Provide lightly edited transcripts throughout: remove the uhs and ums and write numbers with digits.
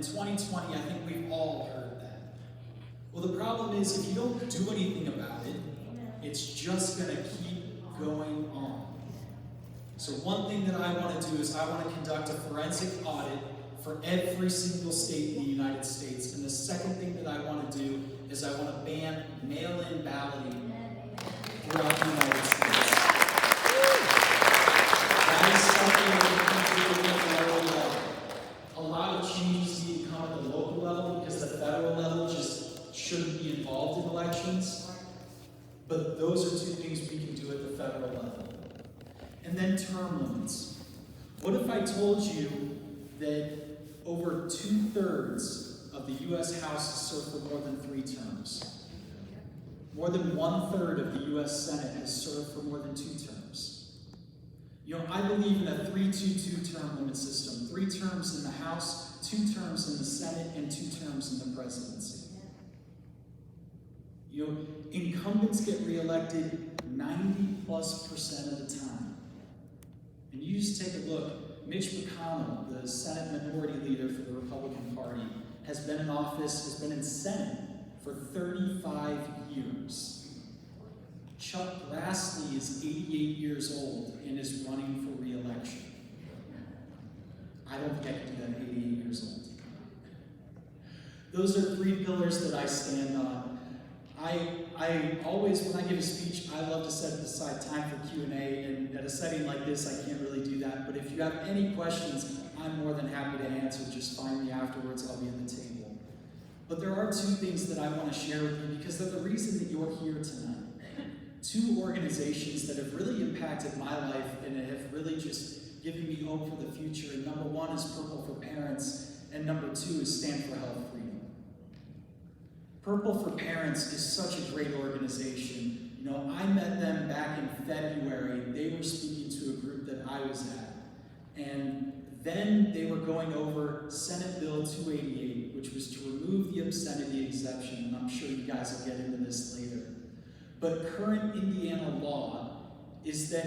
2020, I think we've all heard that. Well, the problem is, if you don't do anything about it, it's just going to keep going on. So one thing that I want to do is I want to conduct a forensic audit for every single state in the United States. And the second thing that I want to do is I want to ban mail-in balloting throughout the United States. That is something that we can do at the local level. A lot of changes need to come at the local level because the federal level just shouldn't be involved in elections. But those are two things we can do at the federal level. And then term limits. What if I told you that over 2/3 of the U.S. House has served for more than 3 terms? More than 1/3 of the U.S. Senate has served for more than 2 terms. You know, I believe in a 3-2-2 term limit system. 3 terms in the House, 2 terms in the Senate, and 2 terms in the presidency. You know, incumbents get reelected 90+% of the time. And you just take a look. Mitch McConnell, the Senate Minority Leader for the Republican Party, has been in office, has been in Senate for 35 years. Chuck Grassley is 88 years old and is running for re-election. I don't think I can do that at 88 years old. Those are 3 pillars that I stand on. I always, when I give a speech, I love to set aside time for Q&A, and at a setting like this, I can't really do that. But if you have any questions, I'm more than happy to answer. Just find me afterwards, I'll be at the table. But there are 2 things that I want to share with you because they're the reason that you're here tonight. 2 organizations that have really impacted my life and have really just given me hope for the future. And number 1 is Purple for Parents, and number 2 is Stand for Health Freedom. Purple for Parents is such a great organization. You know, I met them back in February. They were speaking to a group that I was at. And then they were going over Senate Bill 288, which was to remove the obscenity exemption. And I'm sure you guys will get into this later. But current Indiana law is that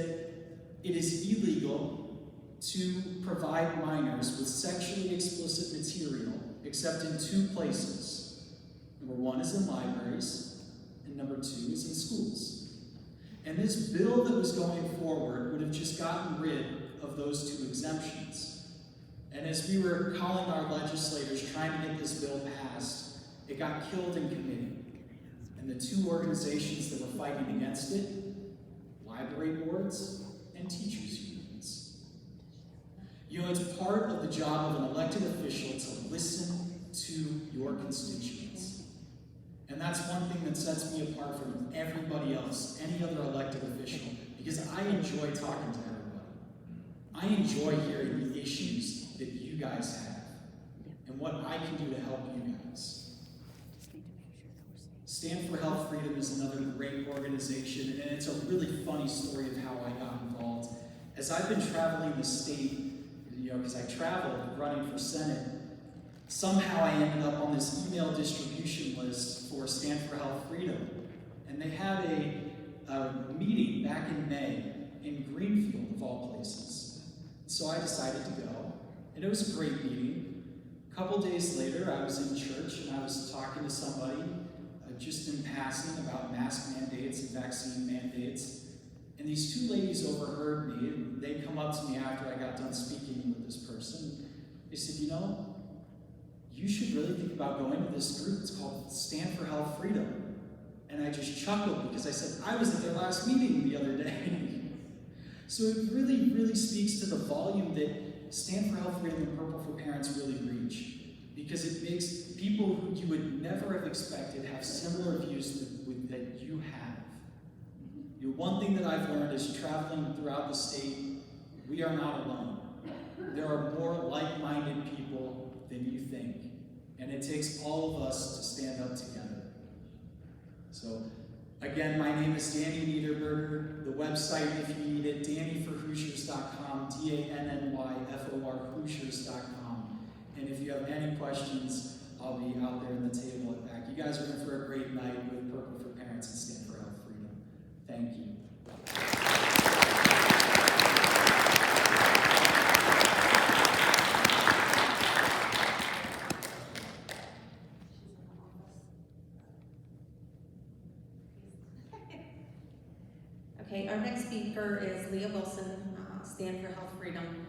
it is illegal to provide minors with sexually explicit material except in 2 places. Number 1 is in libraries, and number 2 is in schools. And this bill that was going forward would have just gotten rid of those 2 exemptions. And as we were calling our legislators trying to get this bill passed, it got killed in committee. And the 2 organizations that were fighting against it, library boards and teachers unions. You know, it's part of the job of an elected official to listen to your constituents. And that's one thing that sets me apart from everybody else, any other elected official, because I enjoy talking to everybody. I enjoy hearing the issues that you guys have and what I can do to help you guys. Stand for Health Freedom is another great organization, and it's a really funny story of how I got involved. As I've been traveling the state, you know, because I traveled running for Senate, somehow I ended up on this email distribution list for Stand for Health Freedom. And they had a meeting back in May in Greenfield, of all places. So I decided to go, and it was a great meeting. A couple days later, I was in church, and I was talking to somebody, just in passing, about mask mandates and vaccine mandates. And these 2 ladies overheard me, and they come up to me after I got done speaking with this person. They said, you know, you should really think about going to this group. It's called Stand for Health Freedom. And I just chuckled because I said, I was at their last meeting the other day. So it really, really speaks to the volume that Stand for Health Freedom and Purple for Parents really reach. Because it makes people who you would never have expected have similar views that you have. You know, one thing that I've learned is traveling throughout the state, we are not alone. There are more like-minded people than you think. And it takes all of us to stand up together. So, again, my name is Danny Niederberger. The website, if you need it, dannyforhoosiers.com, DANNYFOR Hoosiers.com. And if you have any questions, I'll be out there in the table at back. You guys are in for a great night with Purple for Parents and Stand for Health Freedom. Thank you. Okay, our next speaker is Leah Wilson, Stand for Health Freedom.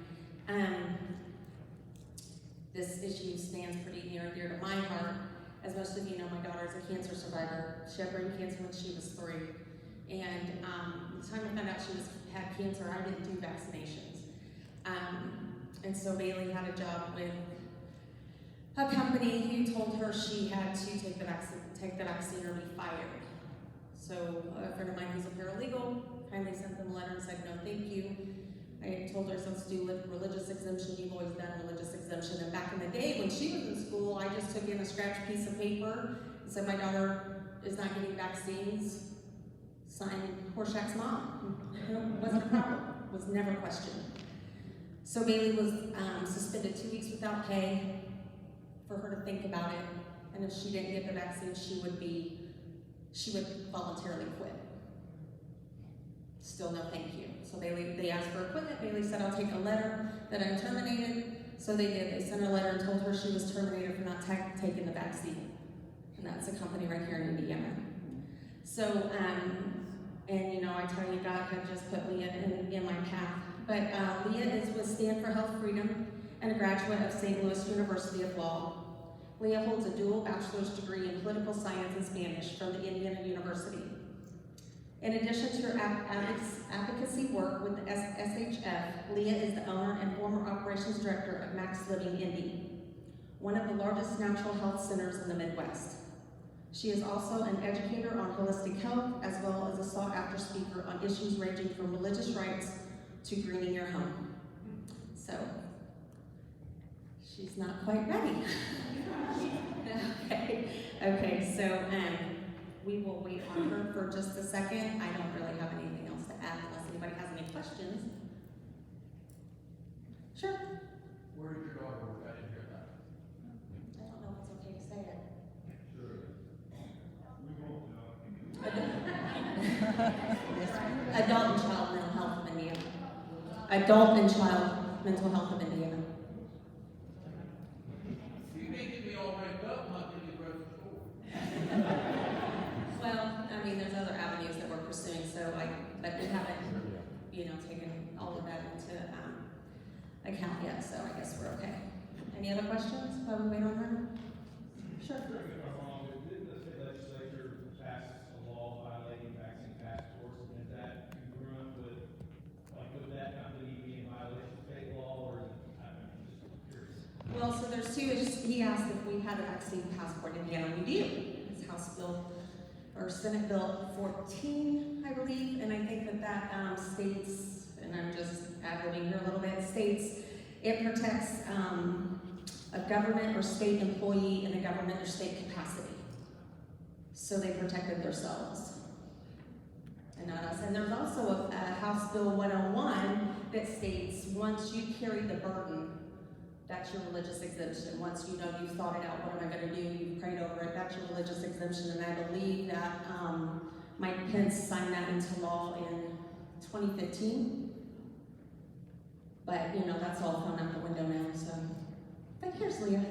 This issue stands pretty near and dear to my heart. As most of you know, my daughter is a cancer survivor. She had brain cancer when she was 3. And the time I found out she had cancer, I didn't do vaccinations. And so Bailey had a job with a company who told her she had to take the vaccine or be fired. So a friend of mine who's a paralegal kindly sent them a letter and said, no, thank you. I told her, let's do religious exemption. You've always done religious exemption. And back in the day when she was in school, I just took in a scratched piece of paper and said, my daughter is not getting vaccines. Signed Horshack's mom. Wasn't a problem. Was never questioned. So Bailey was suspended 2 weeks without pay for her to think about it. And if she didn't get the vaccine, she would voluntarily quit. Still no thank you. So they asked for equipment. Bailey said, I'll take a letter that I'm terminated. So they did. They sent her a letter and told her she was terminated for not taking the vaccine. And that's a company right here in Indiana. So, and you know, I tell you, God had just put Leah in my path. But Leah is with Stand for Health Freedom and a graduate of St. Louis University of Law. Leah holds a dual bachelor's degree in political science and Spanish from the Indiana University. In addition to her advocacy work with the SHF, Leah is the owner and former operations director of Max Living Indy, one of the largest natural health centers in the Midwest. She is also an educator on holistic health, as well as a sought-after speaker on issues ranging from religious rights to greening your home. So, she's not quite ready. Okay, so we will wait on her for just a second. I don't really have anything else to add unless anybody has any questions. Sure. Where did your daughter work? I didn't hear that. I don't know if it's okay to say it. Sure. Adult and Child Mental Health of Indiana. Adult and Child Mental Health of Indiana. You need to be all ramped up, not give you breath before. Well, I mean, there's other avenues that we're pursuing, but we haven't, taken all of that into account yet, so I guess we're okay. Any other questions while we wait on her? Sure. Correct me if I'm wrong, but didn't the state legislature pass a law violating vaccine passports, and is that congruent with that company being in violation of state law, or is it, I'm just curious? Well, so there's two issues. He asked if we had a vaccine passport in Indiana. We do. It's House Bill, or Senate Bill 14, I believe, and I think that states, and I'm just ad-libbing here a little bit, states it protects a government or state employee in a government or state capacity. So they protected themselves and not us. And there's also a House Bill 101 that states once you carry the burden, that's your religious exemption. Once you know you've thought it out, what am I going to do? You've prayed over it, that's your religious exemption. And I believe that Mike Pence signed that into law in 2015. But, that's all thrown out the window now, so. But here's Leah.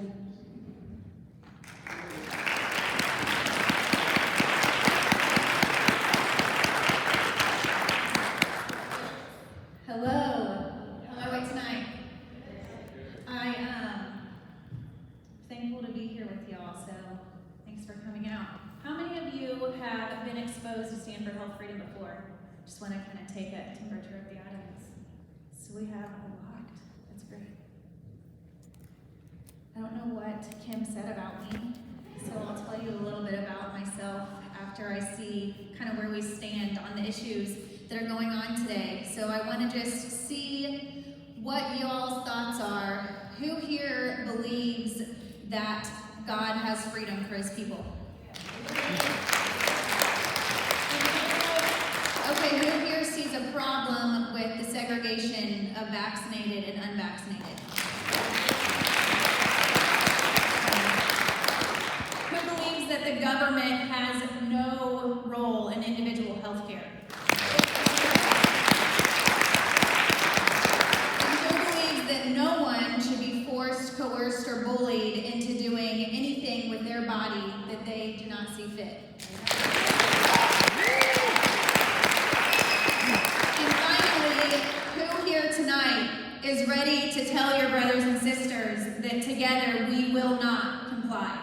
Hello. How are we tonight? I am thankful to be here with y'all, so thanks for coming out. How many of you have been exposed to Stand for Health Freedom before? Just want to kind of take a temperature of the audience. So we have a lot. That's great. I don't know what Kim said about me, so I'll tell you a little bit about myself after I see kind of where we stand on the issues that are going on today. So I want to just see what y'all's thoughts are. Who here believes that God has freedom for his people? Okay, who here sees a problem with the segregation of vaccinated and unvaccinated? Who believes that the government has no role in individual health care? That no one should be forced, coerced, or bullied into doing anything with their body that they do not see fit. together, we will not comply.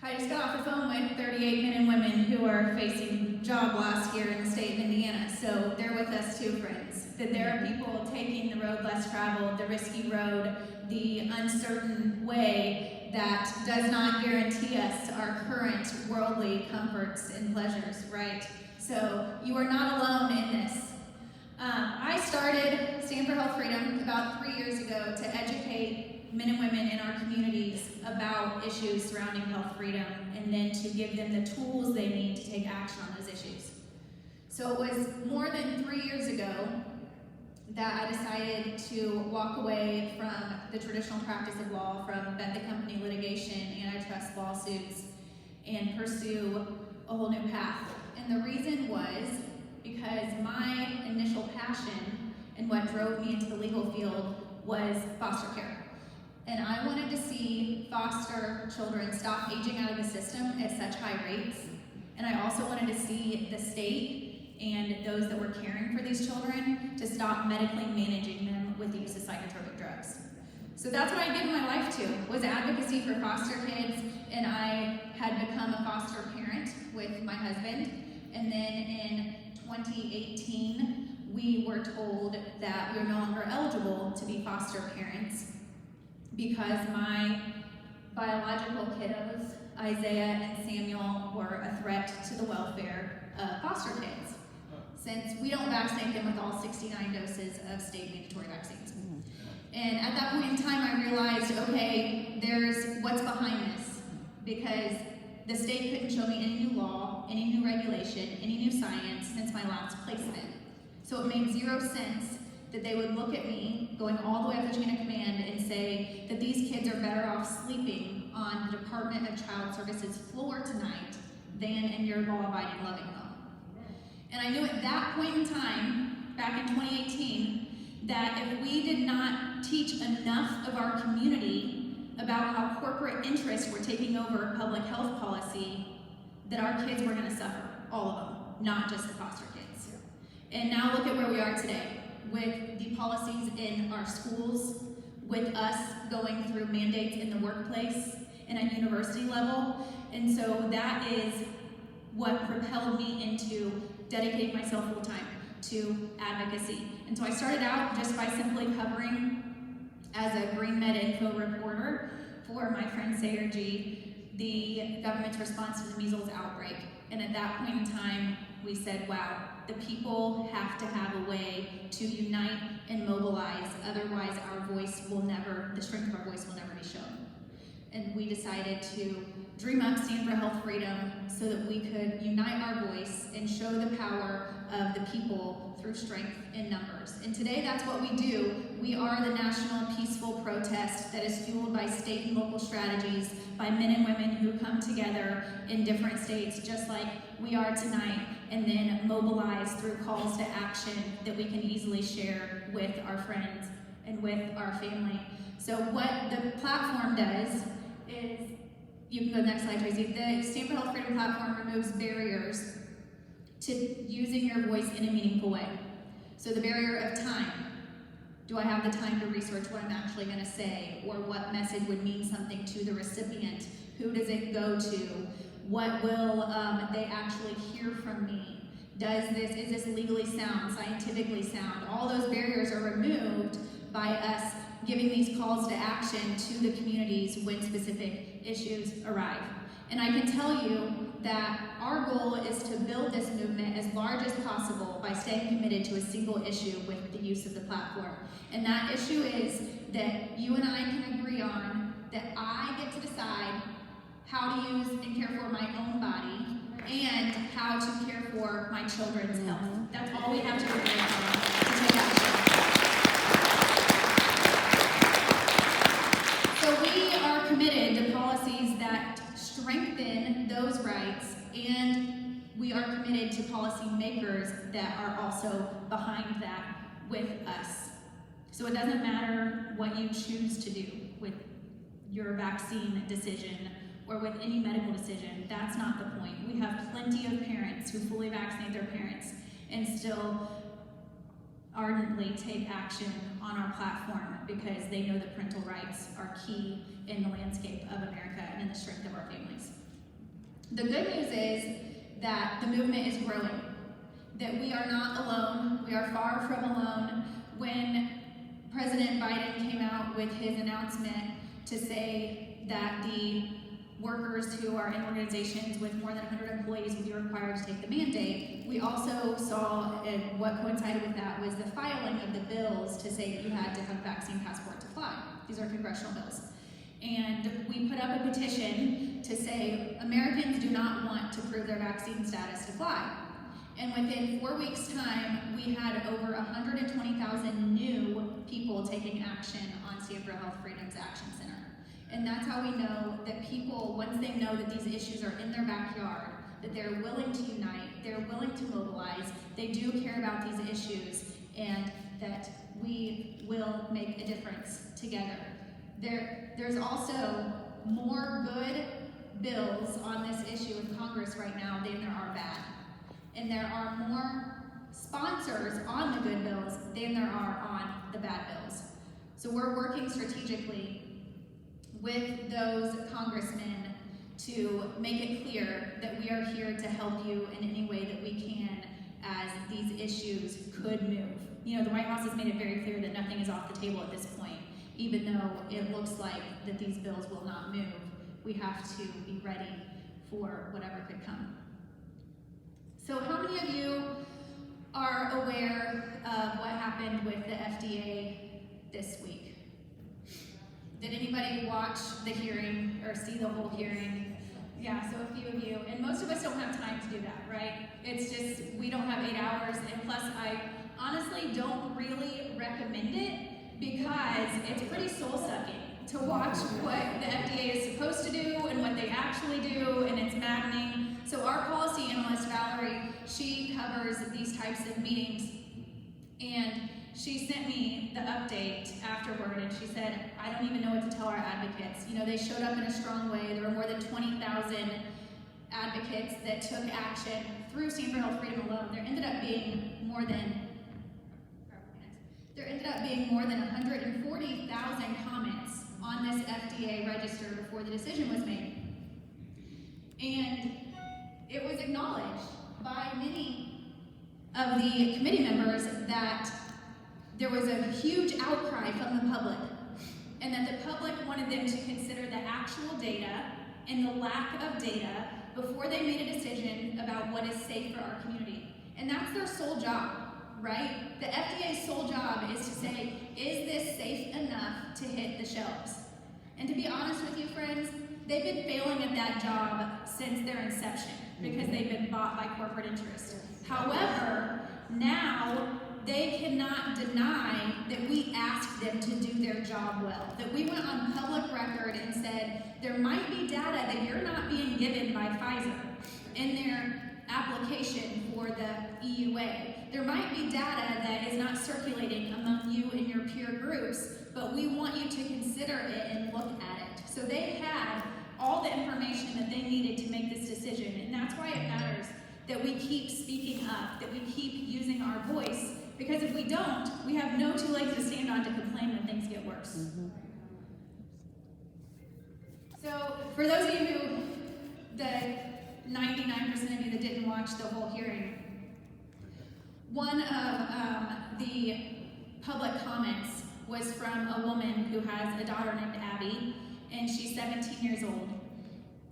I just got off the phone with 38 men and women who are facing job loss here in the state of Indiana, so they're with us too, friends. That there are people taking the road less traveled, the risky road, the uncertain way that does not guarantee us our current worldly comforts and pleasures, right? So you are not alone in this. I started Stand for Health Freedom about 3 years ago to educate men and women in our communities about issues surrounding health freedom, and then to give them the tools they need to take action on those issues. So it was more than 3 years ago that I decided to walk away from the traditional practice of law, from bet the company litigation, antitrust lawsuits, and pursue a whole new path. And the reason was because my initial passion and what drove me into the legal field was foster care. And I wanted to see foster children stop aging out of the system at such high rates. And I also wanted to see the state and those that were caring for these children to stop medically managing them with the use of psychotropic drugs. So that's what I given my life to, was advocacy for foster kids, and I had become a foster parent with my husband. And then in 2018, we were told that we were no longer eligible to be foster parents because my biological kiddos, Isaiah and Samuel, were a threat to the welfare of foster kids, since we don't vaccinate them with all 69 doses of state mandatory vaccines. And at that point in time, I realized, okay, there's what's behind this, because the state couldn't show me any new law, any new regulation, any new science since my last placement. So it made zero sense that they would look at me, going all the way up the chain of command, and say that these kids are better off sleeping on the Department of Child Services floor tonight than in your law-abiding loving home. And I knew at that point in time, back in 2018, that if we did not teach enough of our community about how corporate interests were taking over public health policy, that our kids were going to suffer, all of them, not just the foster kids. And now look at where we are today, with the policies in our schools, with us going through mandates in the workplace and at university level. And so that is what propelled me into dedicating myself full time to advocacy. And so I started out just by simply covering as a Green Med Info reporter for my friend Sayer G, the government's response to the measles outbreak. And at that point in time, we said, wow, the people have to have a way to unite and mobilize, otherwise the strength of our voice will never be shown. And we decided to dream up Stand for Health Freedom so that we could unite our voice and show the power of the people through strength in numbers. And today that's what we do. We are the national peaceful protest that is fueled by state and local strategies, by men and women who come together in different states, just like we are tonight, and then mobilize through calls to action that we can easily share with our friends and with our family. So what the platform does is, you can go to the next slide, Tracy. The Stand for Health Freedom platform removes barriers to using your voice in a meaningful way. So the barrier of time. Do I have the time to research what I'm actually going to say, or what message would mean something to the recipient? Who does it go to? What will they actually hear from me? Is this legally sound, scientifically sound? All those barriers are removed by us giving these calls to action to the communities when specific issues arrive. And I can tell you that our goal is to build this movement as large as possible by staying committed to a single issue with the use of the platform. And that issue is that you and I can agree on that I get to decide how to use and care for my own body and how to care for my children's health. That's all we have to agree on to take action. So we are committed to policies that strengthen those rights, and we are committed to policy makers that are also behind that with us. So it doesn't matter what you choose to do with your vaccine decision or with any medical decision. That's not the point. We have plenty of parents who fully vaccinate their parents, and still ardently take action on our platform because they know that parental rights are key in the landscape of America and in the strength of our families. The good news is that the movement is growing, that we are not alone, we are far from alone. When President Biden came out with his announcement to say that the workers who are in organizations with more than 100 employees would be required to take the mandate, we also saw, and what coincided with that was the filing of the bills to say that you had to have a vaccine passport to fly. These are congressional bills. And we put up a petition to say Americans do not want to prove their vaccine status to fly. And within 4 weeks' time, we had over 120,000 new people taking action on Stanford Health Freedom's Action Center. And that's how we know that people, once they know that these issues are in their backyard, that they're willing to unite, they're willing to mobilize, they do care about these issues, and that we will make a difference together. There's also more good bills on this issue in Congress right now than there are bad. And there are more sponsors on the good bills than there are on the bad bills. So we're working strategically with those congressmen to make it clear that we are here to help you in any way that we can as these issues could move. You know, the White House has made it very clear that nothing is off the table at this point, even though it looks like that these bills will not move. We have to be ready for whatever could come. So how many of you are aware of what happened with the FDA this week? Did anybody watch the hearing or see the whole hearing? Yeah, so a few of you. And most of us don't have time to do that, right? It's just, we don't have 8 hours, and plus I honestly don't really recommend it because it's pretty soul-sucking to watch what the FDA is supposed to do and what they actually do, and it's maddening. So our policy analyst, Valerie, she covers these types of meetings, and she sent me the update afterward, and she said, I don't even know what to tell our advocates. You know, they showed up in a strong way. There were more than 20,000 advocates that took action through Stanford Health Freedom alone. There ended up being more than 140,000 comments on this FDA register before the decision was made. And it was acknowledged by many of the committee members that there was a huge outcry from the public, and that the public wanted them to consider the actual data and the lack of data before they made a decision about what is safe for our community. And that's their sole job, right? The FDA's sole job is to say, is this safe enough to hit the shelves? And to be honest with you, friends, they've been failing at that job since their inception because they've been bought by corporate interests. However, now they cannot deny that we asked them to do their job well, that we went on public record and said there might be data that you're not being given by Pfizer in their application for the EUA. There might be data that is not circulating among you and your peer groups, but we want you to consider it and look at it. So they had all the information that they needed to make this decision, and that's why it matters that we keep speaking up, that we keep using our voice, because if we don't, we have no two legs to stand on to complain when things get worse. Mm-hmm. So for those of you who, the 99% of you that didn't watch the whole hearing, one of the public comments was from a woman who has a daughter named Abby, and she's 17 years old.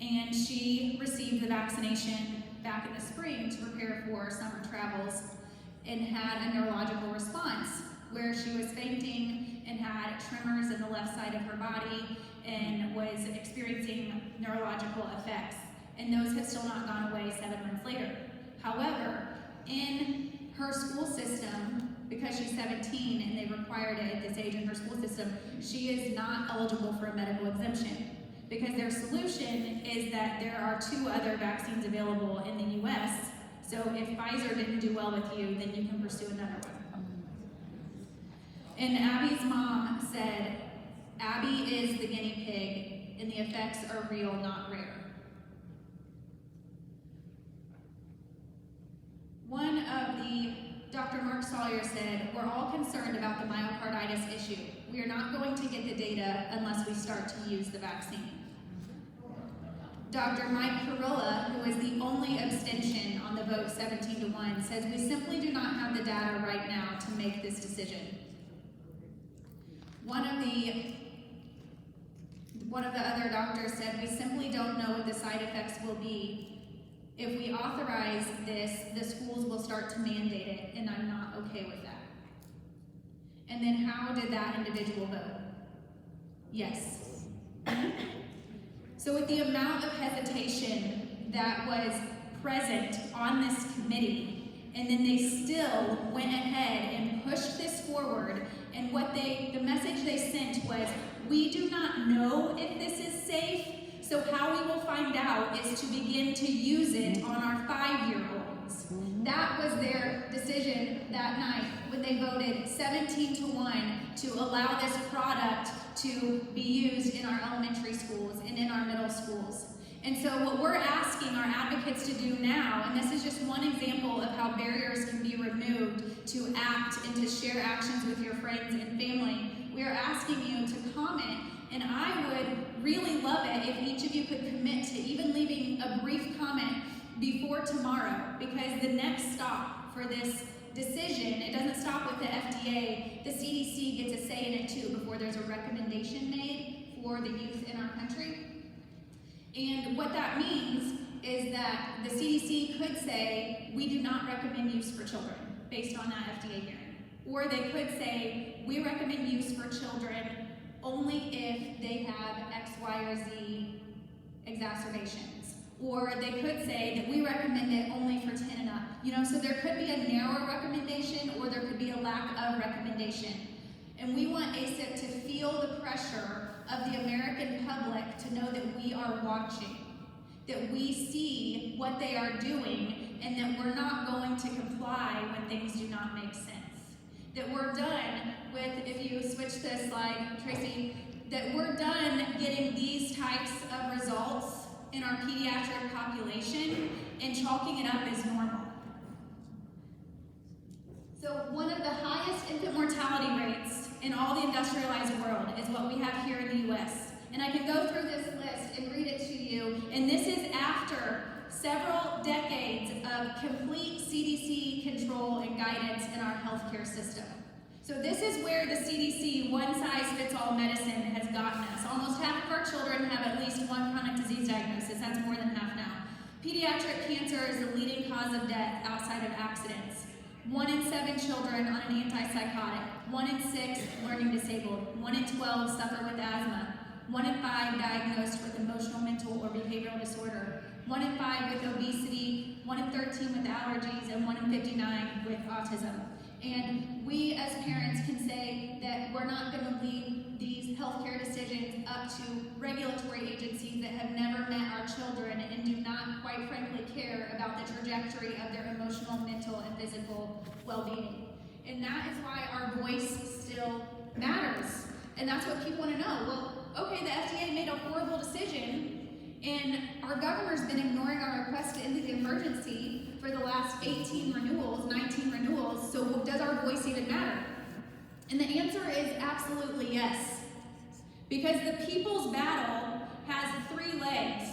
And she received the vaccination back in the spring to prepare for summer travels, and had a neurological response where she was fainting and had tremors in the left side of her body and was experiencing neurological effects. And those have still not gone away 7 months later. However, in her school system, because she's 17 and they required it at this age in her school system, she is not eligible for a medical exemption. Because their solution is that there are 2 other vaccines available in the US. So if Pfizer didn't do well with you, then you can pursue another one. And Abby's mom said, Abby is the guinea pig, and the effects are real, not rare. One of the Dr. Mark Sawyer said, we're all concerned about the myocarditis issue. We are not going to get the data unless we start to use the vaccine. Dr. Mike Kurilla, who is the only abstention on the vote 17-1, says we simply do not have the data right now to make this decision. One of the other doctors said we simply don't know what the side effects will be. If we authorize this, the schools will start to mandate it, and I'm not okay with that. And then how did that individual vote? Yes. So with the amount of hesitation that was present on this committee, and then they still went ahead and pushed this forward, and the message they sent was, we do not know if this is safe, so how we will find out is to begin to use it on our 5-year-olds. That was their decision that night when they voted 17-1 to allow this product to be used in our elementary schools and in our middle schools. And so what we're asking our advocates to do now, and this is just one example of how barriers can be removed to act and to share actions with your friends and family, we are asking you to comment, and I would really love it if each of you could commit to even leaving a brief comment before tomorrow, because the next stop for this decision, it doesn't stop with the FDA, the CDC gets a say in it too before there's a recommendation made for the youth in our country. And what that means is that the CDC could say, we do not recommend use for children based on that FDA hearing. Or they could say, we recommend use for children only if they have X, Y, or Z exacerbations. Or they could say that we recommend it only for 10 and up. So there could be a narrow recommendation or there could be a lack of recommendation. And we want ACIP to feel the pressure of the American public to know that we are watching, that we see what they are doing, and that we're not going to comply when things do not make sense. That we're done with, if you switch the slide, Tracy, that we're done getting these types of results in our pediatric population and chalking it up as normal. So one of the highest infant mortality rates in all the industrialized world is what we have here in the US. And I can go through this list and read it to you, and this is after several decades of complete CDC control and guidance in our healthcare system. So this is where the CDC one-size-fits-all medicine has gotten us. Almost half of our children have at least one chronic disease diagnosis. That's more than half now. Pediatric cancer is the leading cause of death outside of accidents. 1 in 7 children on an antipsychotic. 1 in 6 learning disabled. 1 in 12 suffer with asthma. 1 in 5 diagnosed with emotional, mental, or behavioral disorder. 1 in 5 with obesity, 1 in 13 with allergies, and 1 in 59 with autism. And we as parents can say that we're not going to leave these healthcare decisions up to regulatory agencies that have never met our children and do not, quite frankly, care about the trajectory of their emotional, mental, and physical well-being. And that is why our voice still matters. And that's what people want to know. Well, okay, the FDA made a horrible decision, and our governor's been ignoring our request to end the emergency for the last 18 renewals, 19 renewals, so does our voice even matter? And the answer is absolutely yes. Because the people's battle has 3 legs.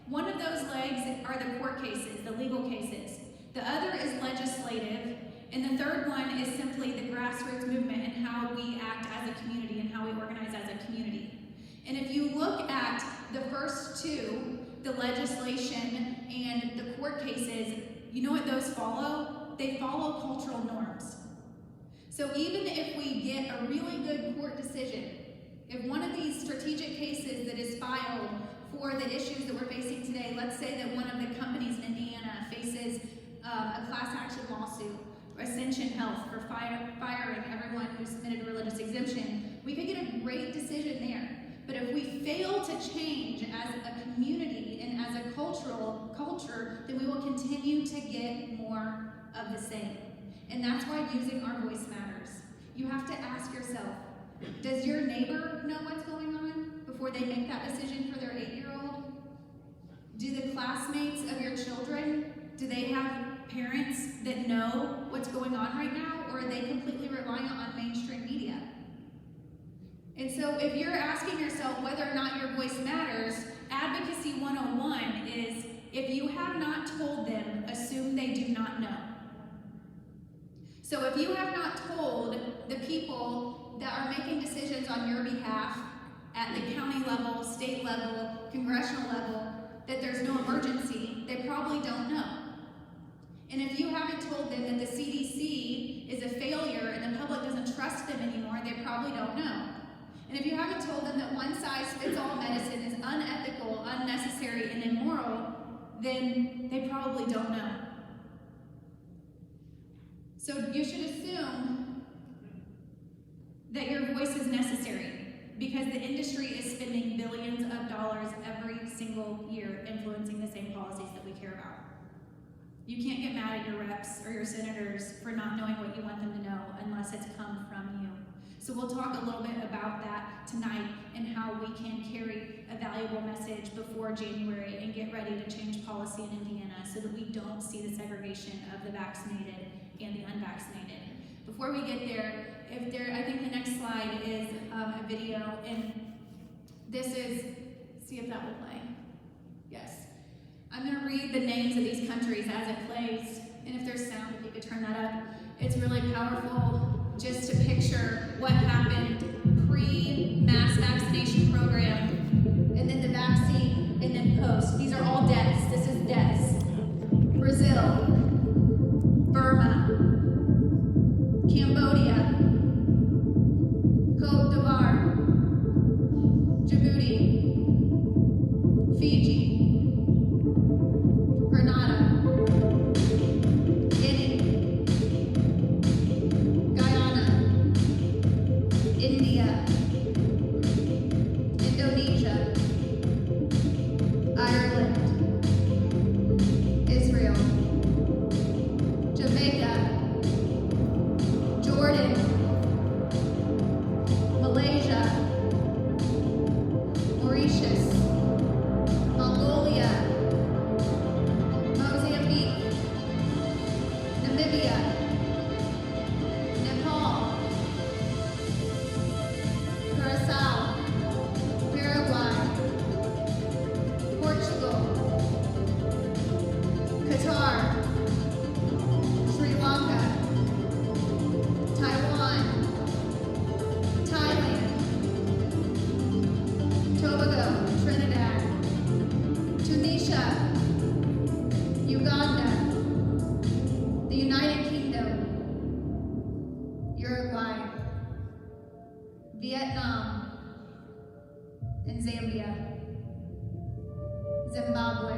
One of those legs are the court cases, the legal cases. The other is legislative, and the third one is simply the grassroots movement and how we act as a community and how we organize as a community. And if you look at the first 2, the legislation and the court cases, you know what those follow? They follow cultural norms. So even if we get a really good court decision, if one of these strategic cases that is filed for the issues that we're facing today, let's say that one of the companies in Indiana faces a class action lawsuit, or Ascension Health for firing everyone who submitted a religious exemption, we could get a great decision there. But if we fail to change as a community and as a culture, then we will continue to get more of the same. And that's why using our voice matters. You have to ask yourself, does your neighbor know what's going on before they make that decision for their 8-year-old? Do the classmates of your children, do they have parents that know what's going on right now, or are they completely reliant on mainstream media? And so if you're asking yourself whether or not your voice matters, Advocacy 101 is, if you have not told them, assume they do not know. So if you have not told the people that are making decisions on your behalf at the county level, state level, congressional level, that there's no emergency, they probably don't know. And if you haven't told them that the CDC is a failure and the public doesn't trust them anymore, they probably don't know. And if you haven't told them that one-size-fits-all medicine is unethical, unnecessary, and immoral, then they probably don't know. So you should assume that your voice is necessary, because the industry is spending billions of dollars every single year influencing the same policies that we care about. You can't get mad at your reps or your senators for not knowing what you want them to know unless it's come from you. So we'll talk a little bit about that tonight and how we can carry a valuable message before January and get ready to change policy in Indiana so that we don't see the segregation of the vaccinated and the unvaccinated. Before we get there, I think the next slide is a video, and this is, see if that will play. Yes. I'm going to read the names of these countries as it plays, and if there's sound, if you could turn that up. It's really powerful just to picture what happened pre-mass vaccination program, and then the vaccine, and then post. These are all deaths. This is deaths. Brazil, Burma, Cambodia, Cote d'Ivoire, Djibouti, Fiji, Grenada, Guinea, Guyana, India, Indonesia, Ireland, Israel, Jamaica, Jordan, Malaysia, Mauritius, Mongolia, Mozambique, Namibia, Nepal, Curacao, Paraguay, Portugal, Qatar, Sri Lanka, Taiwan, Thailand, Tobago, Trinidad, Tunisia, Uganda, the United Kingdom, Uruguay, Vietnam, and Zambia, Zimbabwe.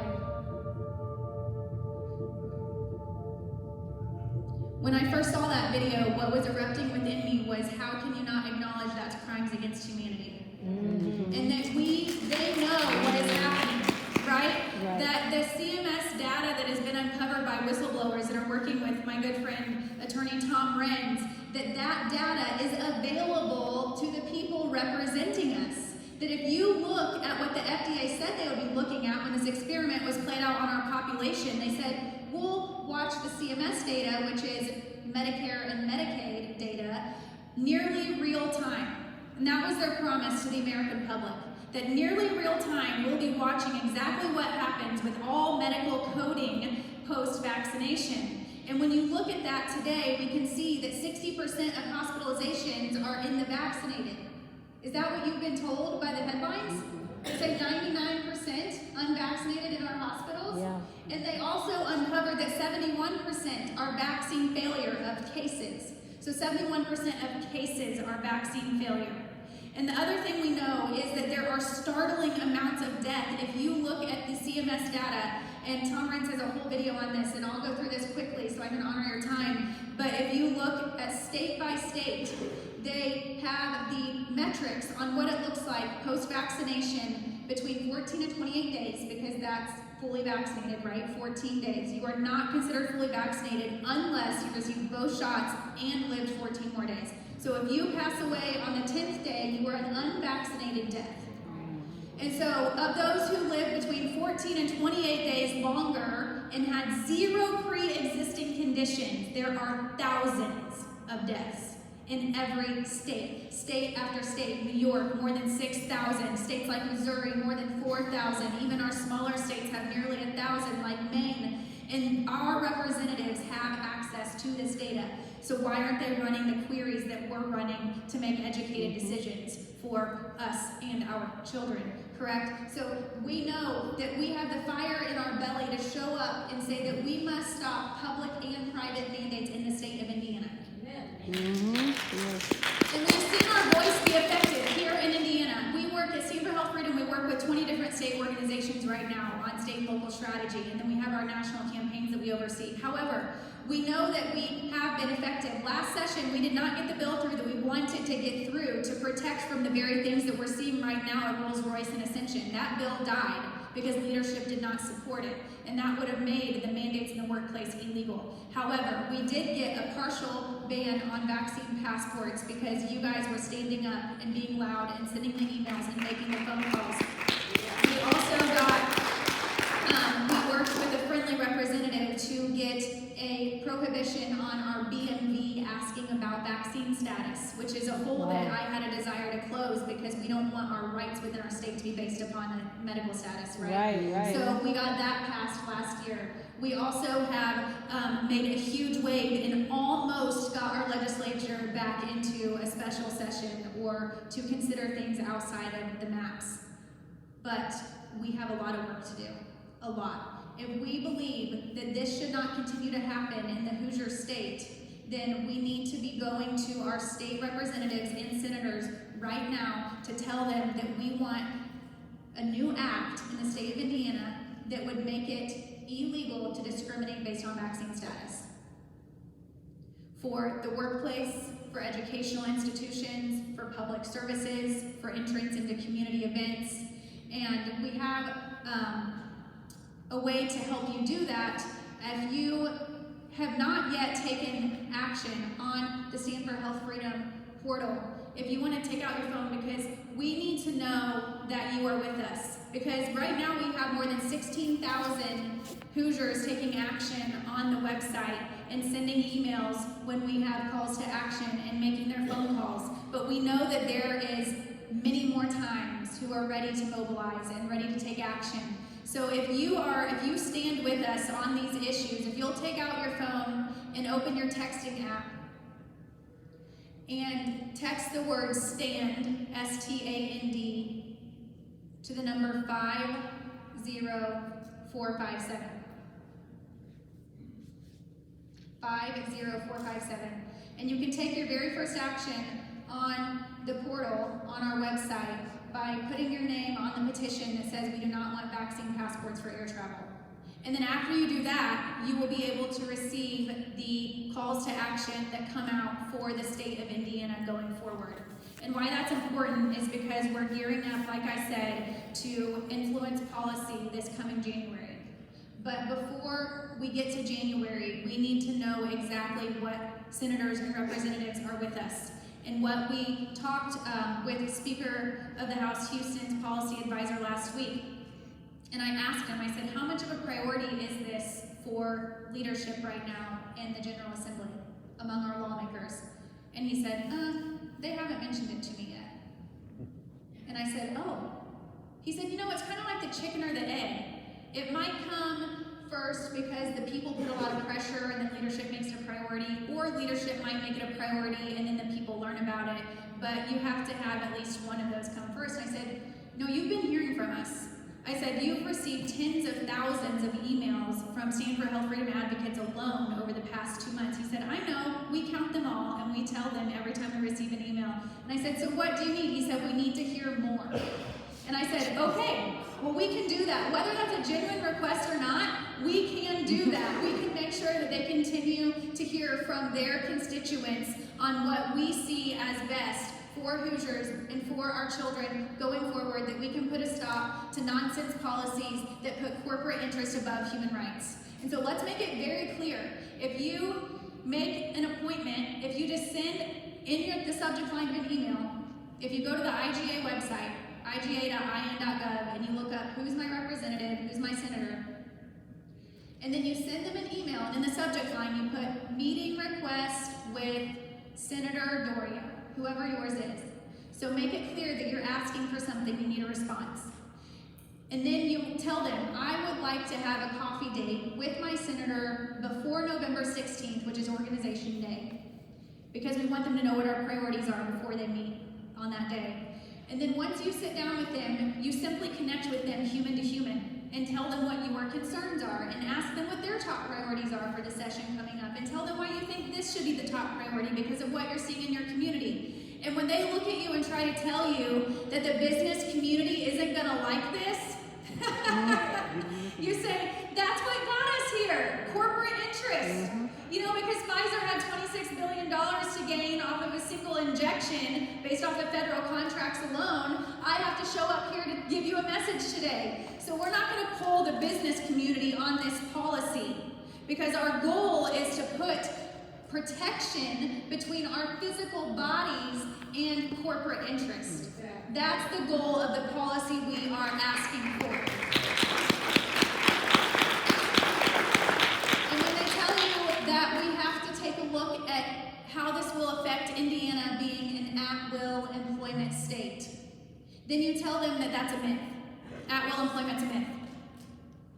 When I first saw that video, what was erupting within me was, how can you not acknowledge that's crimes against humanity? And that they know what is happening, right? That the CMS data that has been uncovered by whistleblowers that are working with my good friend, attorney Tom Renz, that data is available to the people representing us. That if you look at what the FDA said they would be looking at when this experiment was played out on our population, they said, we'll watch the CMS data, which is Medicare and Medicaid data, nearly real time. And that was their promise to the American public, that nearly real time we'll be watching exactly what happens with all medical coding post-vaccination. And when you look at that today, we can see that 60% of hospitalizations are in the vaccinated. Is that what you've been told by the headlines? They say 99% unvaccinated in our hospitals. Yeah. And they also uncovered that 71% are vaccine failure of cases. So 71% of cases are vaccine failure. And the other thing we know is that there are startling amounts of death. If you look at the CMS data, and Tom Renz has a whole video on this, and I'll go through this quickly so I can honor your time. But if you look at state by state, they have the metrics on what it looks like post-vaccination between 14 to 28 days, because that's fully vaccinated, right? 14 days. You are not considered fully vaccinated unless you received both shots and lived 14 more days. So if you pass away on the 10th day, you are an unvaccinated death. And so of those who live between 14 and 28 days longer and had 0 pre-existing conditions, there are thousands of deaths in every state. State after state. New York, more than 6,000. States like Missouri, more than 4,000. Even our smaller states have nearly 1,000, like Maine. And our representatives have access to this data. So why aren't they running the queries that we're running to make educated decisions for us and our children, correct? So we know that we have the fire in our belly to show up and say that we must stop public and private mandates in the state of Indiana. And we've seen our voice be effective here in Indiana. We work at Stand for Health Freedom, we work with 20 different state organizations right now on state and local strategy, and then we have our national campaigns that we oversee. However, we know that we have been effective. Last session, we did not get the bill through that we wanted to get through to protect from the very things that we're seeing right now at Rolls-Royce and Ascension. That bill died because leadership did not support it, and that would have made the mandates in the workplace illegal. However, we did get a partial ban on vaccine passports because you guys were standing up and being loud and sending the emails and making the phone calls. We also got, we worked with a friendly representative to get a prohibition on our BMV asking about vaccine status, which is a hole that I had a desire to close because we don't want our rights within our state to be based upon a medical status, right? Right. So we got that passed last year. We also have made a huge wave and almost got our legislature back into a special session or to consider things outside of the maps. But we have a lot of work to do, a lot. If we believe that this should not continue to happen in the Hoosier state, then we need to be going to our state representatives and senators right now to tell them that we want a new act in the state of Indiana that would make it illegal to discriminate based on vaccine status. For the workplace, for educational institutions, for public services, for entrance into community events. And we have a way to help you do that. If you have not yet taken action on the Stand for Health Freedom portal, if you want to take out your phone, because we need to know that you are with us. Because right now we have more than 16,000 Hoosiers taking action on the website and sending emails when we have calls to action and making their phone calls. But we know that there is many more times who are ready to mobilize and ready to take action. So if you stand with us on these issues, if you'll take out your phone and open your texting app and text the word STAND, S-T-A-N-D, to the number 50457. 50457. And you can take your very first action on the portal on our website by putting your name on the petition that says we do not want vaccine passports for air travel. And then after you do that, you will be able to receive the calls to action that come out for the state of Indiana going forward. And why that's important is because we're gearing up, like I said, to influence policy this coming January. But before we get to January, we need to know exactly what senators and representatives are with us. And what we talked with Speaker of the House Houston's policy advisor last week. And I asked him, I said, how much of a priority is this for leadership right now in the General Assembly among our lawmakers? And he said, they haven't mentioned it to me yet. And I said, oh. He said, you know, it's kind of like the chicken or the egg. It might come first because the people put a lot of pressure and then leadership makes it a priority, or leadership might make it a priority and then the people learn about it, but you have to have at least one of those come first. I said, no, you've been hearing from us. I said, you've received tens of thousands of emails from Stand for Health Freedom advocates alone over the past 2 months. He said, I know, we count them all and we tell them every time we receive an email. And I said, so what do you need? He said, we need to hear more. And I said, okay, well, we can do that. Whether that's a genuine request or not, we can do that. We can make sure that they continue to hear from their constituents on what we see as best for Hoosiers and for our children going forward, that we can put a stop to nonsense policies that put corporate interest above human rights. And so let's make it very clear. If you make an appointment, if you just send in the subject line of an email, if you go to the IGA website, iga.in.gov, and you look up who's my representative, who's my senator, And then you send them an email, and in the subject line you put meeting request with Senator Doria, whoever yours is. So make it clear that you're asking for something, you need a response. And then you tell them, I would like to have a coffee date with my senator before November 16th, which is Organization Day, because we want them to know what our priorities are before they meet on that day. And then once you sit down with them, you simply connect with them human to human and tell them what your concerns are and ask them what their top priorities are for the session coming up and tell them why you think this should be the top priority because of what you're seeing in your community. And when they look at you and try to tell you that the business community isn't gonna like this, you say, that's what got us here, corporate interest. You know, because Pfizer had $26 billion to gain off of a single injection based off of federal contracts alone, I have to show up here to give you a message today. So we're not going to pull the business community on this policy because our goal is to put protection between our physical bodies and corporate interest. That's the goal of the policy we are asking for. And when they tell you that we have to take a look at how this will affect Indiana being an at-will employment state, then you tell them that that's a myth. At-will employment's a myth.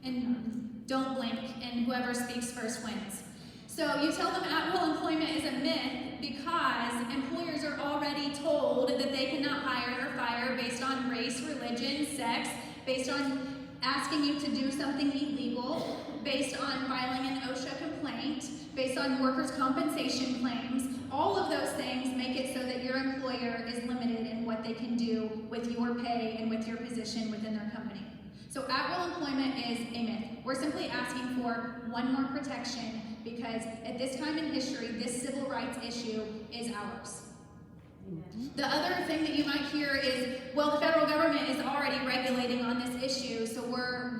And don't blink, and whoever speaks first wins. So you tell them at-will employment is a myth because employers are already told that they cannot hire or fire based on race, religion, sex, based on asking you to do something illegal, based on filing an OSHA complaint, based on workers' compensation claims. All of those things make it so that your employer is limited in what they can do with your pay and with your position within their company. So at-will employment is a myth. We're simply asking for one more protection because at this time in history, this civil rights issue is ours. The other thing that you might hear is, well, the federal government is already regulating on this issue, so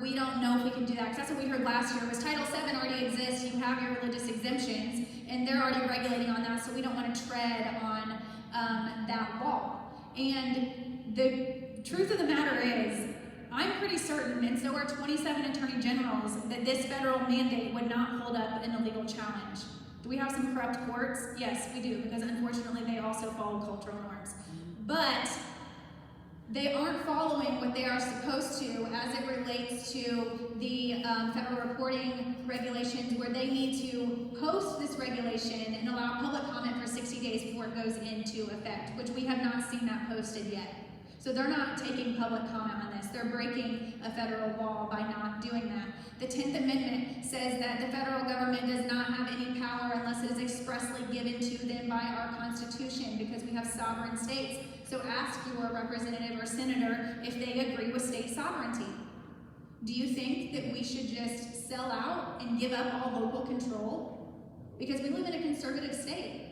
we don't know if we can do that. Because that's what we heard last year, was Title VII already exists, you have your religious exemptions, and they're already regulating on that, so we don't want to tread on that law. And the truth of the matter is, I'm pretty certain, and so are 27 attorney generals, that this federal mandate would not hold up in a legal challenge. Do we have some corrupt courts? Yes, we do, because unfortunately they also follow cultural norms. But they aren't following what they are supposed to as it relates to the federal reporting regulations, where they need to post this regulation and allow public comment for 60 days before it goes into effect, which we have not seen that posted yet. So they're not taking public comment on this. They're breaking a federal law by not doing that. The 10th Amendment says that the federal government does not have any power unless it is expressly given to them by our Constitution, because we have sovereign states. So ask your representative or senator if they agree with state sovereignty. Do you think that we should just sell out and give up all local control? Because we live in a conservative state.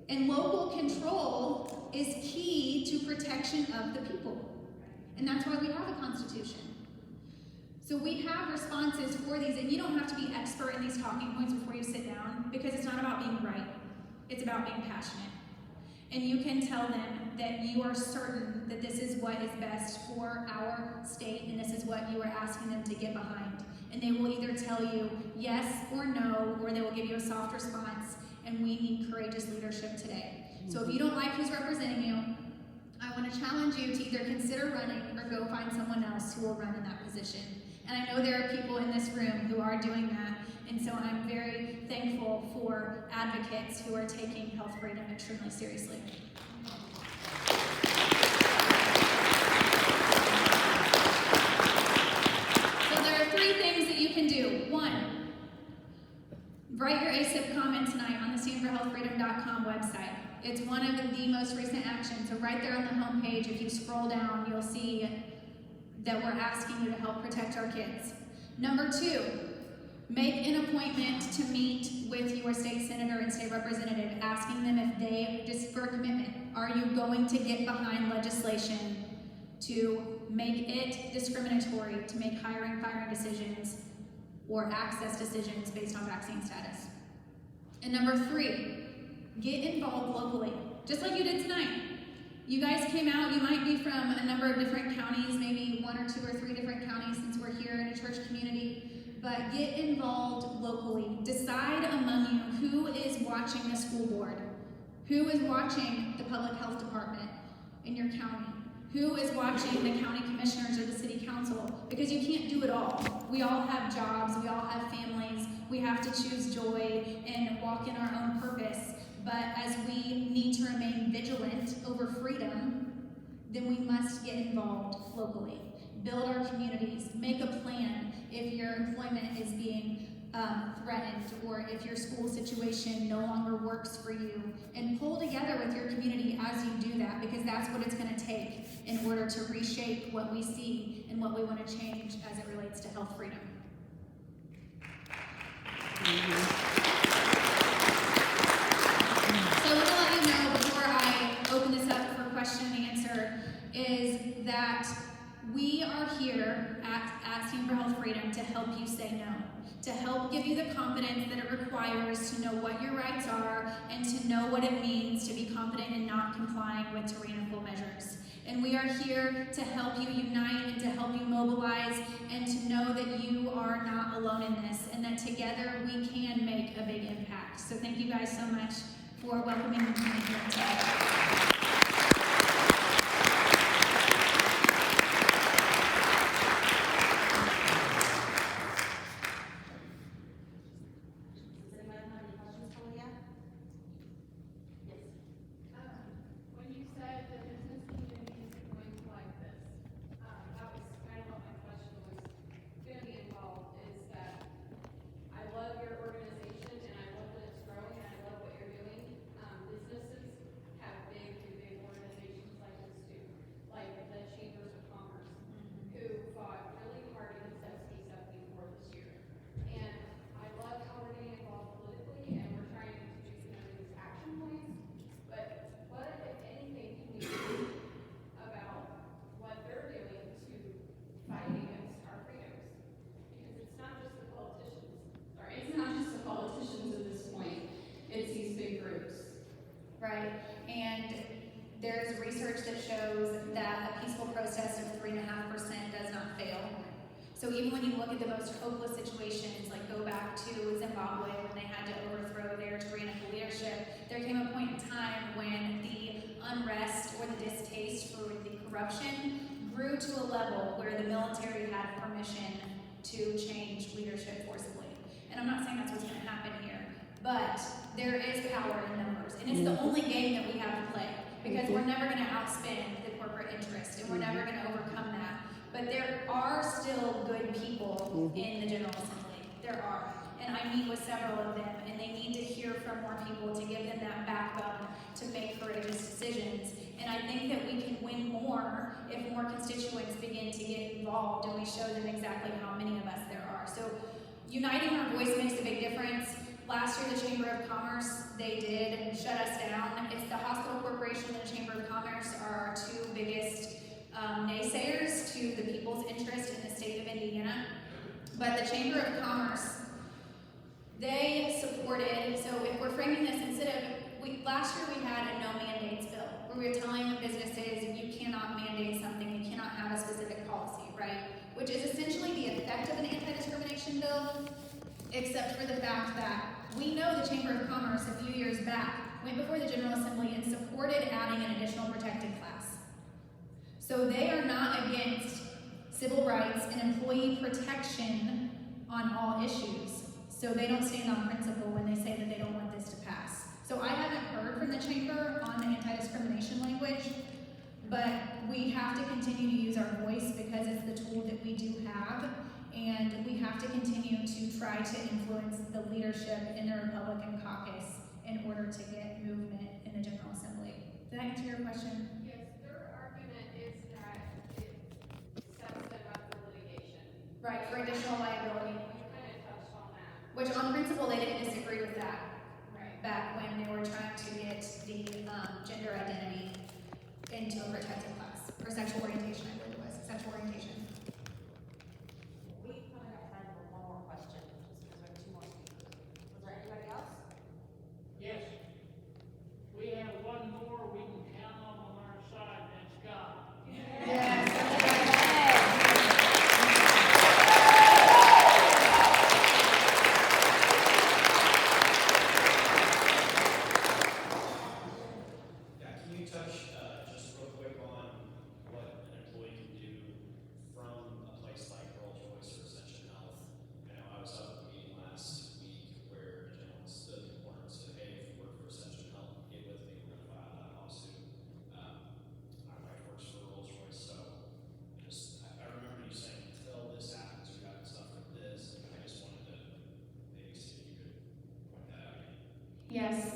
And local control is key to protection of the people. And that's why we have a Constitution. So we have responses for these, and you don't have to be expert in these talking points before you sit down, because it's not about being right. It's about being passionate. And you can tell them that you are certain that this is what is best for our state, and this is what you are asking them to get behind. And they will either tell you yes or no, or they will give you a soft response, and we need courageous leadership today. So if you don't like who's representing you, I want to challenge you to either consider running or go find someone else who will run in that position. And I know there are people in this room who are doing that, and so I'm very thankful for advocates who are taking health freedom extremely seriously. So there are 3 things that you can do. 1, write your ASIP comment tonight on the standforhealthfreedom.com website. It's one of the most recent actions. So right there on the homepage, if you scroll down, you'll see that we're asking you to help protect our kids. Number 2, make an appointment to meet with your state senator and state representative, asking them if they, just for a commitment, are you going to get behind legislation to make it discriminatory, to make hiring, firing decisions, or access decisions based on vaccine status. And number 3, get involved locally, just like you did tonight. You guys came out, you might be from a number of different counties, maybe 1 or 2 or 3 different counties since we're here in a church community. but get involved locally. Decide among you who is watching the school board, who is watching the public health department in your county, who is watching the county commissioners or the city council, because you can't do it all. We all have jobs, we all have families, we have to choose joy and walk in our own purpose. But as we need to remain vigilant over freedom, then we must get involved locally. Build our communities, make a plan if your employment is being threatened, or if your school situation no longer works for you, and pull together with your community as you do that, because that's what it's going to take in order to reshape what we see and what we want to change as it relates to health freedom. So what I'll let you know before I open this up for question and answer is that we are here at Team for Health Freedom to help you say no, to help give you the confidence that it requires to know what your rights are and to know what it means to be confident in not complying with tyrannical measures. And we are here to help you unite and to help you mobilize and to know that you are not alone in this and that together we can make a big impact. So thank you guys so much for welcoming me here today. Right, and there's research that shows that a peaceful protest of 3.5% does not fail. So even when you look at the most hopeless situations, like go back to Zimbabwe when they had to overthrow their tyrannical leadership, there came a point in time when the unrest or the distaste for the corruption grew to a level where the military had permission to change leadership forcibly. And I'm not saying that's what's going to happen here, but there is power in numbers, and it's the only game that we have to play, because we're never going to outspend the corporate interest, and we're never going to overcome that. But there are still good people in the General Assembly. There are, and I meet with several of them, and they need to hear from more people to give them that backbone to make courageous decisions. And I think that we can win more if more constituents begin to get involved, and we show them exactly how many of us there are. So uniting our voice makes a big difference. Last year, the Chamber of Commerce, they did shut us down. It's the Hospital Corporation and the Chamber of Commerce are our two biggest naysayers to the people's interest in the state of Indiana. But the Chamber of Commerce, they supported, so if we're framing this, last year we had a no mandates bill, where we were telling the businesses, you cannot mandate something, you cannot have a specific policy, right? Which is essentially the effect of an anti-discrimination bill, except for the fact that we know the Chamber of Commerce a few years back went before the General Assembly and supported adding an additional protected class. So they are not against civil rights and employee protection on all issues. So they don't stand on principle when they say that they don't want this to pass. So I haven't heard from the Chamber on the anti-discrimination language, but we have to continue to use our voice because it's the tool that we do have. And we have to continue to try to influence the leadership in the Republican caucus in order to get movement in the General Assembly. Did I answer your question? Yes, their argument is that it sets them up for litigation. Right, for additional liability. You kind of touched on that. Which on principle, they didn't disagree with that. Right. Back when they were trying to get the gender identity into a protected class. Or sexual orientation, I believe it was. Sexual orientation. We probably got time for one more question, just because we have two more speakers. Was there anybody else? Yes. We have one more we can count on our side, that's God. Yes.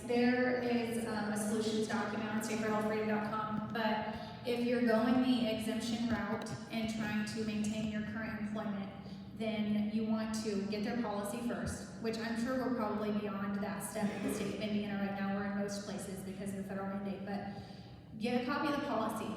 there is a solutions document on saferhealthradio.com, but if you're going the exemption route and trying to maintain your current employment, then you want to get their policy first, which I'm sure we're probably beyond that step in the state of Indiana right now. We're in most places because of the federal mandate, but get a copy of the policy.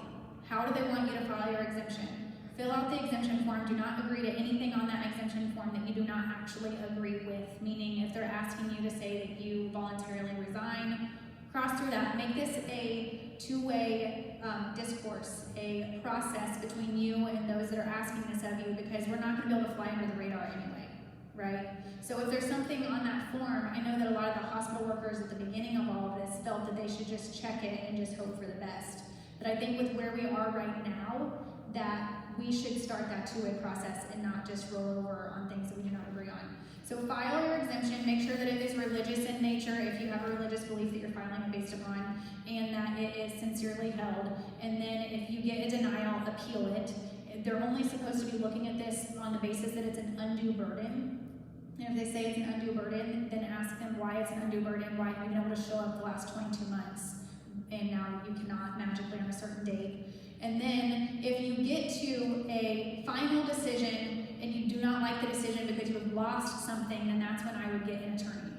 How do they want you to file your exemption? Fill out the exemption form. Do not agree to anything on that exemption form that you do not actually agree with, meaning if they're asking you to say that you voluntarily resign, cross through that. Make this a two-way discourse, a process between you and those that are asking this of you, because we're not going to be able to fly under the radar anyway, right? So if there's something on that form, I know that a lot of the hospital workers at the beginning of all of this felt that they should just check it and just hope for the best. But I think with where we are right now, that we should start that two-way process and not just roll over on things that we do not agree on. So file your exemption, make sure that it is religious in nature, if you have a religious belief that you're filing it based upon, and that it is sincerely held. And then if you get a denial, appeal it. They're only supposed to be looking at this on the basis that it's an undue burden. And if they say it's an undue burden, then ask them why it's an undue burden, why have you been able to show up the last 22 months, and now you cannot magically on a certain date. And then if you get to a final decision and you do not like the decision because you have lost something, then that's when I would get an attorney.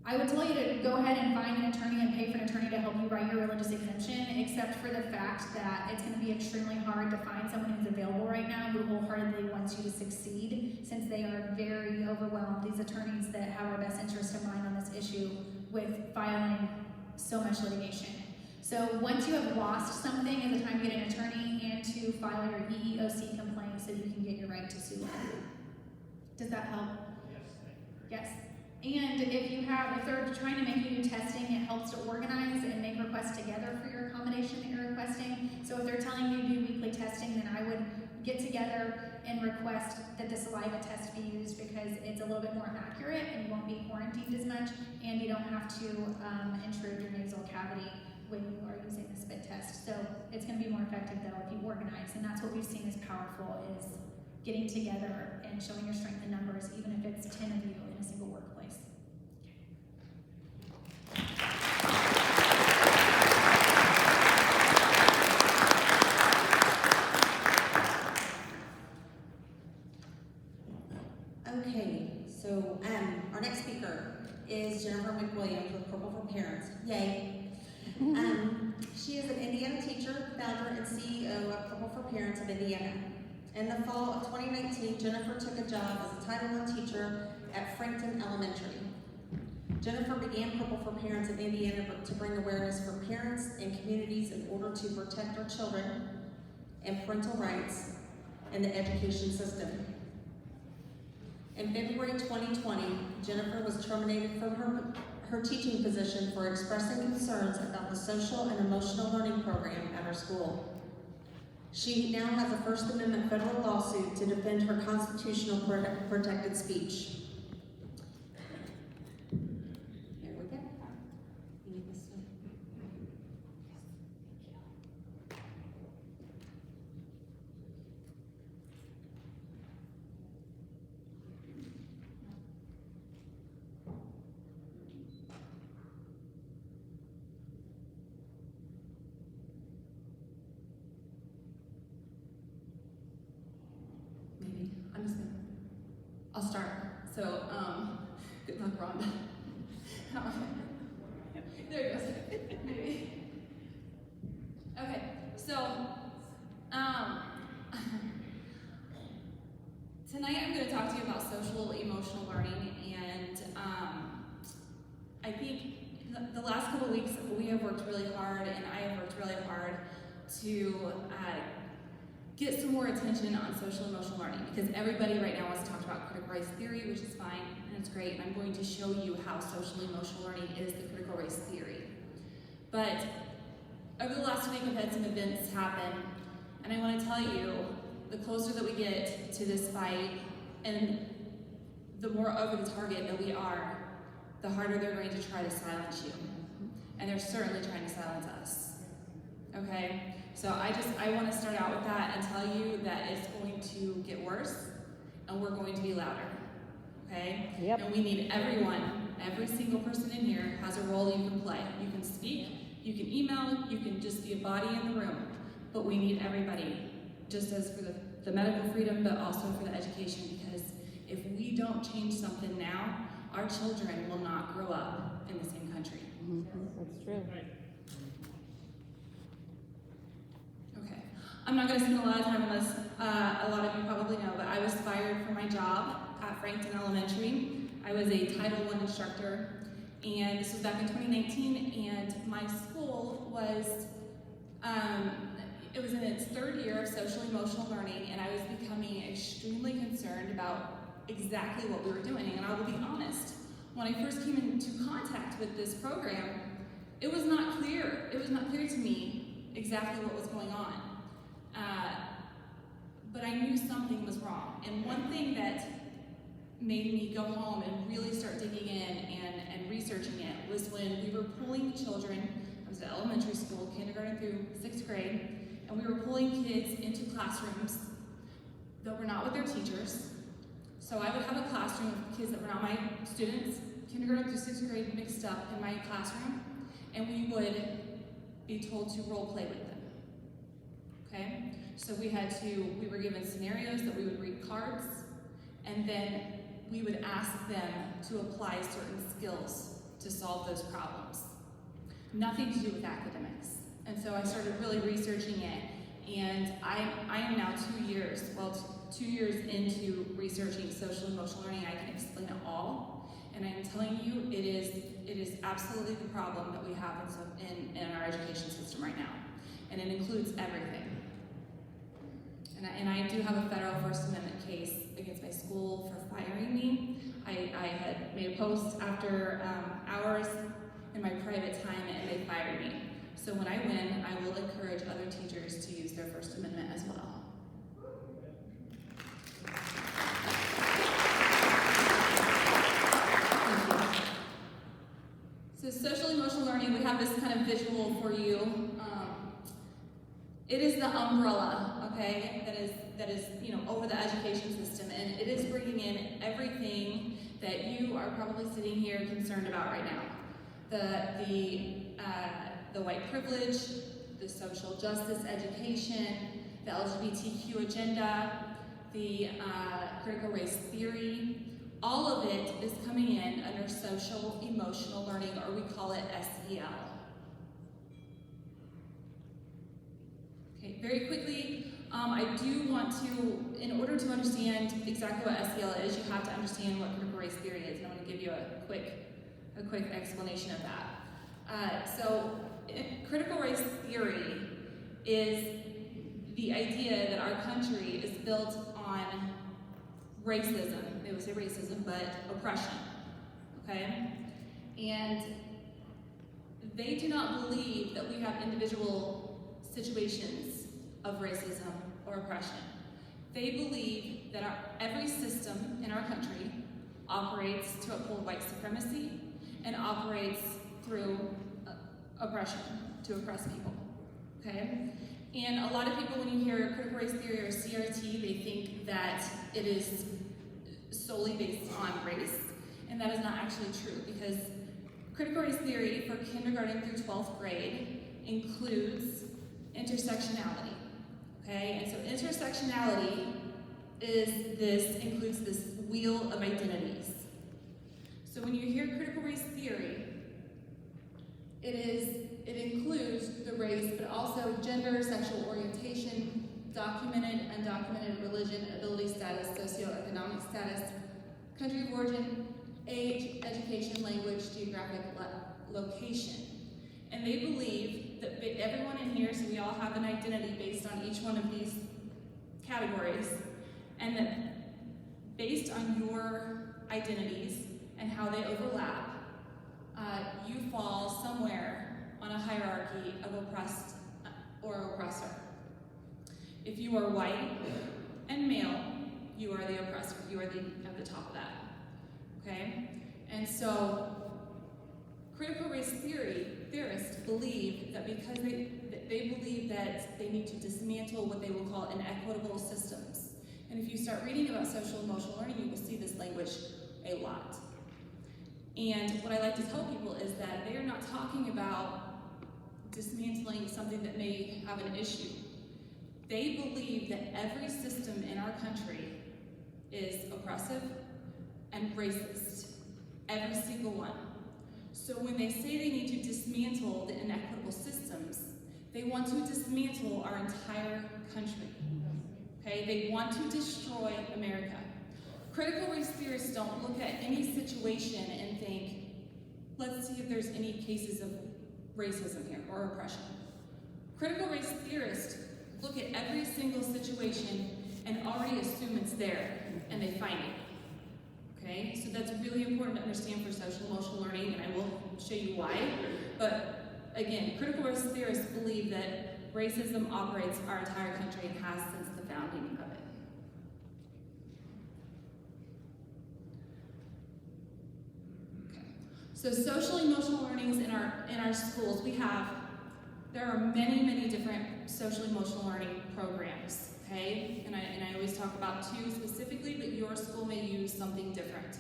I would tell you to go ahead and find an attorney and pay for an attorney to help you write your religious exemption, except for the fact that it's going to be extremely hard to find someone who's available right now who wholeheartedly wants you to succeed, since they are very overwhelmed, these attorneys that have our best interest in mind on this issue, with filing so much litigation. So once you have lost something, is the time to get an attorney and to file your EEOC complaint so you can get your right to sue. Does that help? Yes, thank you. Yes. And if they're trying to make you do testing, it helps to organize and make requests together for your accommodation that you're requesting. So if they're telling you to do weekly testing, then I would get together and request that the saliva test be used, because it's a little bit more accurate and you won't be quarantined as much, and you don't have to intrude your nasal cavity when you are using the spit test. So it's going to be more effective though if you organize, and that's what we've seen is powerful, is getting together and showing your strength in numbers, even if it's 10 of you in a single workplace. Okay, so our next speaker is Jennifer McWilliams with Purple for Parents. Yay. She is an Indiana teacher, founder, and CEO of Purple for Parents of Indiana. In the fall of 2019, Jennifer took a job as a Title I teacher at Frankton Elementary. Jennifer began Purple for Parents of Indiana to bring awareness for parents and communities in order to protect our children and parental rights in the education system. In February 2020, Jennifer was terminated from her teaching position for expressing concerns about the social and emotional learning program at her school. She now has a First Amendment federal lawsuit to defend her constitutional protected speech. Here we go. You need this one? Maybe. I'll start. So, good luck, Rhonda. There it goes. Maybe. Okay, so, tonight I'm going to talk to you about social emotional learning, and I think the last couple of weeks we have worked really hard, and I have worked really hard to get some more attention on social emotional learning, because everybody right now wants to talk about critical race theory, which is fine and it's great, and I'm going to show you how social emotional learning is the critical race theory. But over the last week, I've had some events happen, and I want to tell you, the closer that we get to this fight and the more over the target that we are, the harder they're going to try to silence you. And they're certainly trying to silence us. Okay? So I want to start out with that and tell you that it's going to get worse, and we're going to be louder. Okay? Yep. And we need everyone every single person in here has a role you can play. You can speak, you can email, you can just be a body in the room, but we need everybody, just as for the medical freedom, but also for the education, because if we don't change something now, our children will not grow up in the same country. That's true. Okay, I'm not going to spend a lot of time on this. A lot of you probably know, but I was fired from my job at Frankton Elementary. I was a Title I instructor, and this was back in 2019, and my school was, it was in its third year of social emotional learning, and I was becoming extremely concerned about exactly what we were doing. And I will be honest, when I first came into contact with this program, it was not clear. It was not clear to me exactly what was going on. But I knew something was wrong. And one thing that made me go home and really start digging in and researching it was when we were pulling children. I was at elementary school, kindergarten through 6th grade, and we were pulling kids into classrooms that were not with their teachers. So I would have a classroom of kids that were not my students, kindergarten through 6th grade mixed up in my classroom, and we would be told to role play with them, okay? So we were given scenarios that we would read cards, and then we would ask them to apply certain skills to solve those problems. Nothing to do with academics. And so I started really researching it, and I am now 2 years into researching social emotional learning. I can explain it all, and I'm telling you, it is absolutely the problem that we have in our education system right now, and it includes everything. And I do have a federal First Amendment case against my school for firing me. I had made a post after hours in my private time, and they fired me. So when I win, I will encourage other teachers to use their First Amendment as well. So social emotional learning, we have this kind of visual for you. It is the umbrella, okay, that is over the education system, and it is bringing in everything that you are probably sitting here concerned about right now. The white privilege, the social justice education, the LGBTQ agenda, the critical race theory. All of it is coming in under social emotional learning, or we call it SEL. Okay, very quickly, I do want to, in order to understand exactly what SEL is, you have to understand what critical race theory is, and I'm going to give you a quick explanation of that. So, critical race theory is the idea that our country is built on racism. They would say racism, but oppression, okay? And they do not believe that we have individual situations of racism or oppression. They believe that every system in our country operates to uphold white supremacy and operates through oppression, to oppress people, okay? And a lot of people, when you hear critical race theory or CRT, they think that it is solely based on race, and that is not actually true, because critical race theory for kindergarten through 12th grade includes intersectionality, okay? And so intersectionality includes this wheel of identities. So when you hear critical race theory, it includes the race, but also gender, sexual orientation, documented, undocumented religion, ability status, socioeconomic status, country of origin, age, education, language, geographic location. And they believe that everyone in here, so we all have an identity based on each one of these categories, and that based on your identities and how they overlap, you fall somewhere on a hierarchy of oppressed or oppressor. If you are white and male, you are the oppressor. You are at the top of that, okay? And so critical race theorists believe that because they believe that they need to dismantle what they will call inequitable systems. And if you start reading about social emotional learning, you will see this language a lot. And what I like to tell people is that they are not talking about dismantling something that may have an issue. They believe that every system in our country is oppressive and racist, every single one. So when they say they need to dismantle the inequitable systems, they want to dismantle our entire country. Okay, they want to destroy America. Critical race theorists don't look at any situation and think, let's see if there's any cases of racism here or oppression. Critical race theorists look at every single situation and already assume it's there, and they find it. Okay, so that's really important to understand for social emotional learning, and I will show you why. But again, critical race theorists believe that racism operates our entire country and has since the founding of it. Okay. So social emotional learnings in our schools, there are many different social emotional learning programs. Okay, and I always talk about two specifically, but your school may use something different.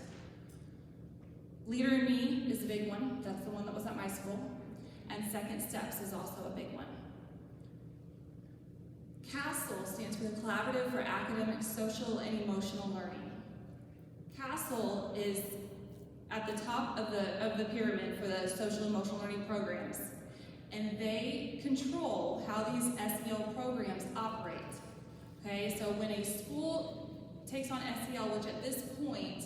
Leader in Me is a big one. That's the one that was at my school. And Second Steps is also a big one. CASTLE stands for the Collaborative for Academic, Social, and Emotional Learning. CASTLE is at the top of the pyramid for the social emotional learning programs, and they control how these SEL programs operate. Okay, so when a school takes on SEL, which at this point,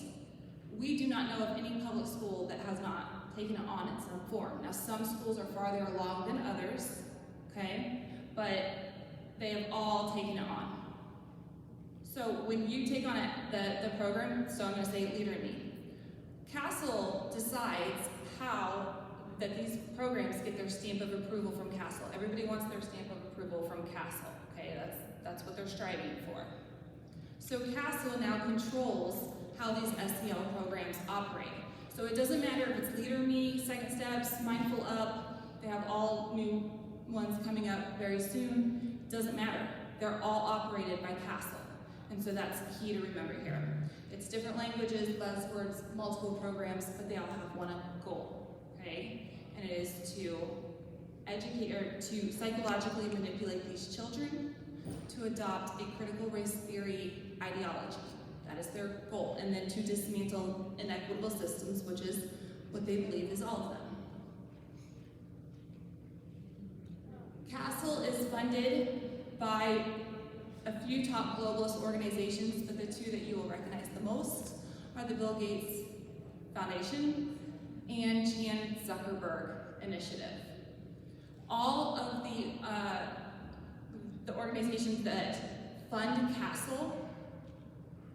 we do not know of any public school that has not taken it on in some form. Now, some schools are farther along than others, okay, but they have all taken it on. So when you take on the program, so I'm going to say Leader in Me, CASTLE decides how that these programs get their stamp of approval from CASTLE. Everybody wants their stamp of approval from CASTLE, okay, that's what they're striving for. So CASTLE now controls how these SEL programs operate. So it doesn't matter if it's Leader Me, Second Steps, Mindful Up, they have all new ones coming up very soon. Doesn't matter. They're all operated by CASTLE. And so that's key to remember here. It's different languages, buzzwords, multiple programs, but they all have one goal, okay? And it is to educate or to psychologically manipulate these children to adopt a critical race theory ideology. That is their goal. And then to dismantle inequitable systems, which is what they believe is all of them. CASTLE is funded by a few top globalist organizations, but the two that you will recognize the most are the Bill Gates Foundation and Chan Zuckerberg Initiative. All of the organizations that fund CASTLE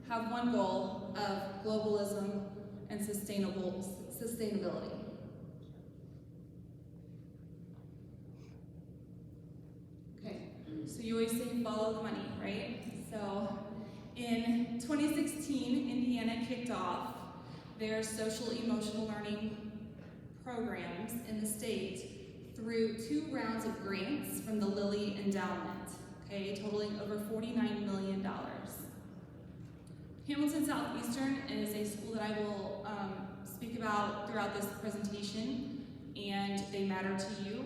have one goal of globalism and sustainability. Okay, so you always say follow the money, right? So in 2016, Indiana kicked off their social emotional learning programs in the state through 2 rounds of grants from the Lilly Endowment, okay, totaling over $49 million. Hamilton Southeastern is a school that I will speak about throughout this presentation, and they matter to you,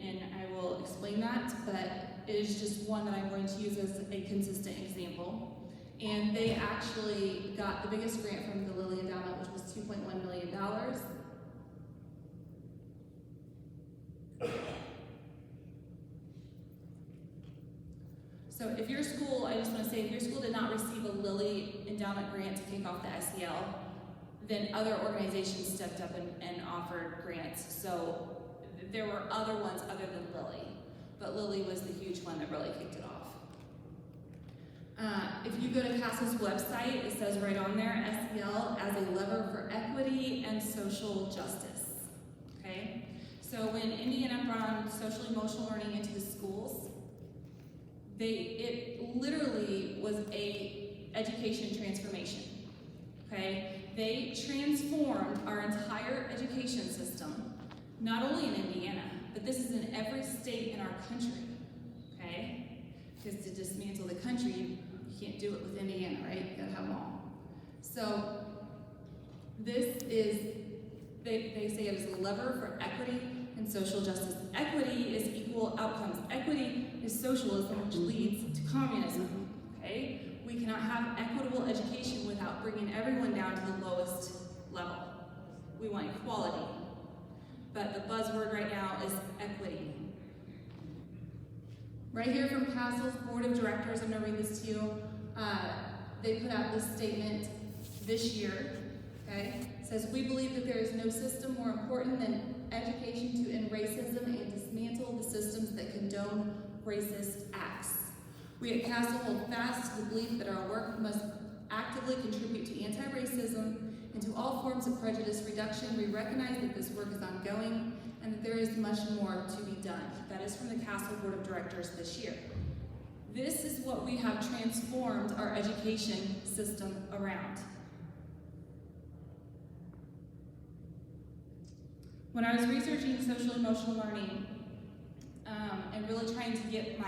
and I will explain that, but it is just one that I'm going to use as a consistent example. And they actually got the biggest grant from the Lilly Endowment, which was $2.1 million. So if your school, I just want to say, if your school did not receive a Lilly Endowment grant to kick off the SEL, then other organizations stepped up and offered grants. So there were other ones other than Lilly, but Lilly was the huge one that really kicked it off. If you go to CASTLE's website, it says right on there, SEL as a lever for equity and social justice, okay? So when Indiana brought social emotional learning into the schools, it literally was a education transformation, okay? They transformed our entire education system, not only in Indiana, but this is in every state in our country, okay? Because to dismantle the country, you can't do it with Indiana, right? You gotta have them all. So this is they say it is a lever for equity and social justice. Equity is equal outcomes. Equity is socialism, which leads to communism, okay? We cannot have equitable education without bringing everyone down to the lowest level. We want equality, but the buzzword right now is equity. Right here from Castle's Board of Directors, I'm gonna read this to you. They put out this statement this year, okay? It says, we believe that there is no system more important than education to end racism and dismantle the systems that condone racist acts. We at Castle hold fast to the belief that our work must actively contribute to anti-racism and to all forms of prejudice reduction. We recognize that this work is ongoing and that there is much more to be done. That is from the Castle Board of Directors this year. This is what we have transformed our education system around. When I was researching social emotional learning and really trying to get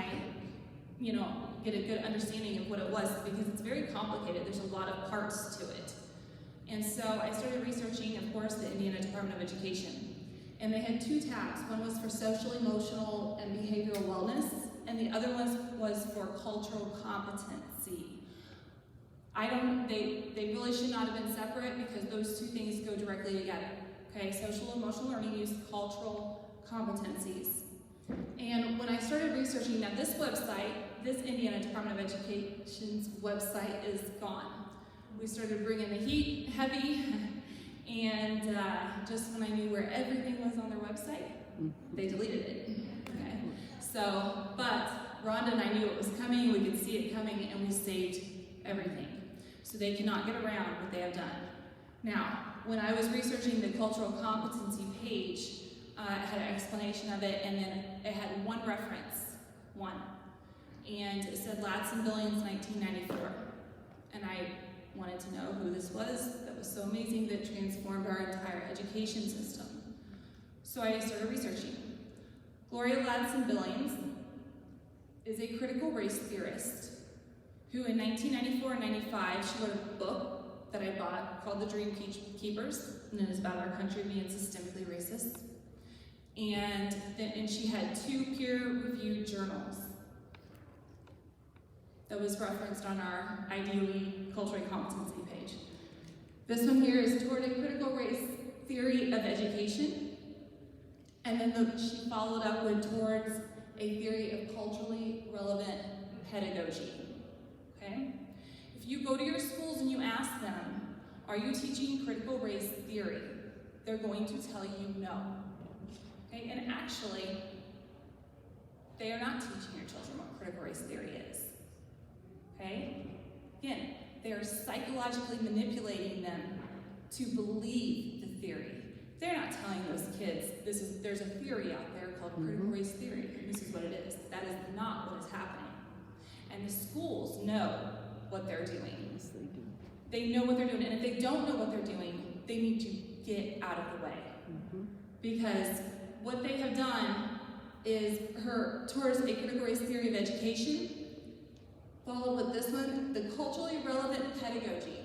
get a good understanding of what it was, because it's very complicated, there's a lot of parts to it. And so I started researching, of course, the Indiana Department of Education. And they had two tabs. One was for social, emotional, and behavioral wellness, and the other one was for cultural competency. They really should not have been separate because those two things go directly together. Okay, social emotional learning used cultural competencies. And when I started researching, now this website, this Indiana Department of Education's website is gone. We started bringing the heat heavy, and just when I knew where everything was on their website, they deleted it. Okay, so, but Rhonda and I knew it was coming, we could see it coming, and we saved everything. So they cannot get around what they have done. Now, when I was researching the cultural competency page, it had an explanation of it, and then it had one reference, and it said Ladson Billings, 1994. And I wanted to know who this was that was so amazing that transformed our entire education system. So I started researching. Gloria Ladson Billings is a critical race theorist who in 1994 and 95, she wrote a book that I bought called The Dream Keepers, and it is about our country being systemically racist. And she had 2 peer-reviewed journals that was referenced on our IDE cultural competency page. This one here is Toward a Critical Race Theory of Education, and then she followed up with Towards a Theory of Culturally Relevant Pedagogy. Okay? If you go to your schools and you ask them, are you teaching critical race theory? They're going to tell you no. Okay? And actually, they are not teaching your children what critical race theory is. Okay? Again, they are psychologically manipulating them to believe the theory. They're not telling those kids, there's a theory out there called critical race theory, and this is what it is. That is not what is happening. And the schools know what they're doing. Yes, they do. They know what they're doing, and if they don't know what they're doing, they need to get out of the way. Because what they have done is Towards a Critical Race Theory of Education, followed with this one, the culturally relevant pedagogy.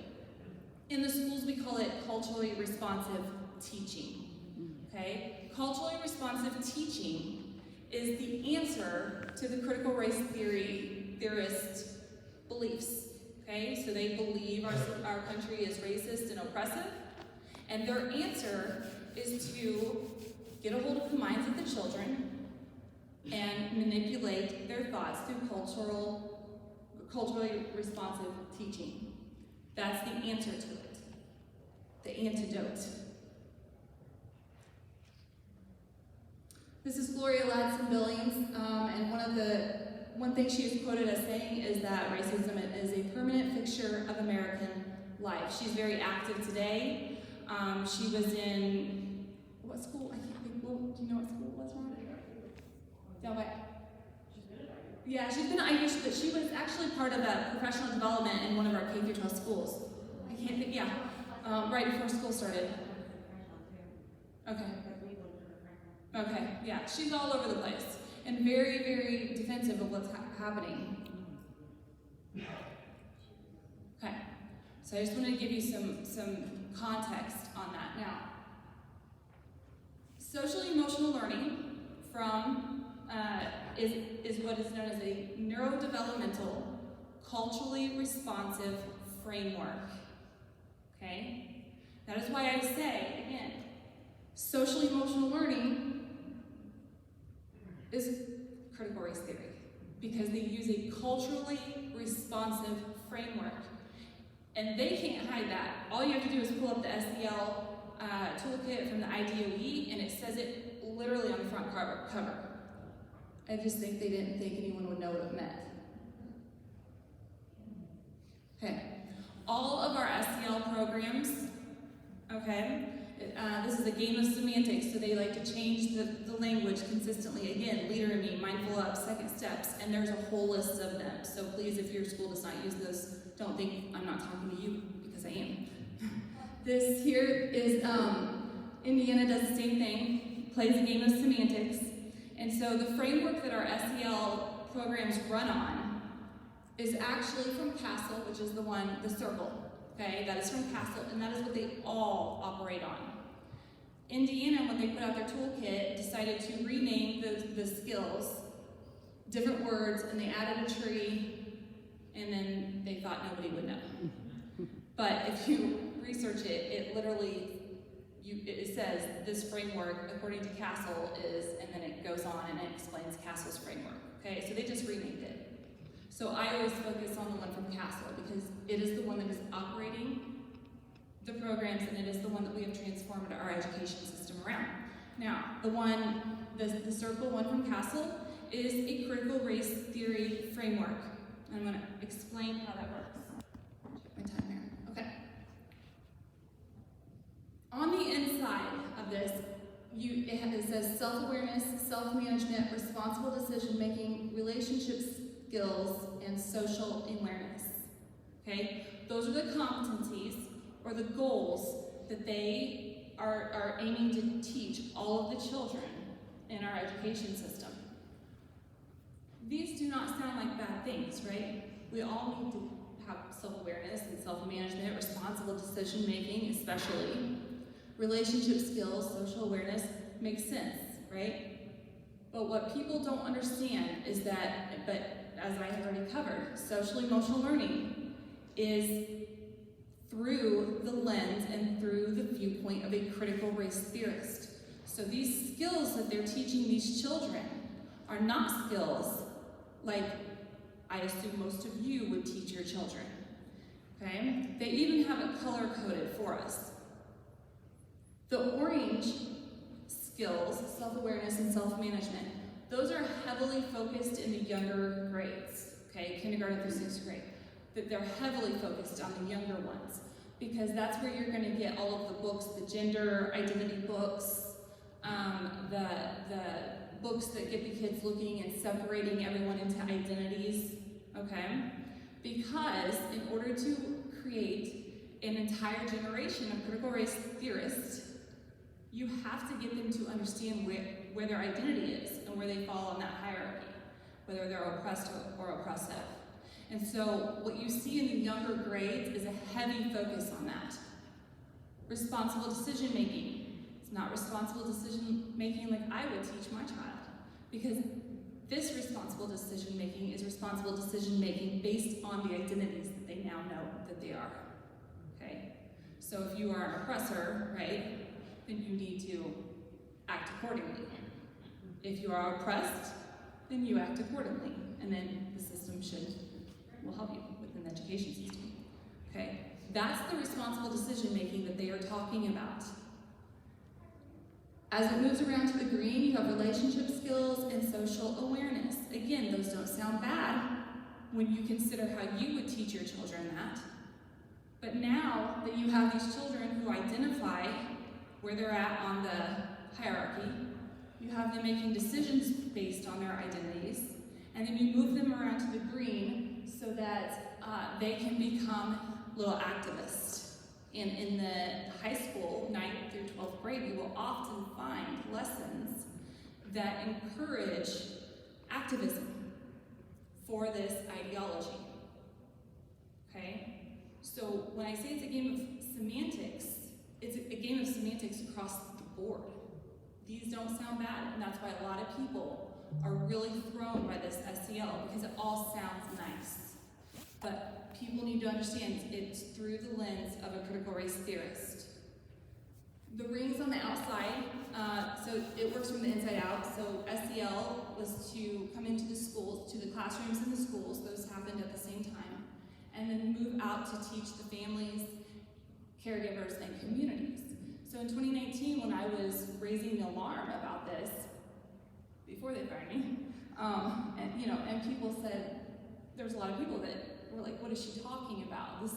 In the schools, we call it culturally responsive teaching. Okay? Culturally responsive teaching is the answer to the critical race theorist beliefs. Okay? So they believe our country is racist and oppressive, and their answer is to get a hold of the minds of the children and manipulate their thoughts through culturally responsive teaching. That's the answer to it, the antidote. This is Gloria Ladson Billings, and one thing she is quoted as saying is that racism is a permanent fixture of American life. She's very active today. She was in, what school? I can't think, do you know what school it was, Ron? Down by, yeah, she's been at IU, but she was actually part of a professional development in one of our K-12 schools. I can't think, yeah, right before school started. Okay, yeah, she's all over the place and very, very defensive of what's happening. Okay, so I just wanted to give you some context on that. Now, Social emotional learning is what is known as a neurodevelopmental, culturally responsive framework. Okay? That is why I say, again, social emotional learning is critical race theory, because they use a culturally responsive framework. And they can't hide that. All you have to do is pull up the SEL toolkit from the IDOE, and it says it literally on the front cover. I just think they didn't think anyone would know what it meant. Okay, all of our SEL programs, okay, this is a game of semantics, so they like to change the language consistently. Again, Leader in Me, Mindful Up, Second Steps, and there's a whole list of them. So please, if your school does not use those, don't think I'm not talking to you, because I am. This here is, Indiana does the same thing, plays a game of semantics. And so the framework that our SEL programs run on is actually from Castle, which is the circle, okay? That is from Castle, and that is what they all operate on. Indiana, when they put out their toolkit, decided to rename the skills, different words, and they added a tree, and then they thought nobody would know. But if you research it, it literally, it says this framework, according to Castle, is, and then it goes on and it explains Castle's framework. Okay, so they just renamed it. So I always focus on the one from Castle because it is the one that is operating the programs, and it is the one that we have transformed our education system around. Now, the circle one from Castle is a critical race theory framework. I'm going to explain how that works. Check my time here. Okay. On the inside of this, it says self-awareness, self-management, responsible decision-making, relationship skills, and social awareness. Okay? Those are the competencies or the goals that they are aiming to teach all of the children in our education system. These do not sound like bad things, right? We all need to have self-awareness and self-management, responsible decision-making, especially. Relationship skills, social awareness, makes sense, right? But what people don't understand is that, but as I have already covered, social emotional learning is through the lens and through the viewpoint of a critical race theorist. So these skills that they're teaching these children are not skills like I assume most of you would teach your children, okay? They even have it color-coded for us. The orange skills, self-awareness and self-management, those are heavily focused in the younger grades, okay, kindergarten through 6th grade. But they're heavily focused on the younger ones because that's where you're going to get all of the books, the gender identity books, the books that get the kids looking and separating everyone into identities, okay? Because in order to create an entire generation of critical race theorists, you have to get them to understand where their identity is and where they fall on that hierarchy, whether they're oppressed or oppressive. And so what you see in the younger grades is a heavy focus on that. Responsible decision making. It's not responsible decision making like I would teach my child, because this responsible decision making is responsible decision making based on the identities that they now know that they are. Okay? So if you are an oppressor, right, then you need to act accordingly. If you are oppressed, then you act accordingly, and then the system will help you within the education system. Okay? That's the responsible decision making that they are talking about. As it moves around to the green, you have relationship skills and social awareness. Again, those don't sound bad when you consider how you would teach your children that. But now that you have these children who identify where they're at on the hierarchy, you have them making decisions based on their identities, and then you move them around to the green so that they can become little activists. And in the high school, 9th through 12th grade, you will often find lessons that encourage activism for this ideology. Okay? So when I say it's a game of semantics, it's a game of semantics across the board. These don't sound bad, and that's why a lot of people are really thrown by this SEL, because it all sounds nice. But people need to understand it's through the lens of a critical race theorist. The rings on the outside, so it works from the inside out. So SEL was to come into the schools, to the classrooms in the schools, those happened at the same time, and then move out to teach the families, caregivers, and communities. So in 2019, when I was raising the alarm about this, before they fired me, and people said, there was a lot of people that were like, what is she talking about? This,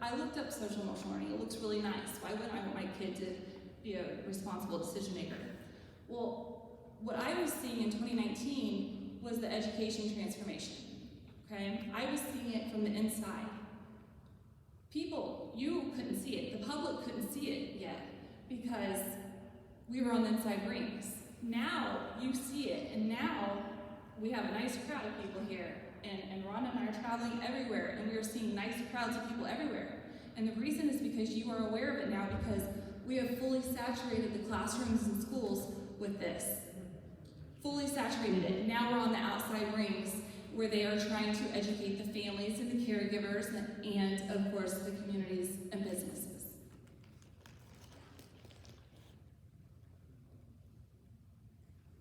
I looked up social emotional learning. It looks really nice. Why wouldn't I want my kid to be a responsible decision maker? Well, what I was seeing in 2019 was the education transformation, okay? I was seeing it from the inside. People, you couldn't see it. The public couldn't see it yet because we were on the inside rings. Now you see it, and now we have a nice crowd of people here. And Rhonda and I are traveling everywhere, and we are seeing nice crowds of people everywhere. And the reason is because you are aware of it now, because we have fully saturated the classrooms and schools with this. Fully saturated it. Now we're on the outside rings where they are trying to educate the families and the caregivers and of course, the communities and businesses.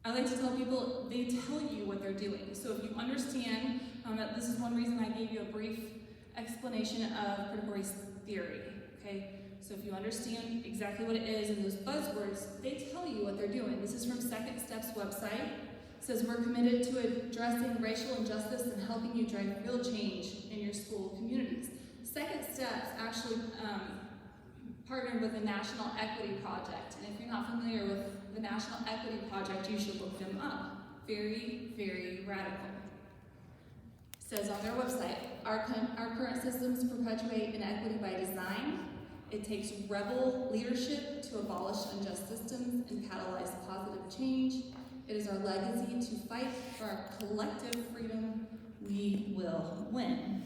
I like to tell people, they tell you what they're doing. So if you understand, this is one reason I gave you a brief explanation of critical race theory, okay? So if you understand exactly what it is and those buzzwords, they tell you what they're doing. This is from Second Step's website. It says, we're committed to addressing racial injustice and helping you drive real change in your school communities. Second Steps actually partnered with the National Equity Project. And if you're not familiar with the National Equity Project, you should look them up. Very, very radical. It says on their website, our current systems perpetuate inequity by design. It takes rebel leadership to abolish unjust systems and catalyze positive change. It is our legacy to fight for our collective freedom. We will win.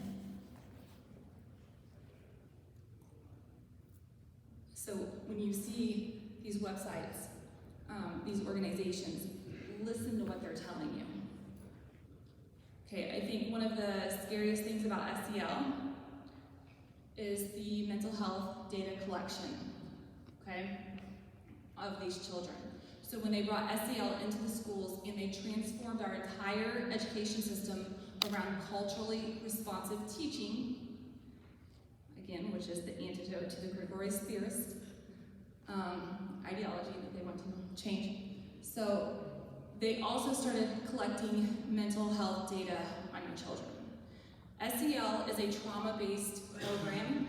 So when you see these websites, these organizations, listen to what they're telling you. Okay, I think one of the scariest things about SEL is the mental health data collection, okay, of these children. So when they brought SEL into the schools and they transformed our entire education system around culturally responsive teaching, again, which is the antidote to the critical race theorist ideology that they want to change. So they also started collecting mental health data on your children. SEL is a trauma-based program.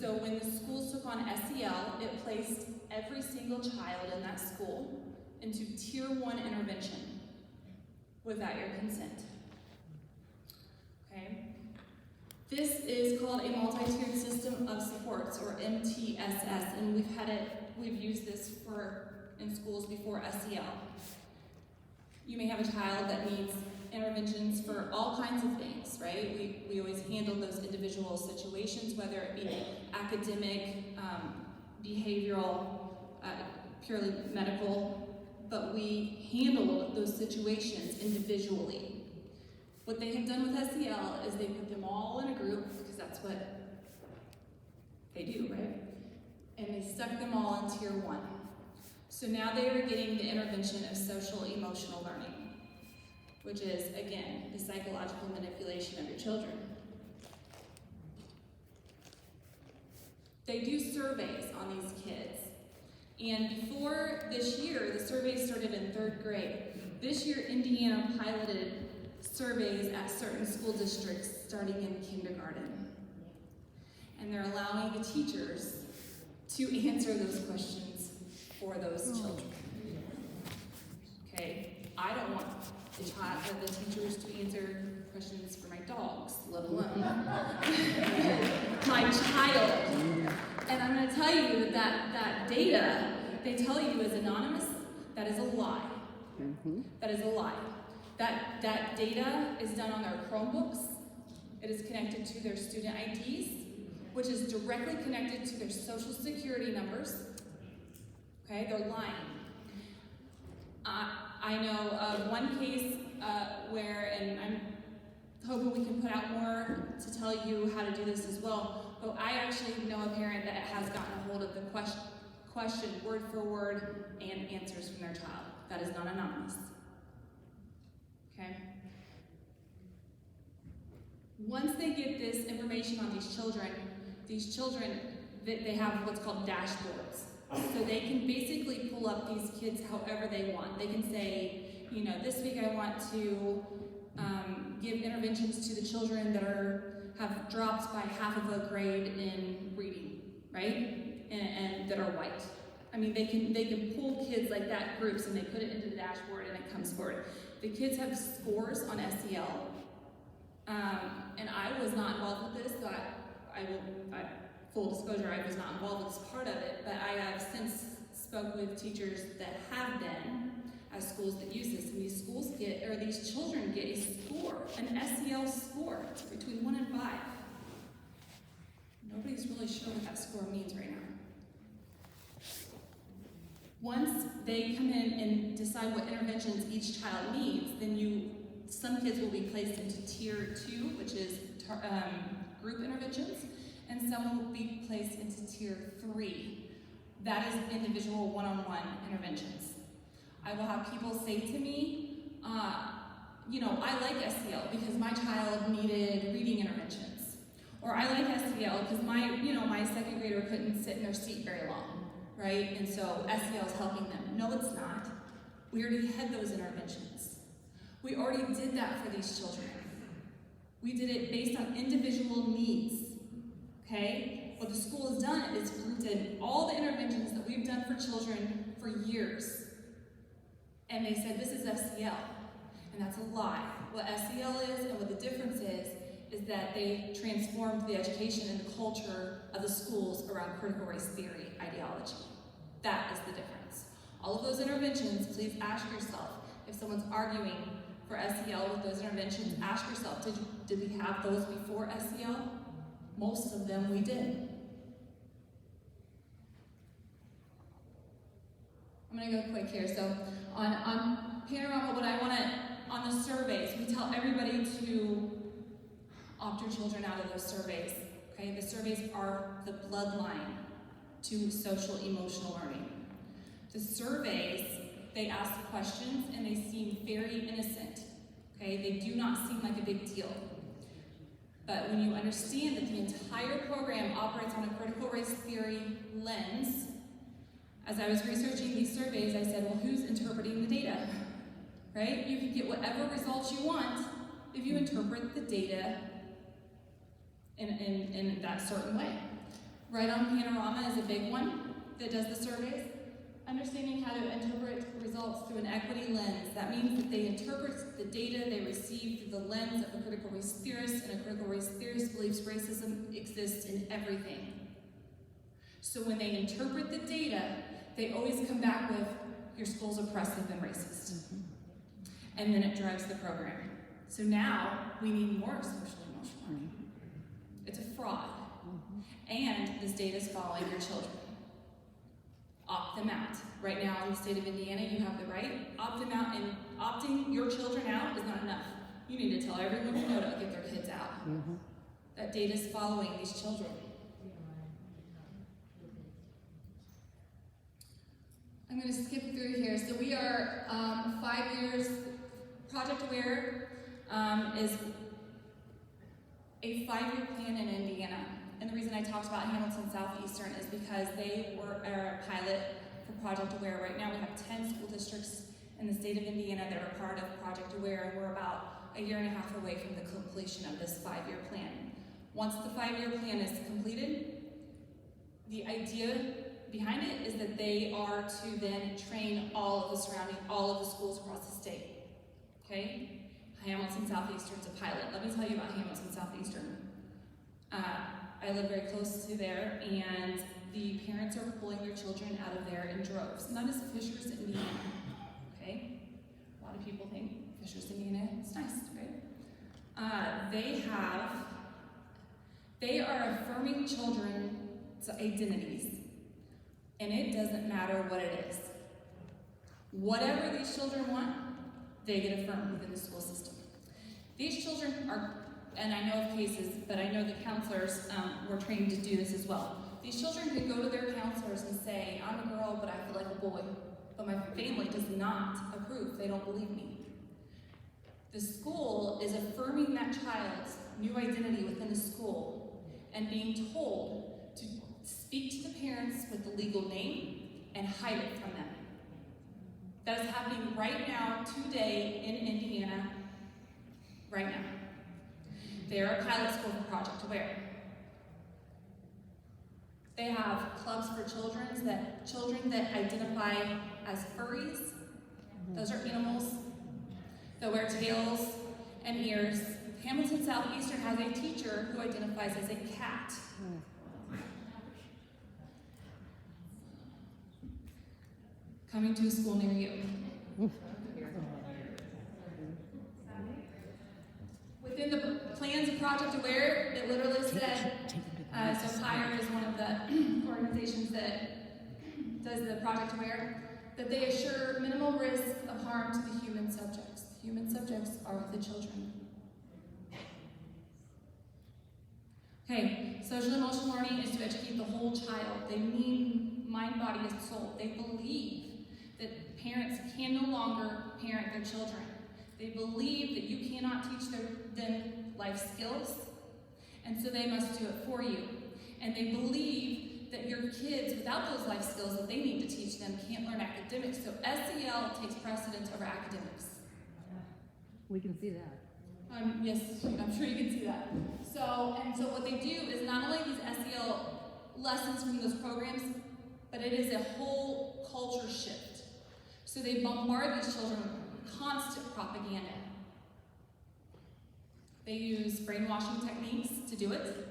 So when the schools took on SEL, it placed every single child in that school into Tier 1 intervention without your consent. Okay? This is called a multi-tiered system of supports, or MTSS, and we've used this in schools before SEL. You may have a child that needs interventions for all kinds of things, right? We always handle those individual situations, whether it be academic, behavioral, purely medical, but we handle those situations individually. What they have done with SEL is they put them all in a group, because that's what they do, right? And they stuck them all in Tier 1. So now they are getting the intervention of social emotional learning, which is, again, the psychological manipulation of your children. They do surveys on these kids. And before this year, the surveys started in 3rd grade. This year, Indiana piloted surveys at certain school districts starting in kindergarten. And they're allowing the teachers to answer those questions for those children. Okay, I don't want the teachers to answer questions for my dogs, let alone my child. And I'm going to tell you that data they tell you is anonymous. That is a lie. That is a lie. That data is done on their Chromebooks. It is connected to their student IDs, which is directly connected to their social security numbers. Okay, they're lying. I know of one case where, and I'm hoping we can put out more to tell you how to do this as well, but I actually know a parent that has gotten a hold of the question word for word and answers from their child. That is not anonymous. Okay? Once they get this information on these children, they have what's called dashboards. So they can basically pull up these kids however they want. They can say, you know, this week I want to give interventions to the children that have dropped by half of a grade in reading, right? And that are white. I mean, they can pull kids like that, groups, and they put it into the dashboard and it comes forward. The kids have scores on SEL. And I was not involved with this, so full disclosure, I was not involved with this part of it, but I have since spoke with teachers that have been at schools that use this, and these children get a score, an SEL score. It's between 1 and 5. Nobody's really sure what that score means right now. Once they come in and decide what interventions each child needs, then some kids will be placed into tier 2, which is group interventions, and some will be placed into tier 3. That is individual one-on-one interventions. I will have people say to me, you know, I like SEL because my child needed reading interventions. Or I like SEL because my second grader couldn't sit in their seat very long, right? And so SEL is helping them. No, it's not. We already had those interventions. We already did that for these children. We did it based on individual needs, okay? What the school has done is grouped in all the interventions that we've done for children for years. And they said, this is SEL. And that's a lie. What SEL is and what the difference is that they transformed the education and the culture of the schools around critical race theory ideology. That is the difference. All of those interventions, please ask yourself, if someone's arguing for SEL with those interventions, ask yourself, did we have those before SEL? Most of them we did. I'm gonna go quick here. So on Panorama, what I wanna, on the surveys, we tell everybody to opt your children out of those surveys. Okay, the surveys are the bloodline to social emotional learning. The surveys, they ask questions and they seem very innocent. Okay, they do not seem like a big deal. But when you understand that the entire program operates on a critical race theory lens, as I was researching these surveys, I said, well, who's interpreting the data? Right? You can get whatever results you want if you interpret the data in that certain way. Right on Panorama is a big one that does the surveys. Understanding how to interpret results through an equity lens. That means that they interpret the data they receive through the lens of a critical race theorist, and a critical race theorist believes racism exists in everything. So when they interpret the data, they always come back with, your school's oppressive and racist. Mm-hmm. And then it drives the program. So now, we need more social emotional learning. It's a fraud. Mm-hmm. And this data is following your children. Opt them out. Right now in the state of Indiana, you have the right. Opt them out, and opting your children out is not enough. You need to tell everyone you know to get their kids out. Mm-hmm. That data is following these children. I'm going to skip through here. So we are 5 years. Project Aware is a 5-year plan in Indiana. And the reason I talked about Hamilton Southeastern is because they were a pilot for Project Aware. Right now we have 10 school districts in the state of Indiana that are part of Project Aware, and we're about 1.5 years away from the completion of this 5-year plan. Once the 5-year plan is completed, the idea behind it is that they are to then train all of the schools across the state. Okay? Hamilton Southeastern's a pilot. Let me tell you about Hamilton Southeastern. I live very close to there, and the parents are pulling their children out of there in droves. And that is Fishers, Indiana. Okay? A lot of people think Fishers, Indiana is nice, right? They are affirming children's identities And it doesn't matter what it is. Whatever these children want, they get affirmed within the school system. These children are, and I know of cases, but I know the counselors were trained to do this as well. These children can go to their counselors and say, I'm a girl, but I feel like a boy. But my family does not approve. They don't believe me. The school is affirming that child's new identity within the school and being told to speak to the parents with the legal name and hide it from them. That is happening right now, today, in Indiana, right now. They are a pilot school for Project Aware. They have clubs for children that identify as furries. Those are animals that wear tails and ears. Hamilton Southeastern has a teacher who identifies as a cat. Coming to a school near you. Within the plans of Project Aware, it literally said, so PIRE is one of the organizations that does the Project Aware, that they assure minimal risk of harm to the human subjects. The human subjects are the children. Okay, social emotional learning is to educate the whole child. They mean mind, body, and soul. They believe that parents can no longer parent their children. They believe that you cannot teach them life skills, and so they must do it for you. And they believe that your kids, without those life skills that they need to teach them, can't learn academics, so SEL takes precedence over academics. We can see that. Yes, I'm sure you can see that. So what they do is not only these SEL lessons from those programs, but it is a whole culture shift. So they bombard these children with constant propaganda. They use brainwashing techniques to do it.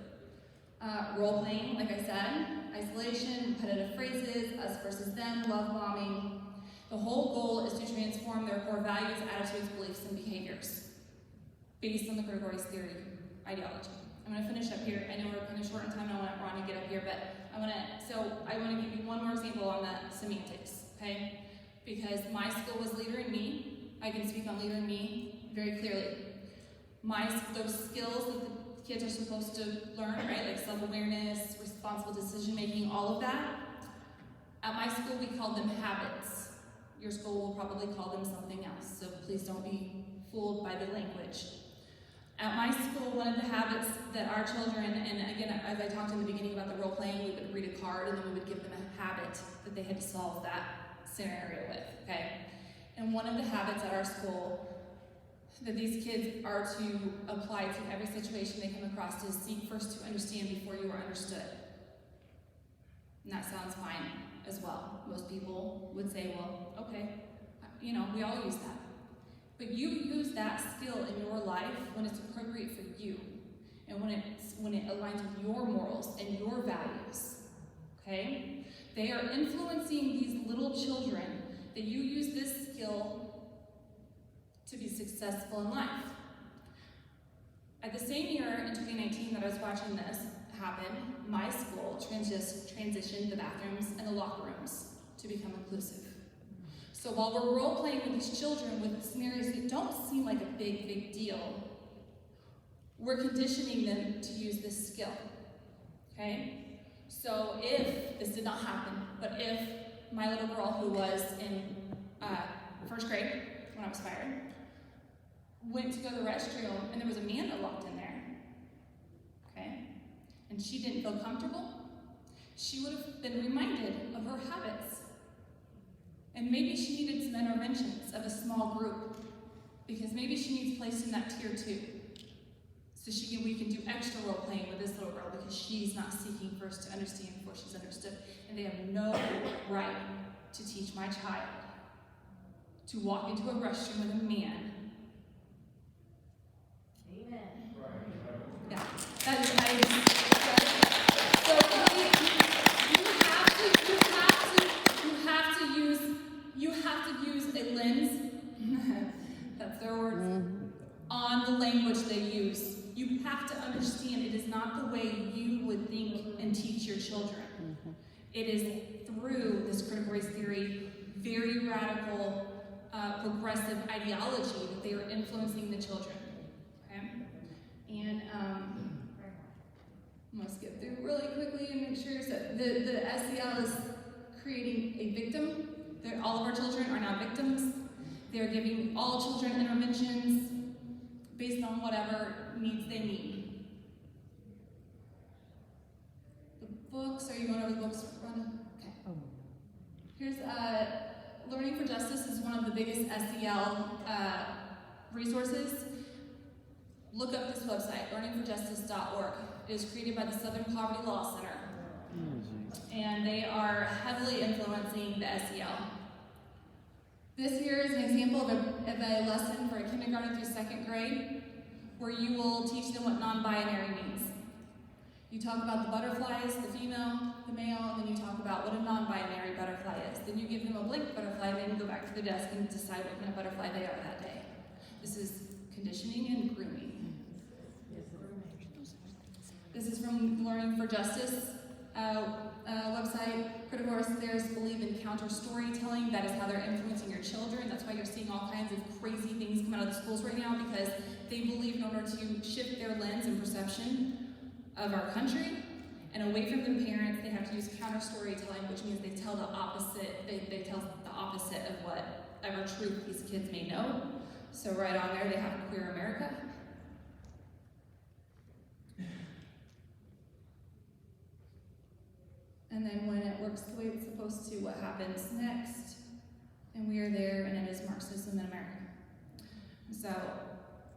Role-playing, like I said, isolation, repetitive phrases, us versus them, love bombing. The whole goal is to transform their core values, attitudes, beliefs, and behaviors based on the critical race theory ideology. I'm going to finish up here. I know we're kind of short on time. I want Ron to get up here, but I want to give you one more example on the semantics, okay? Because my school was Leader in Me. I can speak on Leader in Me very clearly. Those skills that the kids are supposed to learn, right? Like self-awareness, responsible decision-making, all of that. At my school, we called them habits. Your school will probably call them something else, so please don't be fooled by the language. At my school, one of the habits that our children, and again, as I talked in the beginning about the role-playing, we would read a card and then we would give them a habit that they had to solve that scenario with, okay? And one of the habits at our school that these kids are to apply to every situation they come across is seek first to understand before you are understood. And that sounds fine as well. Most people would say, well, okay, we all use that. But you use that skill in your life when it's appropriate for you, and when it aligns with your morals and your values, okay? They are influencing these little children that you use this skill to be successful in life. At the same year, in 2019, that I was watching this happen, my school transitioned the bathrooms and the locker rooms to become inclusive. So while we're role-playing with these children with scenarios that don't seem like a big deal, we're conditioning them to use this skill, okay? So if this did not happen, but if my little girl who was in first grade when I was fired, went to go to the restroom and there was a man that walked in there, okay? And she didn't feel comfortable, she would have been reminded of her habits. And maybe she needed some interventions of a small group, because maybe she needs placed in that tier 2. So we can do extra role playing with this little girl because she's not seeking first to understand before she's understood. And they have no right to teach my child to walk into a restroom with a man. Amen. Yeah, that is so you have to use a lens, that's their words, on the language they use. You have to understand it is not the way you would think and teach your children. It is through this critical race theory, very radical, progressive ideology that they are influencing the children. Okay? And I'm gonna skip through really quickly and make sure. So the SEL is creating a victim. All of our children are now victims. They're giving all children interventions based on whatever needs they need. The books, are you going over the books? Okay. Here's Learning for Justice is one of the biggest SEL resources. Look up this website, learningforjustice.org. It is created by the Southern Poverty Law Center. And they are heavily influencing the SEL. This here is an example of a lesson for a kindergarten through second grade, where you will teach them what non-binary means. You talk about the butterflies, the female, the male, and then you talk about what a non-binary butterfly is. Then you give them a blank butterfly, and they can go back to the desk and decide what kind of butterfly they are that day. This is conditioning and grooming. This is from Learning for Justice website. Critical race theorists believe in counter storytelling. That is how they're influencing your children. That's why you're seeing all kinds of crazy things come out of the schools right now, because they believe in order to shift their lens and perception of our country and away from their parents, they have to use counter storytelling, which means they tell the opposite. They tell the opposite of whatever truth these kids may know. So right on there, they have Queer America. And then when it works the way it's supposed to, what happens next? And we are there, and it is Marxism in America. So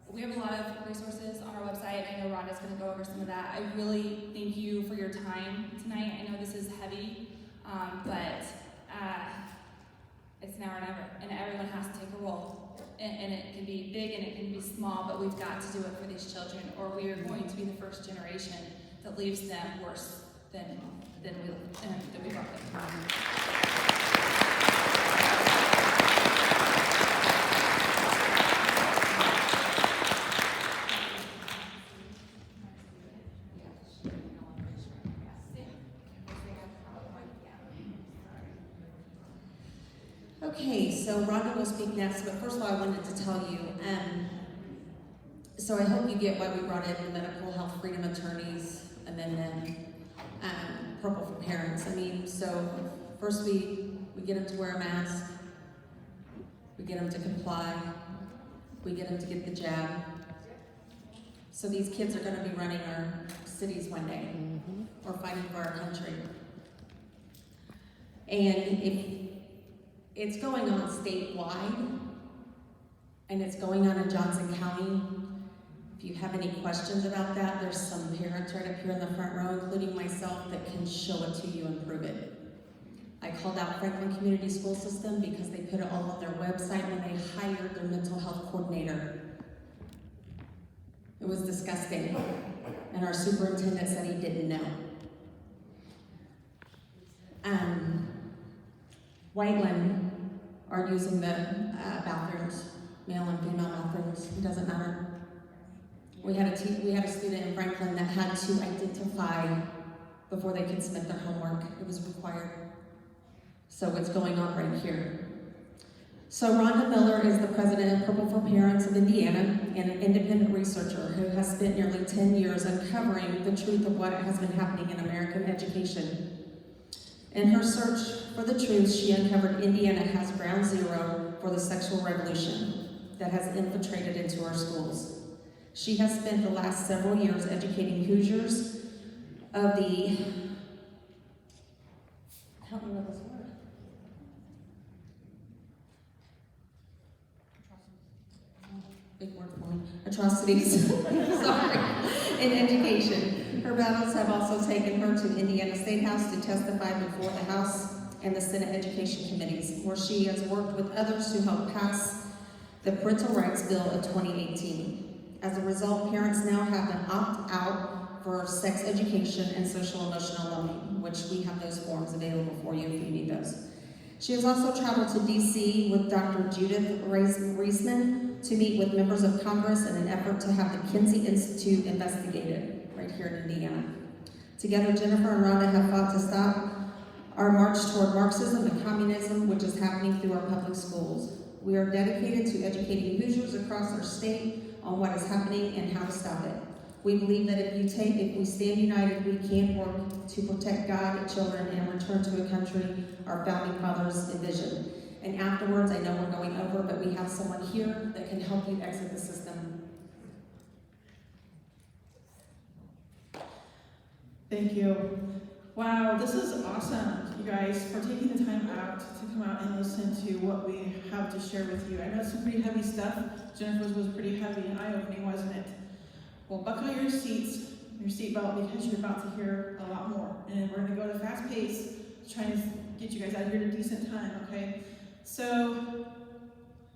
we have a lot of resources on our website. I know Rhonda's going to go over some of that. I really thank you for your time tonight. I know this is heavy, but it's now or never, and everyone has to take a role. And it can be big and it can be small, but we've got to do it for these children, or we are going to be the first generation that leaves them worse than we brought them. Okay, so Rhonda will speak next, but first of all, I wanted to tell you, so I hope you get why we brought in the medical health freedom attorneys and then Purple for Parents. I mean, so first we get them to wear a mask, we get them to comply, we get them to get the jab. So these kids are going to be running our cities one day, or fighting for our country. And if it's going on statewide, and it's going on in Johnson County. If you have any questions about that, there's some parents right up here in the front row, including myself, that can show it to you and prove it. I called out Franklin Community School System because they put it all on their website when they hired their mental health coordinator. It was disgusting. And our superintendent said he didn't know. Whiteland are using the bathrooms, male and female bathrooms. It doesn't matter. We had a student in Franklin that had to identify before they could submit their homework. It was required. So it's going on right here. So Rhonda Miller is the president of Purple for Parents of Indiana and an independent researcher who has spent nearly 10 years uncovering the truth of what has been happening in American education. In her search for the truth, she uncovered Indiana has ground zero for the sexual revolution that has infiltrated into our schools. She has spent the last several years educating Hoosiers of the, help me with this word. Big word for me. Atrocities. Sorry. In education. Her battles have also taken her to Indiana State House to testify before the House and the Senate Education Committees, where she has worked with others to help pass the Parental Rights Bill of 2018. As a result, parents now have an opt-out for sex education and social emotional learning, which we have those forms available for you if you need those. She has also traveled to DC with Dr. Judith Reisman to meet with members of Congress in an effort to have the Kinsey Institute investigated right here in Indiana. Together, Jennifer and Rhonda have fought to stop our march toward Marxism and communism, which is happening through our public schools. We are dedicated to educating Hoosiers across our state on what is happening and how to stop it. We believe that if we stand united, we can work to protect God, children, and return to a country our founding fathers envisioned. And afterwards, I know we're going over, but we have someone here that can help you exit the system. Thank you. Wow, this is awesome, you guys, for taking the time out to come out and listen to what we have to share with you. I know it's some pretty heavy stuff. Jennifer's was pretty heavy and eye-opening, wasn't it? Well, buckle your seatbelt, because you're about to hear a lot more. And we're going to go at a fast pace, trying to get you guys out of here at a decent time, okay? So,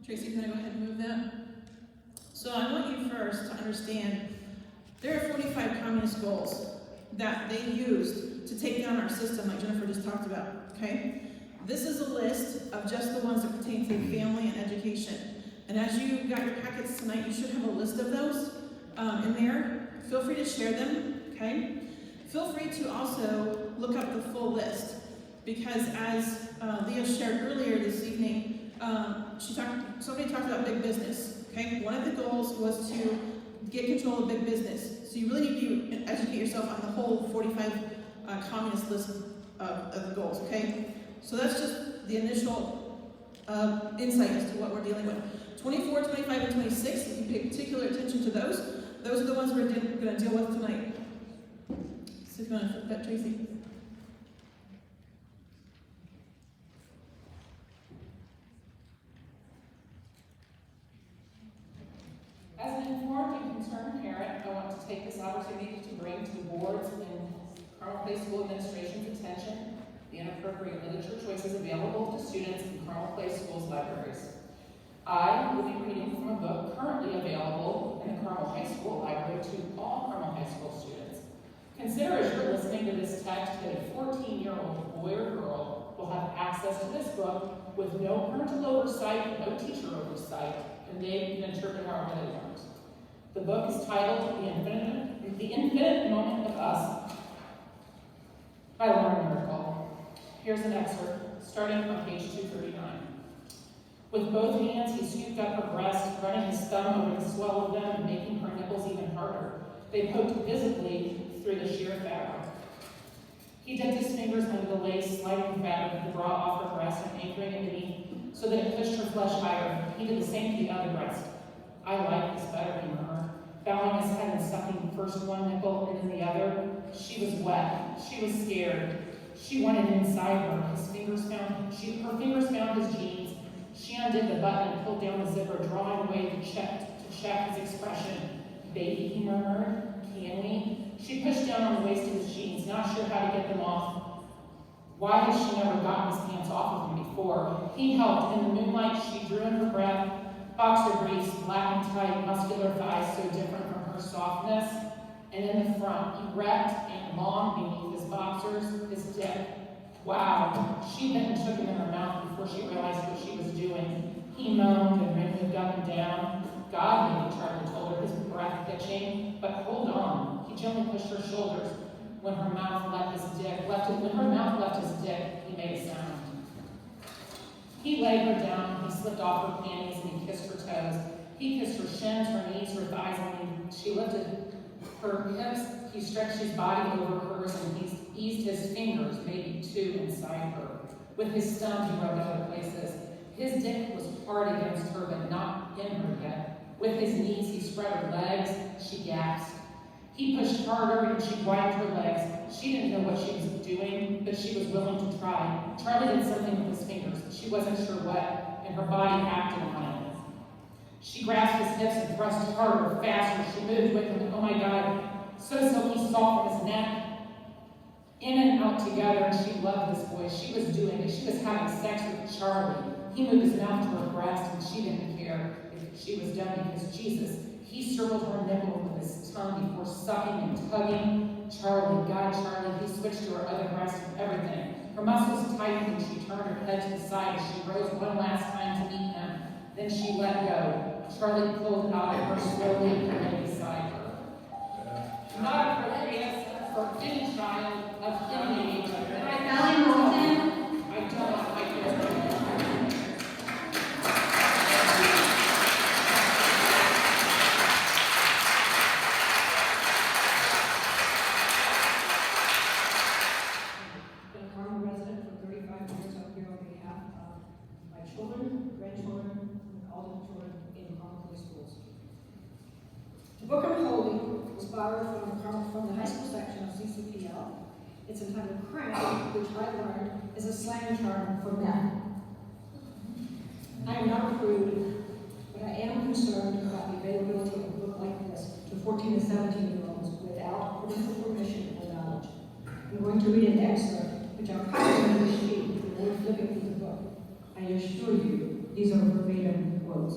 Tracy, can I go ahead and move that? So I want you first to understand there are 45 communist goals that they used to take down our system, like Jennifer just talked about, okay? This is a list of just the ones that pertain to family and education. And as you got your packets tonight, you should have a list of those in there. Feel free to share them, okay? Feel free to also look up the full list, because as Leah shared earlier this evening, somebody talked about big business, okay? One of the goals was to get control of big business. So you really need to educate yourself on the whole 45 communist list of the goals, okay? So that's just the initial insight as to what we're dealing with. 24, 25, and 26, if you pay particular attention to those are the ones we're going to deal with tonight. So if you want to flip that, Tracy. As an informed and concerned parent, I want to take this opportunity to bring to the boards and Carmel Place School Administration's attention the inappropriate literature choices available to students in Carmel Place Schools libraries. I will be reading from a book currently available in the Carmel High School library to all Carmel High School students. Consider as you're listening to this text that a 14-year-old boy or girl will have access to this book with no parental oversight, no teacher oversight, and they can interpret however they want. The book is titled The Infinite Moment of Us by Lauren Miracle. Here's an excerpt, starting on page 239. With both hands, he scooped up her breast, running his thumb over the swell of them and making her nipples even harder. They poked visibly through the sheer fabric. He dipped his fingers under the lace, sliding the fabric of the bra off her breast and anchoring it beneath so that it pushed her flesh higher. He did the same to the other breast. I like this better, he murmured, bowing his head and sucking first one nipple and then the other. She was wet. She was scared. She wanted it inside her. Her fingers found his jeans. She undid the button and pulled down the zipper, drawing away to check his expression. Baby, he murmured, can we? She pushed down on the waist of his jeans, not sure how to get them off. Why had she never gotten his pants off of him before? He helped. In the moonlight, she drew in her breath. Boxer briefs, black and tight, muscular thighs so different from her softness. And in the front, erect and long beneath his boxers, his dick. Wow. She bit and took him in her mouth before she realized what she was doing. He moaned and moved up and down. God, maybe, Charlie told her, his breath pitching. But hold on. He gently pushed her shoulders. When her mouth left his dick, he made a sound. He laid her down, he slipped off her panties, and he kissed her toes. He kissed her shins, her knees, her thighs, and she lifted her hips. He stretched his body over hers, and he eased his fingers, maybe two, inside her. With his thumb, he rubbed other places. His dick was hard against her, but not in her yet. With his knees, he spread her legs. She gasped. He pushed harder, and she widened her legs. She didn't know what she was doing, but she was willing to try. Charlie did something with his fingers. She wasn't sure what, and her body acted on it. She grasped his hips and thrust harder, faster. She moved with him, and oh my God, so silky soft from his neck. In and out together, and she loved this boy. She was doing it. She was having sex with Charlie. He moved his mouth to her breast, and she didn't care if she was done because Jesus. He circled her nipple with his tongue before sucking and tugging. Charlie, God, Charlie, he switched to her other breast and everything. Her muscles tightened and she turned her head to the side as she rose one last time to meet him. Then she let go. Charlie pulled out of her slowly and lay beside her. Not appropriate for any child of any age. Allie Moulton book I'm holding was borrowed from the high school section of CCPL. It's entitled Crank, which I learned is a slang term for men. I am not a prude, but I am concerned about the availability of a book like this to 14 and 17-year-olds without parental permission or knowledge. I'm going to read an excerpt, which I'll copy on the sheet before flipping through the book. I assure you, these are verbatim quotes.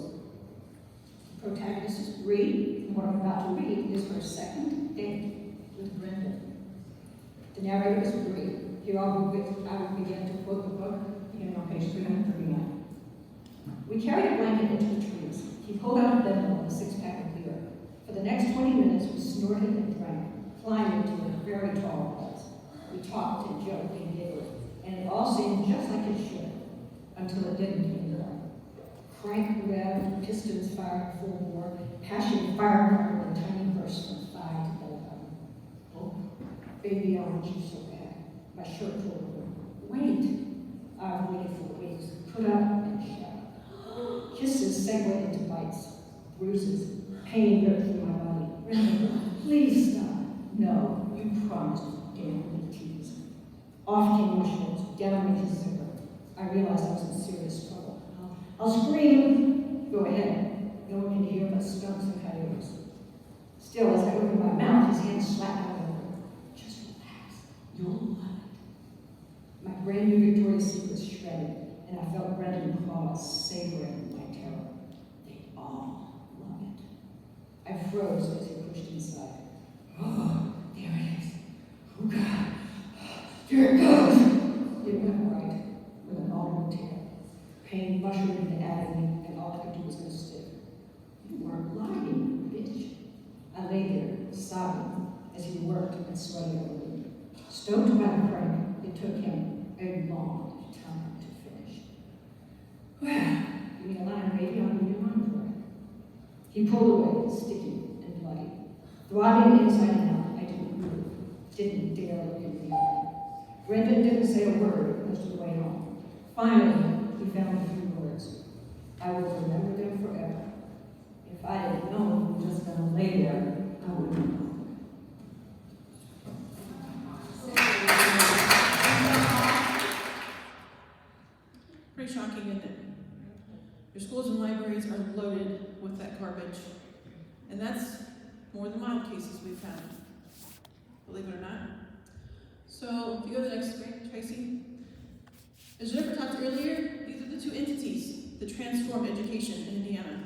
The protagonist is Bree, and what I'm about to read is her second date with Brendan. The narrator is Bree. Here I will begin to quote the book, beginning on page 339. We carried a blanket into the trees. He pulled out a bottle and a six-pack of beer. For the next 20 minutes, we snorted and drank, climbing to a very tall place. We talked and joked and giggled, and it all seemed just like it should, until it didn't anymore. Crank revved, pistons fired full bore, passion firecracker and tiny bursts from thigh to belly button. Oh, baby, I want you so bad. My shirt pulled over. Wait! I've waited for weeks, put up and shut. Kisses segued into bites, bruises, pain ripped through my body. Remember, please stop. No, you promised, damn little tease. Off came my shorts, down went his zipper. I realized I was in serious trouble. I'll scream. Go ahead. No one can hear but skunks and coyotes. Still, as I opened my mouth, his hand slapped out over. Just relax. You'll love it. My brand new Victoria's Secret shredded, and I felt Brendan claws savoring my terror. They all love it. I froze as he pushed inside. Oh, there it is. Oh, God. Here it goes. It went right, with an audible tear. Pain mushroomed in the agony, and all I could do was go stiff. You weren't lying, bitch. I lay there, sobbing, as he worked and sweated over me. Stoked by the crank, it took him a long time to finish. Well, give me a line, baby, I'll give you one for it. He pulled away, sticky and bloody. Throbbing inside and out, I didn't move, didn't dare look in the eye. Brendan didn't say a word most of the way home. Finally, he found a few words. I will remember them forever. If I had known he was just going to lay there, I wouldn't have known. Pretty shocking, isn't it? Your schools and libraries are loaded with that garbage. And that's more than mild cases we've had, believe it or not. So, if you go to the next screen, Tracy. As Jennifer talked earlier, these are the two entities that transformed education in Indiana.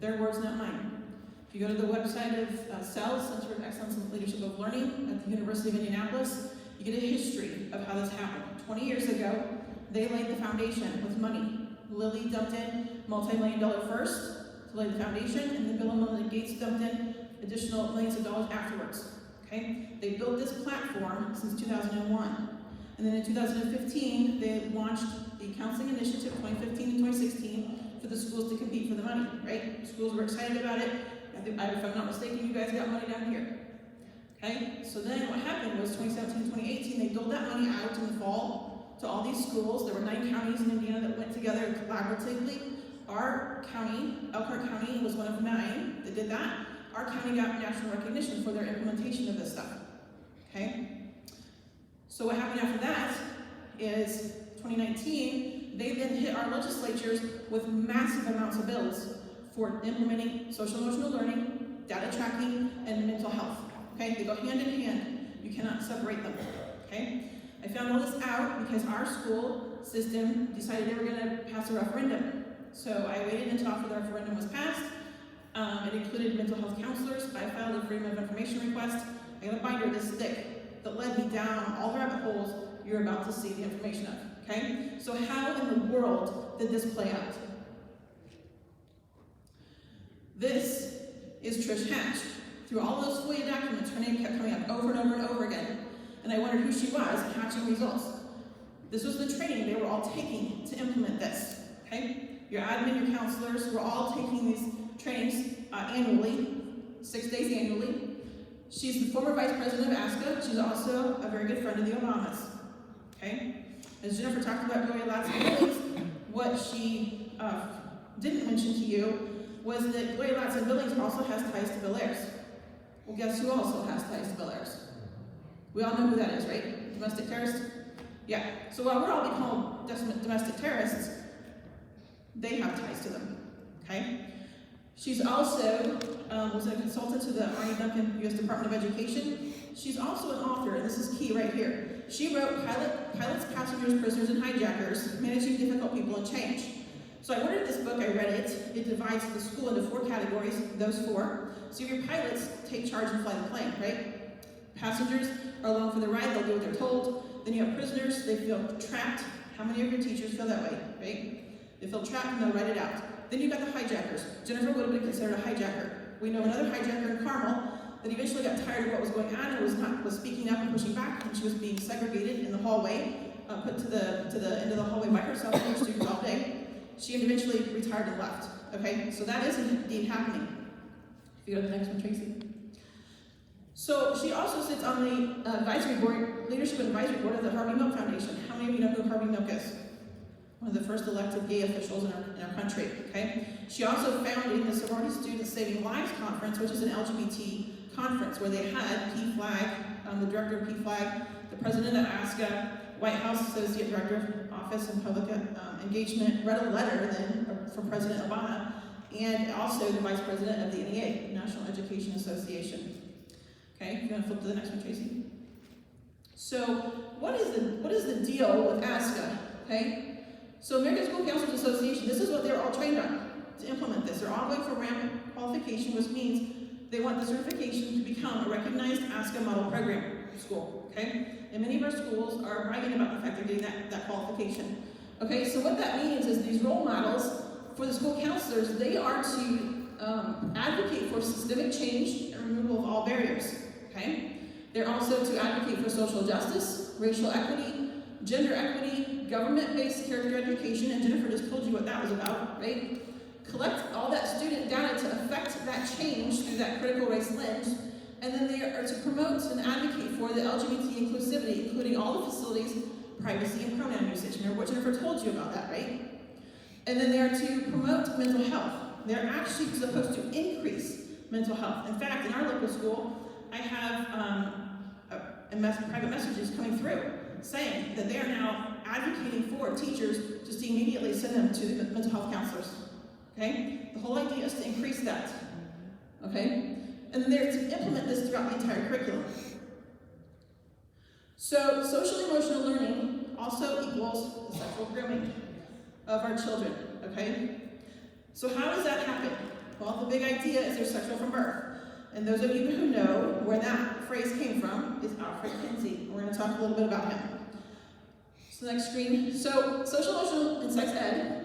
Their words, not mine. If you go to the website of CELS, Center of Excellence in Leadership of Learning at the University of Indianapolis, you get a history of how this happened. 20 years ago, they laid the foundation with money. Lilly dumped in multi-million-dollar first to lay the foundation, and then Bill and Melinda Gates dumped in additional millions of dollars afterwards. Okay? They built this platform since 2001. And then in 2015, they launched the Counseling Initiative 2015 and 2016 for the schools to compete for the money, right? Schools were excited about it. If I'm not mistaken, you guys got money down here. Okay? So then what happened was 2017, 2018, they doled that money out in the fall to all these schools. There were 9 counties in Indiana that went together collaboratively. Our county, Elkhart County, was one of 9 that did that. Our county got national recognition for their implementation of this stuff. Okay? So what happened after that is 2019, they then hit our legislatures with massive amounts of bills for implementing social emotional learning, data tracking, and mental health. Okay? They go hand in hand. You cannot separate them. Okay? I found all this out because our school system decided they were going to pass a referendum. So I waited until after the referendum was passed. It included mental health counselors. I filed a Freedom of Information request. I got a binder this thick that led me down all the rabbit holes you're about to see the information of. Okay? So how in the world did this play out? This is Trish Hatch. Through all those FOIA documents, her name kept coming up over and over and over again. And I wondered who she was, hatching results. This was the training they were all taking to implement this. Okay? Your admin, your counselors were all taking these trainings annually, 6 days annually. She's the former vice president of ASCA. She's also a very good friend of the Obamas. Okay? As Jennifer talked about Gloria Ladson-Billings, what she didn't mention to you was that Gloria Ladson-Billings also has ties to Bill Ayers. Well, guess who also has ties to Belarus? We all know who that is, right? Domestic terrorists? Yeah. So while we're all being called domestic terrorists, they have ties to them, okay? She's also was a consultant to the Arnie Duncan U.S. Department of Education. She's also an author, and this is key right here. She wrote Pilots, Passengers, Prisoners, and Hijackers, Managing Difficult People and Change. So I ordered this book, I read it. It divides the school into 4 categories, those 4. So your pilots take charge and fly the plane, right? Passengers are along for the ride, they'll do what they're told. Then you have prisoners, they feel trapped. How many of your teachers feel that way, right? They feel trapped and they'll write it out. Then you've got the hijackers. Jennifer would have been considered a hijacker. We know another hijacker in Carmel that eventually got tired of what was going on and was speaking up and pushing back, and she was being segregated in the hallway, put to the end of the hallway by herself with her students all day. She eventually retired and left. Okay, so that is indeed happening. If you go to the next one, Tracy. So she also sits on the advisory board, leadership advisory board of the Harvey Milk Foundation. How many of you know who Harvey Milk is? One of the first elected gay officials in our country, okay? She also founded the Sorority Students Saving Lives Conference, which is an LGBT conference where they had PFLAG, the director of PFLAG, the president of ASCA, White House Associate Director of Office and Public Engagement, read a letter then from President Obama, and also the Vice President of the NEA, National Education Association. Okay, you're gonna flip to the next one, Tracy. So what is the deal with ASCA, okay? So American School Counselors Association, this is what they're all trained on to implement this. They're all going for ramp qualification, which means they want the certification to become a recognized ASCA model program school, okay? And many of our schools are bragging about the fact they're getting that qualification. Okay, so what that means is these role models for the school counselors, they are to advocate for systemic change and removal of all barriers, okay? They're also to advocate for social justice, racial equity, gender equity, government-based character education, and Jennifer just told you what that was about, right? Collect all that student data to affect that change through that critical race lens, and then they are to promote and advocate for the LGBT inclusivity, including all the facilities, privacy, and pronoun usage. Remember what Jennifer told you about that, right? And then they are to promote mental health. They're actually supposed to increase mental health. In fact, in our local school, I have private messages coming through saying that they are now advocating for teachers just to immediately send them to the mental health counselors. Okay? The whole idea is to increase that. Okay? And then they're to implement this throughout the entire curriculum. So, social emotional learning also equals the sexual grooming of our children. Okay? So how does that happen? Well, the big idea is they're sexual from birth. And those of you who know where that phrase came from is Alfred Kinsey. We're going to talk a little bit about him. So next screen. So social emotional and sex ed.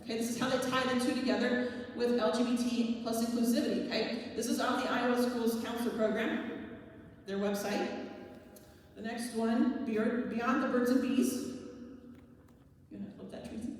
Okay, this is how they tie the two together with LGBT plus inclusivity. Okay, this is on the Iowa Schools Counselor Program, their website. The next one, Beyond the Birds and Bees. You're going to flip that, Tracy.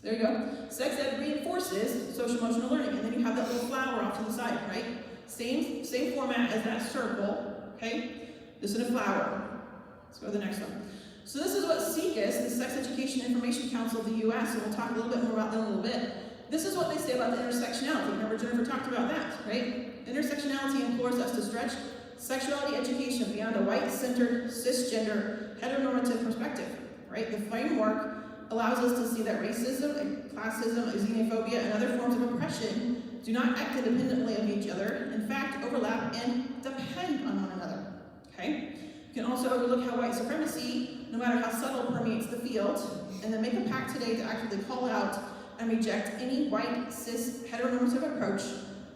There you go. Sex ed reinforces social emotional learning, and then you have that little flower off to the side, right? Same format as that circle, okay? This is a flower. Let's go to the next one. So this is what SECUS, the Sex Education Information Council of the U.S., and we'll talk a little bit more about that in a little bit. This is what they say about the intersectionality. Remember Jennifer talked about that, right? Intersectionality implores us to stretch sexuality education beyond a white-centered, cisgender, heteronormative perspective, right? The framework allows us to see that racism, classism, xenophobia, and other forms of oppression do not act independently of each other, in fact, overlap and depend on one another, okay? You can also overlook how white supremacy, no matter how subtle, permeates the field, and then make a pact today to actively call out and reject any white, cis, heteronormative approach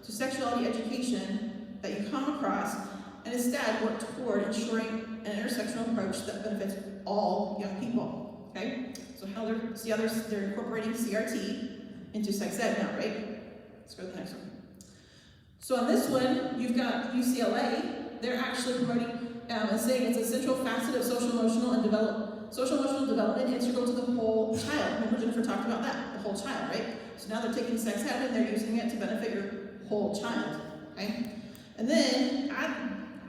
to sexuality education that you come across, and instead work toward ensuring an intersectional approach that benefits all young people, okay? So how they're incorporating CRT into sex ed now, right? Let's go to the next one. So on this one, you've got UCLA. They're actually promoting and saying it's a central facet of social emotional development integral to the whole child. Remember Jennifer talked about that, the whole child, right? So now they're taking sex ed and they're using it to benefit your whole child, okay? And then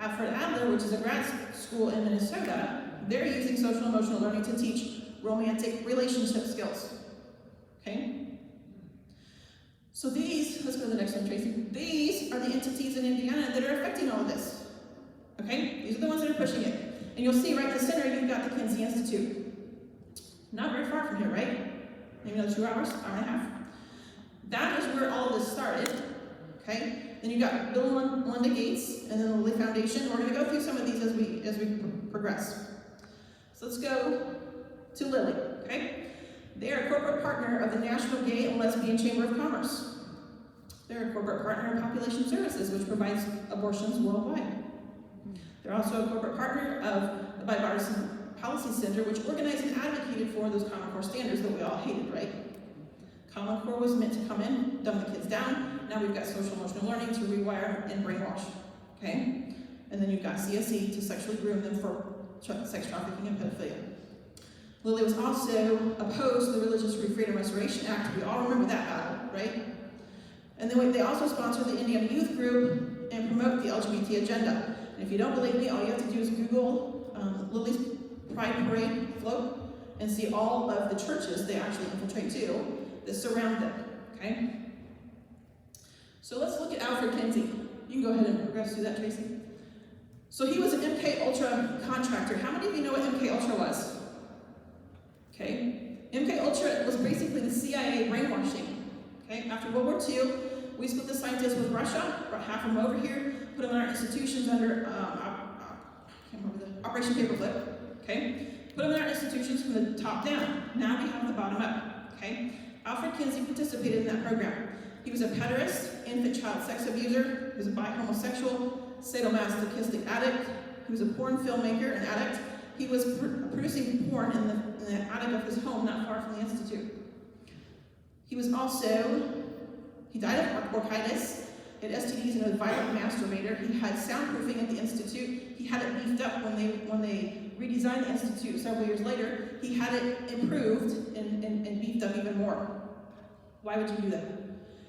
Alfred Adler, which is a grad school in Minnesota, they're using social emotional learning to teach romantic relationship skills, okay? So these, let's go to the next one, Tracy. These are the entities in Indiana that are affecting all of this. Okay? These are the ones that are pushing it. And you'll see right in the center, you've got the Kinsey Institute. Not very far from here, right? Maybe another 2 hours, hour and a half. That is where all of this started. Okay? Then you've got Bill and Melinda Gates, and then the Lilly Foundation. We're going to go through some of these as we progress. So let's go to Lilly. Okay? They are a corporate partner of the National Gay and Lesbian Chamber of Commerce. They're a corporate partner of Population Services, which provides abortions worldwide. They're also a corporate partner of the Bipartisan Policy Center, which organized and advocated for those Common Core standards that we all hated, right? Common Core was meant to come in, dumb the kids down. Now we've got social emotional learning to rewire and brainwash, okay? And then you've got CSE to sexually groom them for sex trafficking and pedophilia. Lilly was also opposed to the Religious Freedom Restoration Act. We all remember that battle, right? And then they also sponsored the Indiana Youth Group and promote the LGBT agenda. And if you don't believe me, all you have to do is Google Lilly's Pride Parade float and see all of the churches they actually infiltrate too that surround them, okay? So let's look at Alfred Kinsey. You can go ahead and progress through that, Tracy. So he was an MK Ultra contractor. How many of you know what MK Ultra was? Okay, MK Ultra was basically the CIA brainwashing. Okay, after World War II, we split the scientists with Russia, brought half of them over here, put them in our institutions under Operation Paperclip. Okay, put them in our institutions from the top down. Now we have the bottom up. Okay, Alfred Kinsey participated in that program. He was a pederast, infant child sex abuser. He was a bi-homosexual, sadomasochistic addict. He was a porn filmmaker and addict. He was producing porn in the attic of his home not far from the Institute. He was also, he died of bronchitis, he had STDs and was a violent masturbator. He had soundproofing at the Institute. He had it beefed up when they redesigned the Institute several years later. He had it improved and beefed up even more. Why would you do that?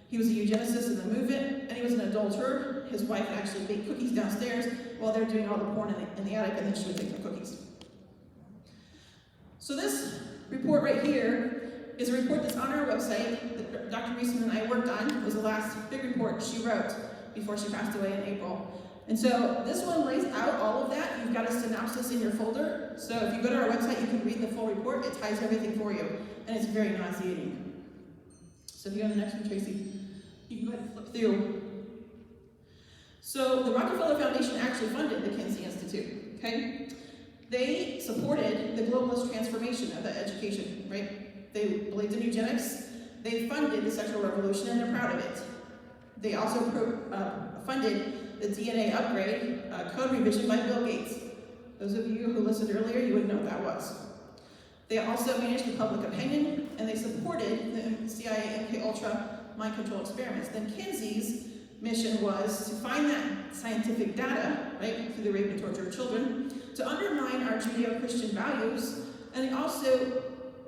He was a eugenicist in the movement, and he was an adulterer. His wife actually baked cookies downstairs while they were doing all the porn in the attic, and then she would take the cookies. So this report right here is a report that's on our website that Dr. Reisman and I worked on. It was the last big report she wrote before she passed away in April. And so this one lays out all of that. You've got a synopsis in your folder. So if you go to our website, you can read the full report. It ties everything for you, and it's very nauseating. So if you go to the next one, Tracy, you can go ahead and flip through. So the Rockefeller Foundation actually funded the Kinsey Institute, okay? They supported the globalist transformation of the education, right? They believed in eugenics. They funded the sexual revolution, and they're proud of it. They also funded the DNA upgrade code revision by Bill Gates. Those of you who listened earlier, you would know what that was. They also managed the public opinion, and they supported the CIA MK Ultra mind control experiments. Then Kinsey's mission was to find that scientific data, right, through the rape and torture of children, to undermine our Judeo-Christian values, and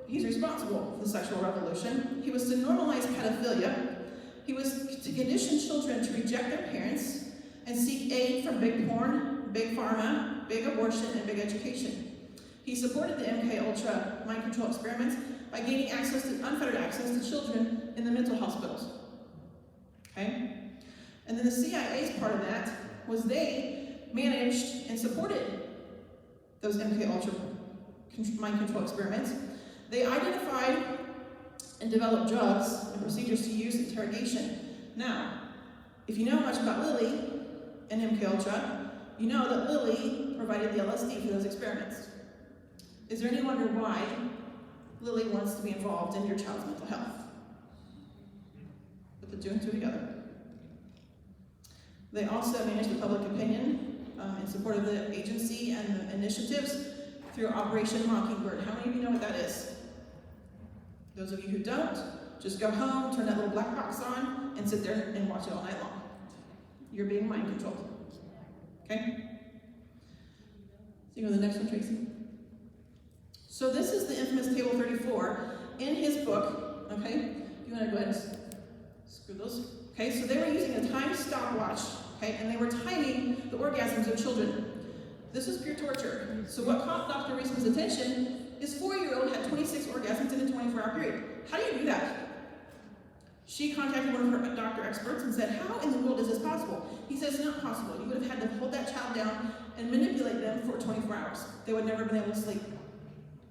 he's responsible for the sexual revolution. He was to normalize pedophilia. He was to condition children to reject their parents and seek aid from big porn, big pharma, big abortion, and big education. He supported the MK Ultra mind control experiments by gaining unfettered access to children in the mental hospitals. Okay? And then the CIA's part of that was they managed and supported those MK Ultra mind control experiments. They identified and developed drugs and procedures to use interrogation. Now, if you know much about Lilly and MK Ultra, you know that Lilly provided the LSD for those experiments. Is there any wonder why Lilly wants to be involved in your child's mental health? Put the two and two together. They also manage the public opinion in support of the agency and the initiatives through Operation Mockingbird. How many of you know what that is? Those of you who don't, just go home, turn that little black box on, and sit there and watch it all night long. You're being mind controlled. Okay? So you go to the next one, Tracy. So this is the infamous Table 34 in his book, okay? If you want to go ahead and screw those. Okay, so they were using a timed stopwatch, okay, and they were timing the orgasms of children. This is pure torture. So what caught Dr. Reisman's attention is 4-year-old had 26 orgasms in a 24-hour period. How do you do that? She contacted one of her doctor experts and said, how in the world is this possible? says it's not possible. You would have had to hold that child down and manipulate them for 24 hours. They would never have been able to sleep.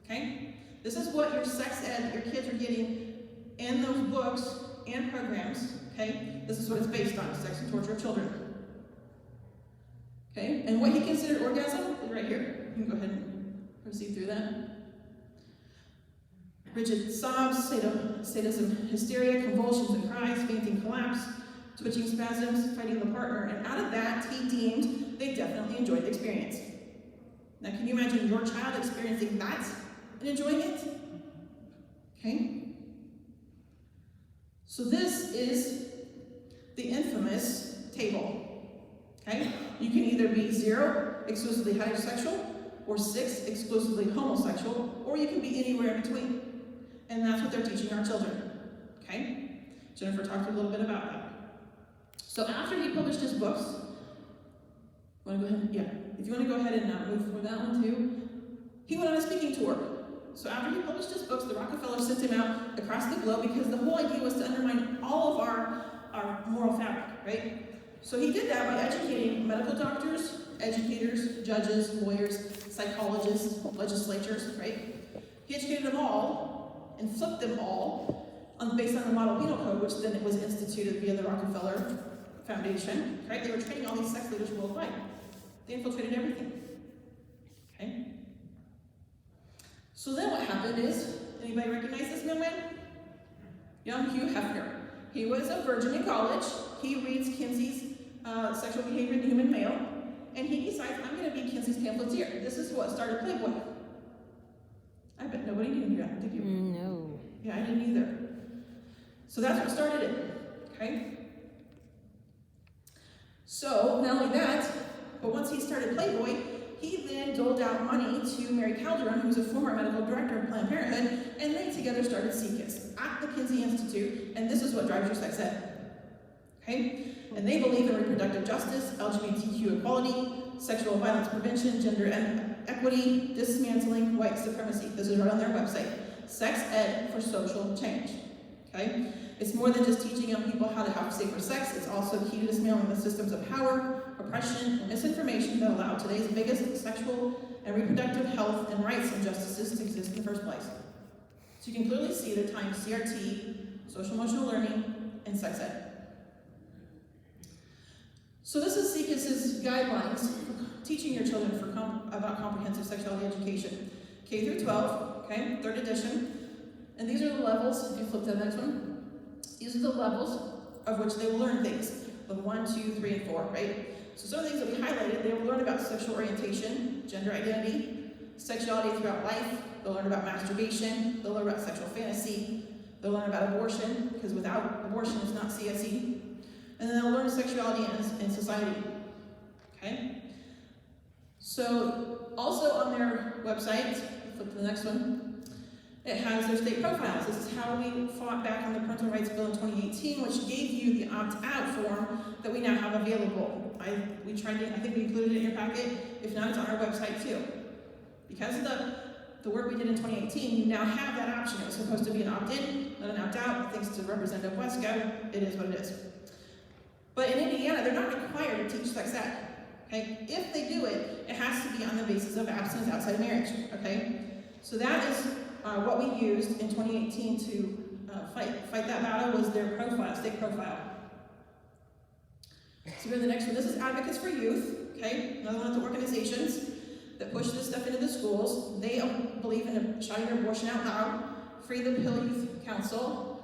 Okay? This is what your sex ed, your kids are getting in those books and programs. Okay? This is what it's based on, sex and torture of children. Okay? And what he considered orgasm is right here. You can go ahead and proceed through that. Rigid sobs, sadism, hysteria, convulsions and cries, fainting, collapse, twitching spasms, fighting the partner, and out of that, he deemed they definitely enjoyed the experience. Now, can you imagine your child experiencing that and enjoying it? Okay? So this is the infamous table. Okay? You can either be 0, exclusively heterosexual, or 6, exclusively homosexual, or you can be anywhere in between. And that's what they're teaching our children. Okay? Jennifer talked a little bit about that. So after he published his books, want to go ahead? Yeah. If you want to go ahead and move for that one too, he went on a speaking tour. So after he published his books, the Rockefellers sent him out across the globe because the whole idea was to undermine all of our moral fabric, right? So he did that by educating medical doctors, educators, judges, lawyers, psychologists, legislatures, right? He educated them all and flipped them all based on the Model Penal Code, which then it was instituted via the Rockefeller Foundation, right? They were training all these sex leaders worldwide. They infiltrated everything, okay? So then what happened is, anybody recognize this young man? Young Hugh Hefner. He was a virgin in college. He reads Kinsey's Sexual Behavior in the Human Male, and he decides, I'm going to be Kinsey's pamphleteer. This is what started Playboy. I bet nobody knew that, did you? No. Yeah, I didn't either. So that's what started it, okay? So, not only that, but once he started Playboy, he then doled out money to Mary Calderon, who was a former medical director of Planned Parenthood, and they together started CKIS at the Kinsey Institute, and this is what drives your sex ed, okay? And they believe in reproductive justice, LGBTQ equality, sexual violence prevention, gender equity, dismantling white supremacy. This is right on their website. Sex ed for social change, okay? It's more than just teaching young people how to have safer sex. It's also key to dismantling the systems of power, oppression, and misinformation that allow today's biggest sexual and reproductive health and rights injustices to exist in the first place. So you can clearly see they're tying CRT, social emotional learning, and sex ed. So this is CKIS's guidelines for teaching your children about comprehensive sexuality education. K through 12, okay, 3rd edition. And these are the levels, if you flip to the next one, these are the levels of which they will learn things. The 1, 2, 3, and 4, right? So some of the things that we highlighted, they will learn about sexual orientation, gender identity, sexuality throughout life. They'll learn about masturbation. They'll learn about sexual fantasy. They'll learn about abortion, because without abortion, it's not CSE. And then they'll learn sexuality in society, okay? So also on their website, flip to the next one, it has their state profiles. This is how we fought back on the Parental Rights Bill in 2018, which gave you the opt-out form that we now have available. I think we included it in your packet. If not, it's on our website too. Because of the work we did in 2018, you now have that option. It was supposed to be an opt-in, not an opt-out. Thanks to Representative Wesco, it is what it is. But in Indiana, they're not required to teach sex ed. Okay? If they do it, it has to be on the basis of abstinence outside of marriage. Okay? So that is what we used in 2018 to fight that battle, was their profile, state profile. So go to the next one. This is Advocates for Youth. Okay? Another one of the organizations that push this stuff into the schools. They believe in shouting abortion out loud. Free the Pill Youth Council.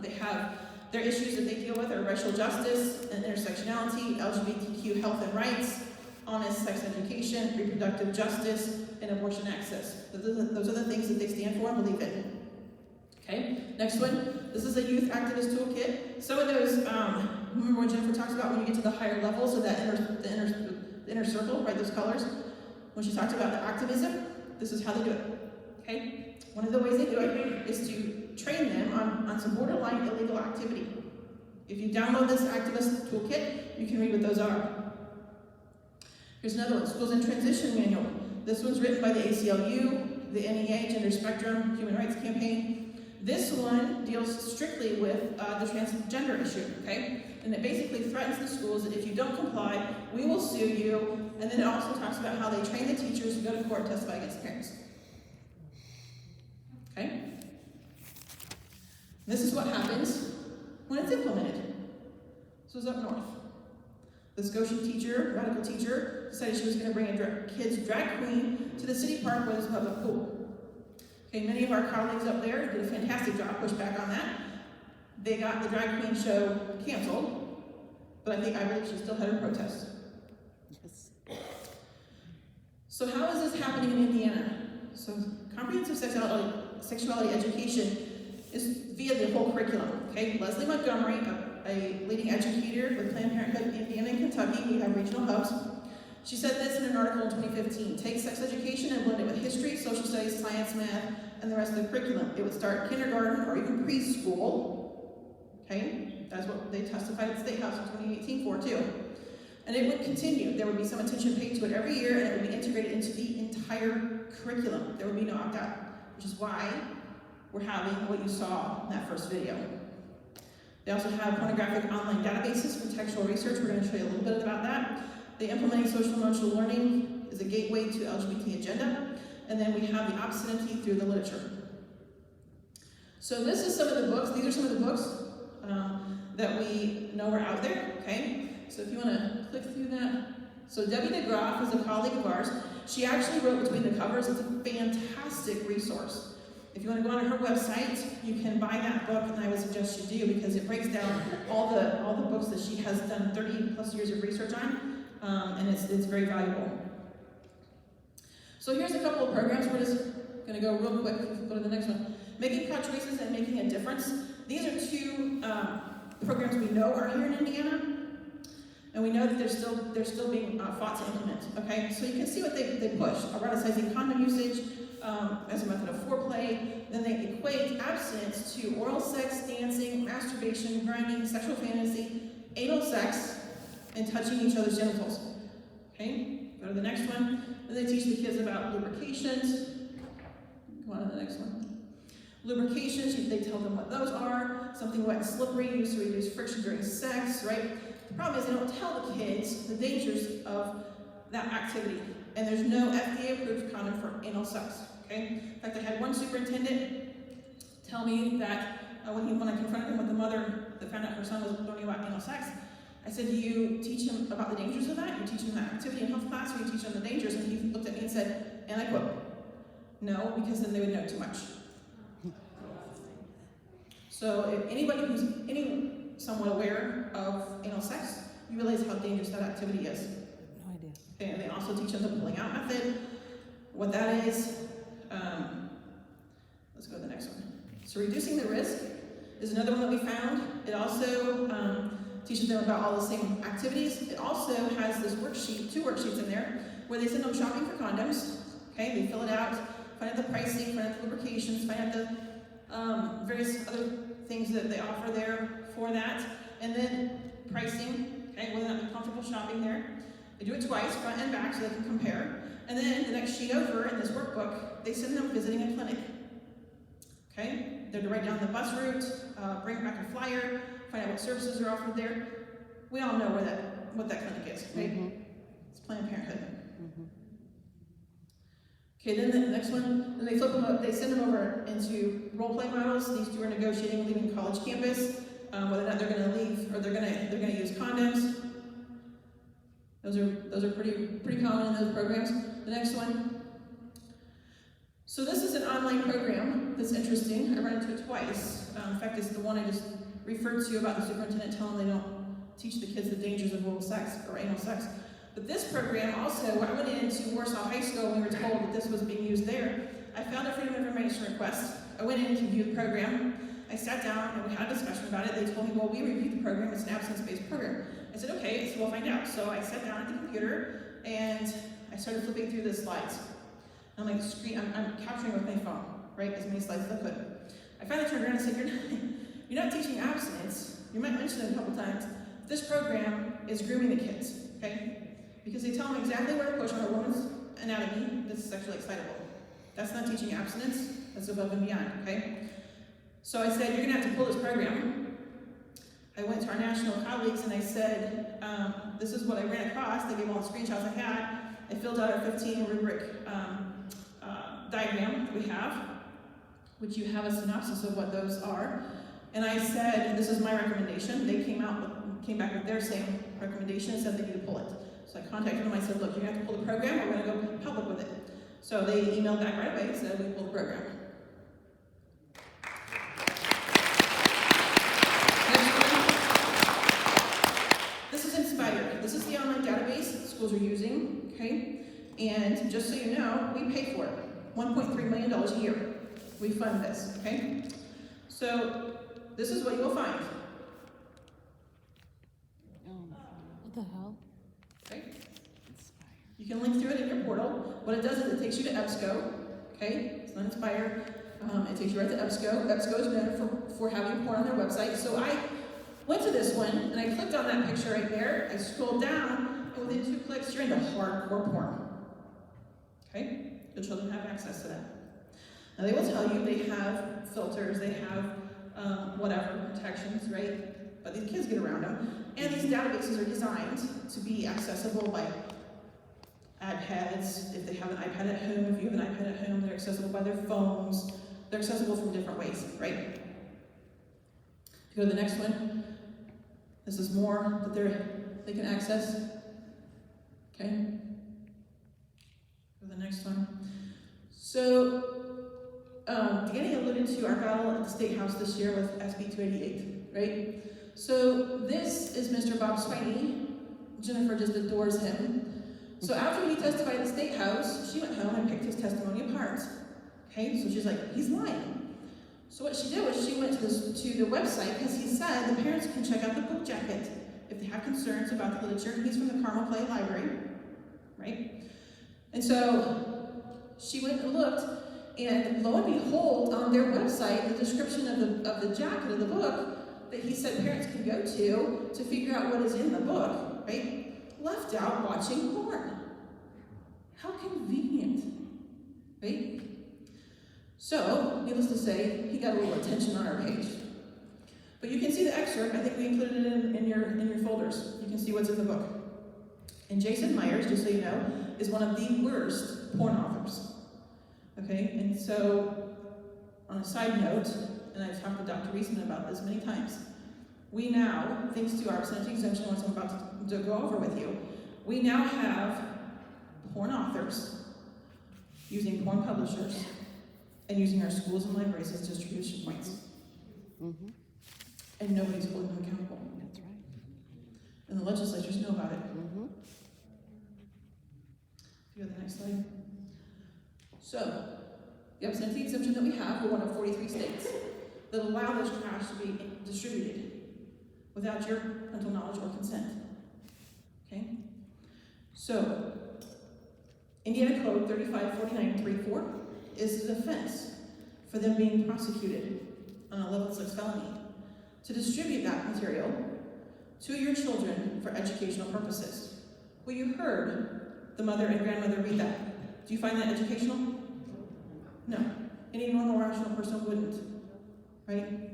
They have their issues that they deal with are racial justice and intersectionality, LGBTQ health and rights, honest sex education, reproductive justice, and abortion access. Those are the things that they stand for and believe in. Okay, next one. This is a youth activist toolkit. Some of those, remember when Jennifer talks about when you get to the higher levels of that inner circle, right, those colors? When she talked about the activism, this is how they do it. Okay? One of the ways they do it is to train them on some borderline illegal activity. If you download this activist toolkit, you can read what those are. Here's another one, Schools in Transition Manual. This one's written by the ACLU, the NEA, Gender Spectrum, Human Rights Campaign. This one deals strictly with the transgender issue, okay? And it basically threatens the schools that if you don't comply, we will sue you. And then it also talks about how they train the teachers to go to court and testify against parents. Okay? This is what happens when it's implemented. This was up north. The Scotian teacher, radical teacher, decided she was going to bring a kid's drag queen to the city park where there's a public pool. Okay, many of our colleagues up there did a fantastic job, pushed back on that. They got the drag queen show canceled, but I believe she still had her protest. Yes. So how is this happening in Indiana? So comprehensive sexuality education is via the whole curriculum. Okay, Leslie Montgomery, a leading educator with Planned Parenthood Indiana and Kentucky, we have regional hubs. She said this in an article in 2015, take sex education and blend it with history, social studies, science, math, and the rest of the curriculum. It would start kindergarten or even preschool. Okay, that's what they testified at the State House in 2018 for too. And it would continue. There would be some attention paid to it every year, and it would be integrated into the entire curriculum. There would be no opt-out, which is why we're having what you saw in that first video. They also have pornographic online databases for textual research. We're going to show you a little bit about that. The implementing social emotional learning is a gateway to LGBT agenda. And then we have the obscenity through the literature. So this is some of the books. These are some of the books that we know are out there, okay? So if you want to click through that. So Debbie DeGraff is a colleague of ours. She actually wrote Between the Covers. It's a fantastic resource. If you want to go on her website, you can buy that book, and I would suggest you do, because it breaks down all the books that she has done 30 plus years of research on, and it's very valuable. So here's a couple of programs. We're just going to go real quick. Go to the next one. Making Cut Choices and Making a Difference. These are two programs we know are here in Indiana, and we know that they're still being fought to implement. Okay, so you can see what they push: eroticizing condom usage as a method of foreplay. Then they equate abstinence to oral sex, dancing, masturbation, grinding, sexual fantasy, anal sex, and touching each other's genitals. Okay, go to the next one. Then they teach the kids about lubrications. Go on to the next one. Lubrications, they tell them what those are. Something wet and slippery, used to reduce friction during sex, right? The problem is they don't tell the kids the dangers of that activity. And there's no FDA-approved condom for anal sex, okay? In fact, I had one superintendent tell me that when I confronted him with the mother that found out her son was learning about anal sex, I said, do you teach him about the dangers of that? You teach him that activity in health class, or you teach him the dangers? And he looked at me and said, and I quote, no, because then they would know too much. So if anybody who's somewhat aware of anal sex, you realize how dangerous that activity is. No idea. Okay, and they also teach them the pulling out method, what that is. Let's go to the next one. So reducing the risk is another one that we found. It also teaches them about all the same activities. It also has this worksheet, 2 worksheets in there, where they send them shopping for condoms. Okay, they fill it out, find out the pricing, find out the lubrications, find out the various other things that they offer there for that, and then pricing, okay, whether or not they're comfortable shopping there. They do it twice, front and back, so they can compare. And then the next sheet over in this workbook, they send them visiting a clinic. Okay, they're to write down the bus route, bring back a flyer, find out what services are offered there. We all know what that clinic is, right? Mm-hmm. It's Planned Parenthood. Mm-hmm. Okay, then the next one, then they flip them up, they send them over into role play models. These 2 are negotiating leaving college campus, whether or not they're going to leave or they're going to use condoms. Those are pretty common in those programs. The next one. So this is an online program that's interesting. I ran into it twice. In fact, it's the one I just referred to about the superintendent telling them they don't teach the kids the dangers of oral sex or anal sex. But this program also, when I went into Warsaw High School and we were told that this was being used there, I found a Freedom of Information request. I went in to view the program. I sat down and we had a discussion about it. They told me, well, we reviewed the program. It's an abstinence-based program. I said, okay, so we'll find out. So I sat down at the computer and I started flipping through the slides. I'm like, I'm capturing with my phone, right, as many slides as I could. I finally turned around and said, you're not teaching abstinence. You might mention it a couple times. This program is grooming the kids, okay? Because they tell them exactly where to push on a woman's anatomy that's sexually excitable. That's not teaching abstinence. That's above and beyond, okay? So I said, you're going to have to pull this program. I went to our national colleagues and I said, this is what I ran across. They gave all the screenshots I had. I filled out our 15 rubric diagram that we have, which you have a synopsis of what those are. And I said, this is my recommendation. They came back with their same recommendation and said they need to pull it. So I contacted them. I said, look, you're going to have to pull the program. We're going to go public with it. So they emailed back right away and said, we pulled the program. This is Inspire. This is the online database schools are using, okay? And just so you know, we pay for it. $1.3 million a year. We fund this, okay? So this is what you will find. What the hell? Okay? You can link through it in your portal. What it does is it takes you to EBSCO, okay? It's not Inspire. It takes you right to EBSCO. EBSCO is known for having porn on their website. So I went to this one, and I clicked on that picture right there. I scrolled down, and within 2 clicks, you're into hardcore porn. Okay? The children have access to that. Now, they will tell you they have filters, they have whatever, protections, right? But these kids get around them. And these databases are designed to be accessible by iPads. If they have an iPad at home, if you have an iPad at home, they're accessible by their phones. They're accessible from different ways, right? If you go to the next one, this is more that they can access. Okay? Go to the next one. So, Danny alluded to our battle at the State House this year with SB 288, right? So this is Mr. Bob Swiney. Jennifer just adores him. So after he testified at the State House, she went home and picked his testimony apart. Okay, so she's like, he's lying. So what she did was she went to the website because he said the parents can check out the book jacket if they have concerns about the literature. He's from the Carmel Clay Library, right? And so she went and looked, and lo and behold, on their website, the description of the jacket of the book that he said parents can go to figure out what is in the book, right, left out watching porn. How convenient, right? So, needless to say, he got a little attention on our page. But you can see the excerpt. I think we included it in your folders. You can see what's in the book. And Jason Myers, just so you know, is one of the worst porn authors. Okay, and so, on a side note, and I've talked to Dr. Reisman about this many times, we now, thanks to our obscenity exemption, which I'm about to go over with you, we now have porn authors using porn publishers and using our schools and libraries as distribution points. Mm-hmm. And nobody's holding them accountable. That's right. And the legislatures know about it. Mm-hmm. Go to the next slide. So, the obscenity exemption that we have, we're one of 43 states that allow this trash to be distributed without your parental knowledge or consent. Okay? So, Indiana Code 3549.34 is the defense for them being prosecuted on a level 6 felony to distribute that material to your children for educational purposes. Well, you heard the mother and grandmother read that. Do you find that educational? No. Any normal, rational person wouldn't. Right?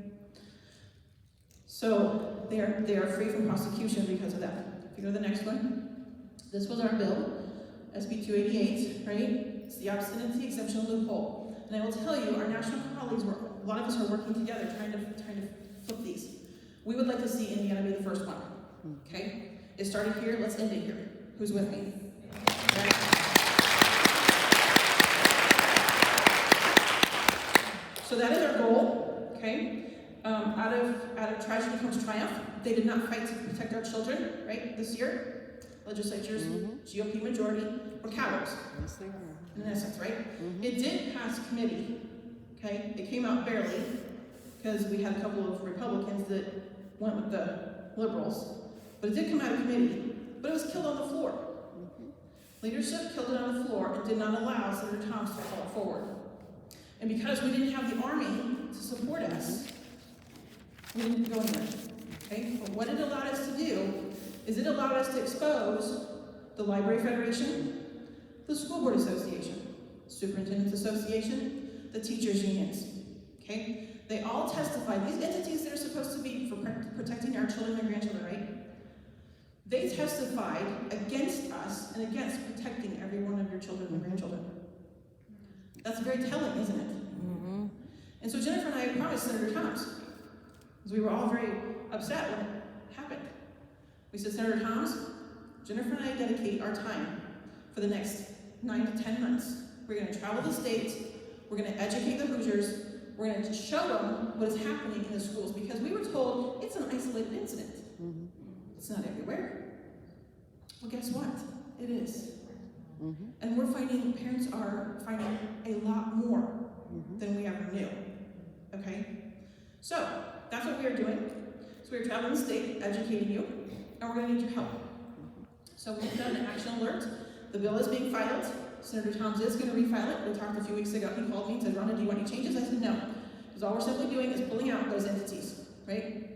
So they are free from prosecution because of that. If you go to the next one, this was our bill, SB 288, right? It's the obscenity exemption loophole. And I will tell you, our national colleagues, a lot of us are working together trying to flip these. We would like to see Indiana be the first one. Okay? It started here, let's end it here. Who's with me? Right? So that is our goal, okay? Out of tragedy comes triumph. They did not fight to protect our children, right? This year, legislatures, GOP majority, were cowards. Yes, they were. In essence, right? It did pass committee, okay? It came out barely, because we had a couple of Republicans that went with the liberals. But it did come out of committee, but it was killed on the floor. Leadership killed it on the floor and did not allow Senator Thomas to fall forward. And because we didn't have the Army to support us, we didn't go anywhere, okay? But what it allowed us to do is it allowed us to expose the Library Federation, the School Board Association, Superintendent's Association, the teachers' unions, okay? They all testified. These entities that are supposed to be for protecting our children and grandchildren, right? They testified against us and against protecting every one of your children and grandchildren. That's very telling, isn't it? Mm-hmm. And so Jennifer and I promised Senator Toms, because we were all very upset when it happened. We said, Senator Toms, Jennifer and I dedicate our time for the next 9 to 10 months. We're going to travel the state. We're going to educate the Hoosiers. We're going to show them what is happening in the schools, because we were told it's an isolated incident. Mm-hmm. It's not everywhere. Well, guess what? It is. Mm-hmm. And we're finding, parents are finding a lot more than we ever knew. Okay? So, that's what we are doing. So we're traveling the state, educating you, and we're going to need your help. So we've done an action alert. The bill is being filed. Senator Toms is going to refile it. We talked a few weeks ago. He called me and said, Rhonda, do you want any changes? I said, no. Because all we're simply doing is pulling out those entities, right?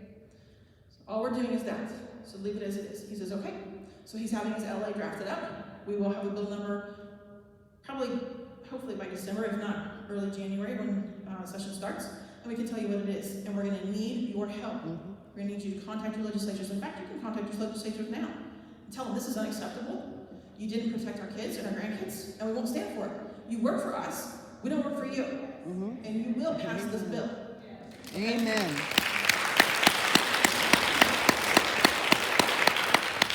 So all we're doing is that. So leave it as it is. He says, okay. So he's having his LA drafted up. We will have a bill number probably, hopefully by December, if not early January when session starts. And we can tell you what it is. And we're going to need your help. We're going to need you to contact your legislatures. In fact, you can contact your legislatures now and tell them this is unacceptable. You didn't protect our kids and our grandkids, and we won't stand for it. You work for us. We don't work for you. And you will pass this bill. Amen.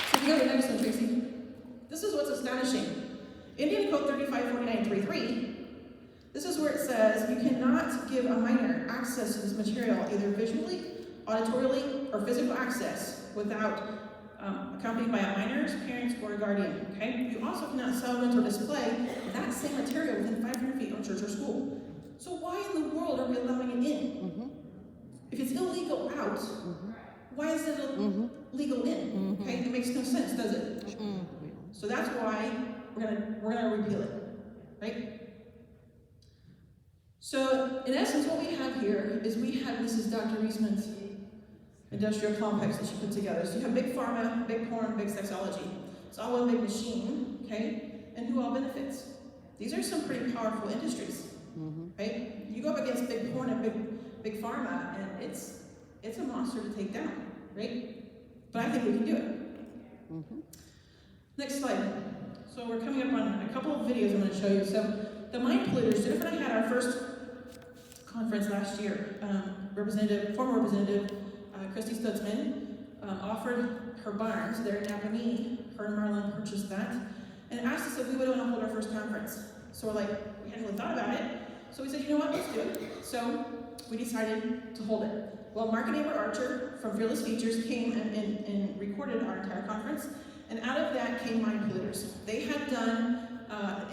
So if you go to the next one, Tracy. This is what's astonishing. Indiana Code 3549.33. This is where it says you cannot give a minor access to this material, either visually, auditorily, or physical access without accompanied by a minor's parents or a guardian. Okay? You also cannot sell, rent, or display that same material within 500 feet of church or school. So why in the world are we allowing it in? If it's illegal out, why is it legal in? Okay? It makes no sense, does it? So that's why we're gonna repeal it, right? So in essence, what we have here is this is Dr. Reisman's industrial complex that she put together. So you have big pharma, big porn, big sexology. It's all one big machine, okay? And who all benefits? These are some pretty powerful industries, right? You go up against big porn and big pharma, and it's a monster to take down, right? But I think we can do it. Next slide. So we're coming up on a couple of videos I'm going to show you. So the mind polluters, Jennifer and I had our first conference last year. Former Representative Christy Stutzman offered her barns there in Napanee. Her and Marlon purchased that and asked us if we would want to hold our first conference. So we're like, we hadn't really thought about it. So we said, you know what, let's do it. So we decided to hold it. Well, Mark and Amber Archer from Fearless Features came and recorded our entire conference. And out of that came mind polluters. They had done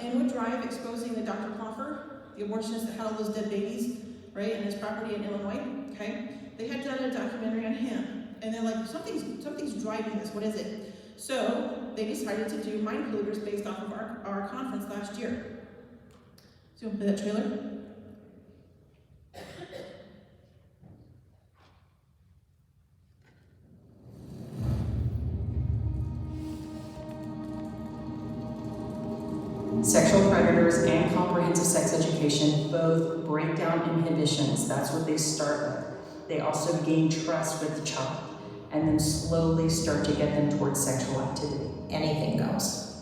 Inwood Drive exposing the Dr. Kloffer, the abortionist that had all those dead babies, right, and his property in Illinois, okay? They had done a documentary on him. And they're like, something's driving this, what is it? So they decided to do mind polluters based off of our conference last year. So you want to play that trailer? Sexual predators and comprehensive sex education both break down inhibitions. That's what they start with. They also gain trust with the child and then slowly start to get them towards sexual activity. Anything goes.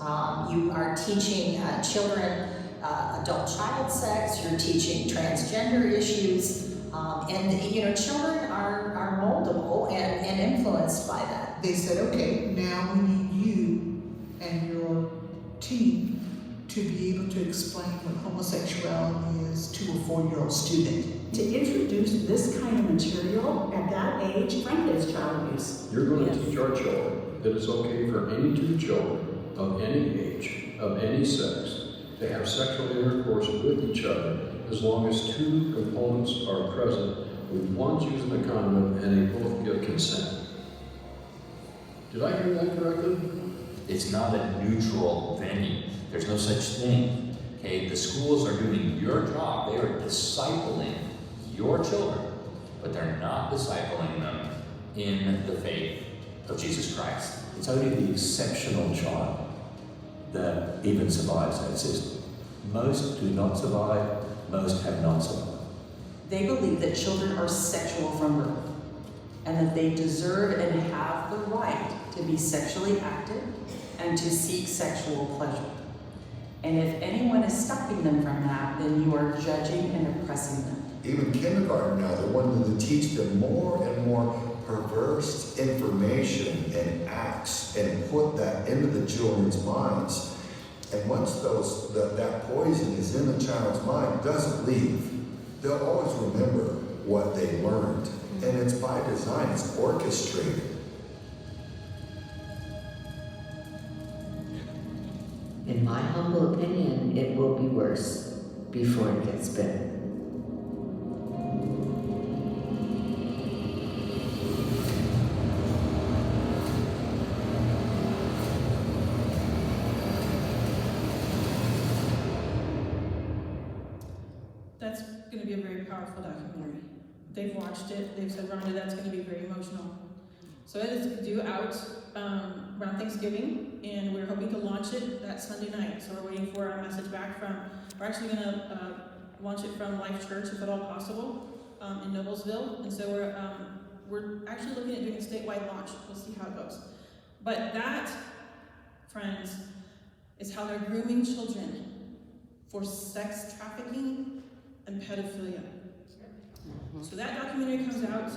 You are teaching children adult child sex, you're teaching transgender issues, and children are moldable and influenced by that. They said, okay, now we need you and your team to be able to explain what homosexuality is to a 4-year-old student. To introduce this kind of material at that age, frankly, is child abuse. You're going to teach our children that it's okay for any two children of any age, of any sex, to have sexual intercourse with each other as long as two components are present, with one using a condom and they both give consent. Did I hear that correctly? It's not a neutral venue. There's no such thing. Okay, the schools are doing your job. They are discipling your children, but they're not discipling them in the faith of Jesus Christ. It's only the exceptional child that even survives that system. Most do not survive, most have not survived. They believe that children are sexual from birth and that they deserve and have the right to be sexually active and to seek sexual pleasure. And if anyone is stopping them from that, then you are judging and oppressing them. Even kindergarten now, they're wanting to teach them more and more perverse information and acts and put that into the children's minds. And once that poison is in the child's mind, it doesn't leave. They'll always remember what they learned. And it's by design, it's orchestrated. In my humble opinion, it will be worse before it gets better. That's going to be a very powerful documentary. They've watched it. They've said, Rhonda, that's going to be very emotional. So it is due out around Thanksgiving, and we're hoping to launch it that Sunday night. So we're waiting for a message back from, we're actually going to launch it from Life Church, if at all possible, in Noblesville. And so we're actually looking at doing a statewide launch. We'll see how it goes. But that, friends, is how they're grooming children for sex trafficking and pedophilia. So that documentary comes out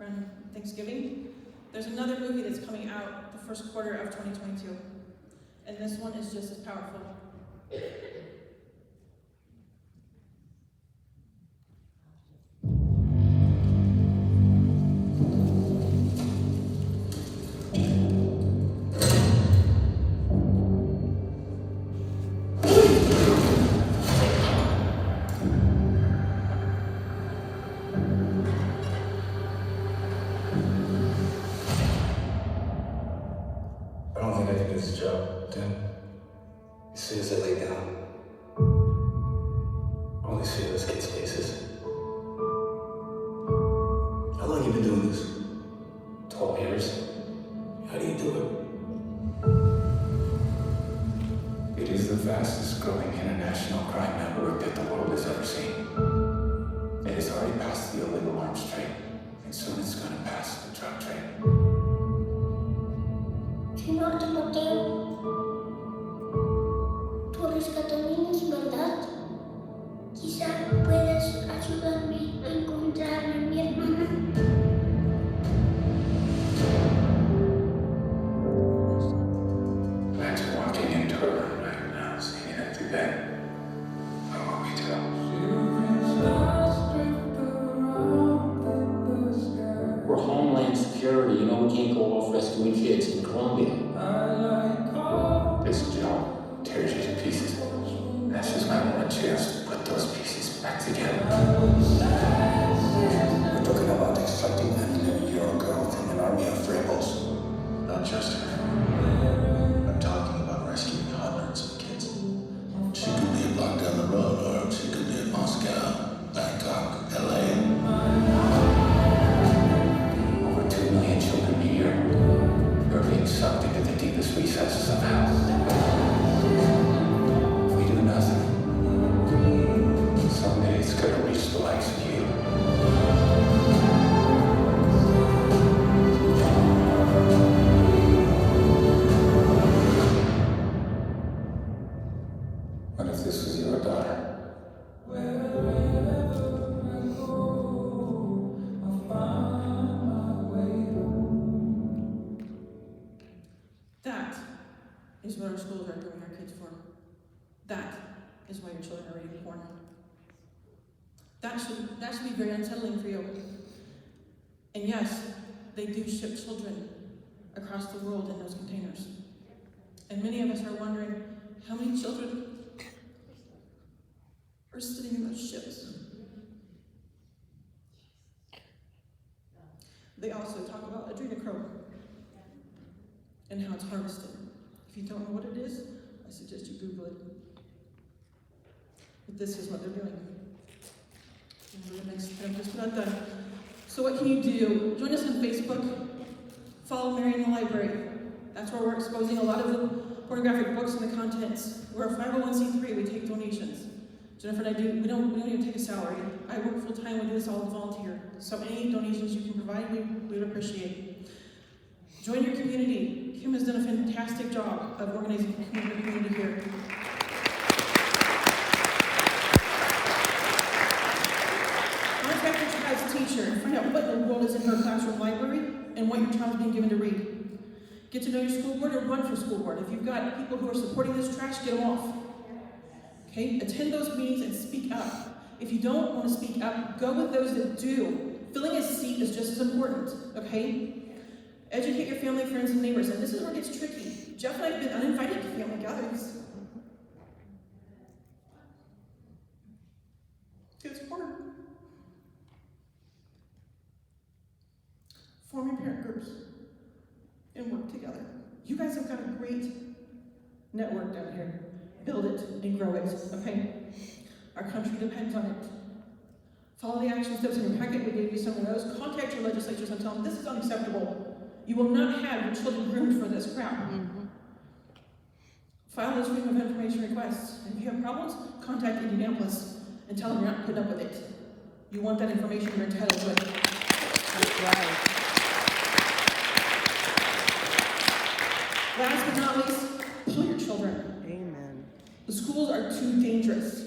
around Thanksgiving. There's another movie that's coming out the first quarter of 2022. And this one is just as powerful. I don't think I can do this job, Tim. As soon as I lay down, I only see those kids' faces. How long you been doing this? 12 years. How do you do it? It is the fastest growing international crime network that the world has ever seen. It has already passed the illegal arms trade, and soon it's going to pass the drug trade. Señor Timoteo, tú rescatas niños, ¿verdad? Quizá puedas ayudarme a encontrar a mi hermana. Imagine walking into a room right now, seeing an empty bed. What want me to? We're Homeland Security, you know we can't go off rescuing kids in Colombia. This job tears you to pieces. That's just my one chance to put those pieces back together. We're talking about extracting an 11-year-old girl from an army of rebels. Not just her. I'm talking about rescuing hundreds of kids. She could be a block down the road, or she could be in Moscow, Bangkok, LA. Over 2 million children a year are being sucked into the deepest recesses of hell. If we do nothing, someday it's gonna reach the likes of you. What if this was your daughter? That is what our schools are grooming our kids for. That is why your children are reading porn. That should be very unsettling for you. And yes, they do ship children across the world in those containers. And many of us are wondering how many children are sitting in those ships. They also talk about adrenochrome and how it's harvested. If you don't know what it is, I suggest you Google it. But this is what they're doing. And the next I'm just about done. So what can you do? Join us on Facebook. Follow Mary in the Library. That's where we're exposing a lot of the pornographic books and the contents. We're a 501c3, we take donations. Jennifer and I we don't even take a salary. I work full time, we do this all as volunteer. So any donations you can provide, we would appreciate. Join your community. Kim has done a fantastic job of organizing the community here. Contact your child's teacher and find out what in the world is in her classroom library and what your child's being given to read. Get to know your school board and run for school board. If you've got people who are supporting this trash, get them off. Okay? Attend those meetings and speak up. If you don't want to speak up, go with those that do. Filling a seat is just as important, okay? Educate your family, friends, and neighbors. And this is where it gets tricky. Jeff and I have been uninvited to family gatherings. It's hard. Form your parent groups and work together. You guys have got a great network down here. Build it and grow it, okay? Our country depends on it. Follow the action steps in your packet. We gave you some of those. Contact your legislatures and tell them this is unacceptable. You will not have your children groomed for this crap. File those freedom of information requests. And if you have problems, contact Indianapolis and tell them you're not putting up with it. You want that information, you're entitled to it. That's right. Last but not least, pull your children. Amen. The schools are too dangerous.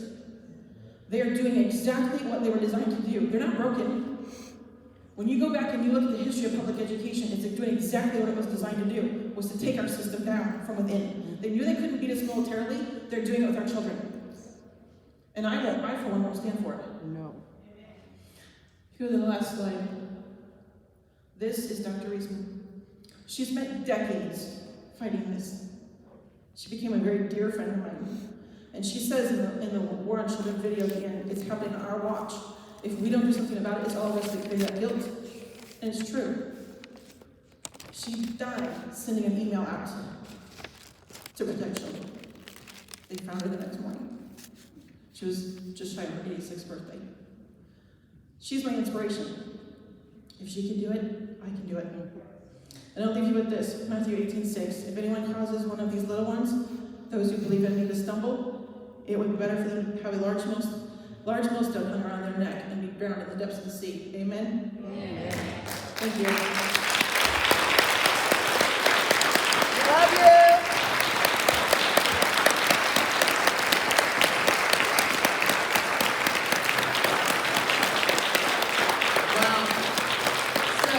They are doing exactly what they were designed to do. They're not broken. When you go back and you look at the history of public education, it's doing exactly what it was designed to do, was to take our system down from within. They knew they couldn't beat us militarily. They're doing it with our children. And I for one, won't stand for it. No. Go to the last slide. This is Dr. Reisman. She spent decades fighting this. She became a very dear friend of mine. And she says in the War on Children video at the end, it's happening on our watch. If we don't do something about it, it's all of us that carry that guilt. And it's true. She died sending an email out to protect children. They found her the next morning. She was just shy of her 86th birthday. She's my inspiration. If she can do it, I can do it. And I'll leave you with this, Matthew 18:6. If anyone causes one of these little ones, those who believe in me, to stumble, it would be better for them to have a large millstone hung around their neck and be drowned in the depths of the sea. Amen? Amen. Thank you. Love you. Wow. So,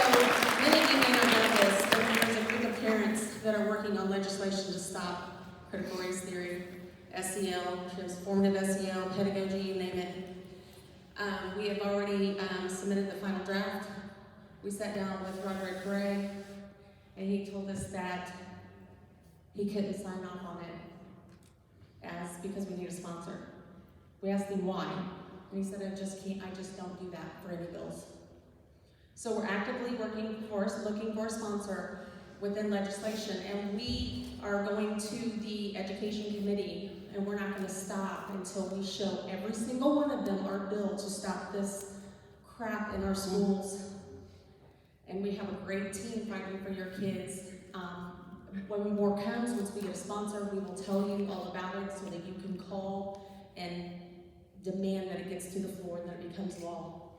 many of you may not know this, but there's a group of parents that are working on legislation to stop critical race theory, SEL, transformative SEL, pedagogy, you name it. We have already submitted the final draft. We sat down with Roderick Gray, and he told us that he couldn't sign off on it because we need a sponsor. We asked him why, and he said, I just don't do that for any bills. So we're actively looking for a sponsor within legislation, and we are going to the education committee, and we're not going to stop until we show every single one of them our bill to stop this crap in our schools. And we have a great team fighting for your kids. When more comes, once we get a sponsor, we will tell you all about it so that you can call and demand that it gets to the floor and that it becomes law.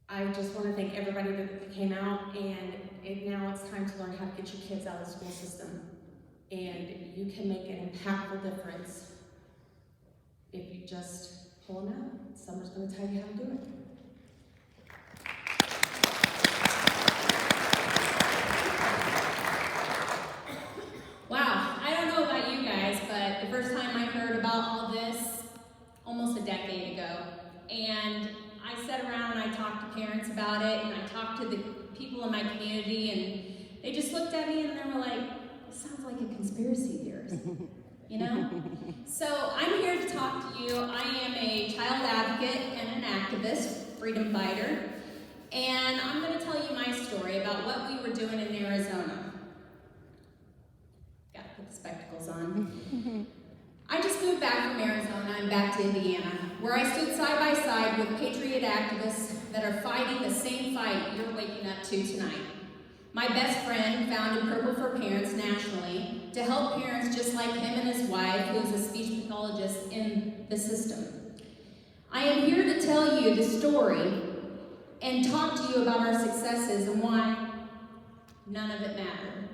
I just want to thank everybody that came out, and now it's time to learn how to get your kids out of the school system. And you can make an impactful difference if you just pull them out. Summer's going to tell you how to do it. Wow, I don't know about you guys, but the first time I heard about all this, almost a decade ago, and I sat around and I talked to parents about it, and I talked to the people in my community, and they just looked at me and they were like, "This sounds like a conspiracy theorist," you know? So I'm here to talk to you. I am a child advocate and an activist, freedom fighter, and I'm going to tell you my story about what we were doing in Arizona. Got to put the spectacles on. I just moved back from Arizona and back to Indiana, where I stood side by side with patriot activists that are fighting the same fight you're waking up to tonight. My best friend founded Purple for Parents nationally to help parents just like him and his wife, who is a speech pathologist in the system. I am here to tell you the story and talk to you about our successes and why none of it mattered.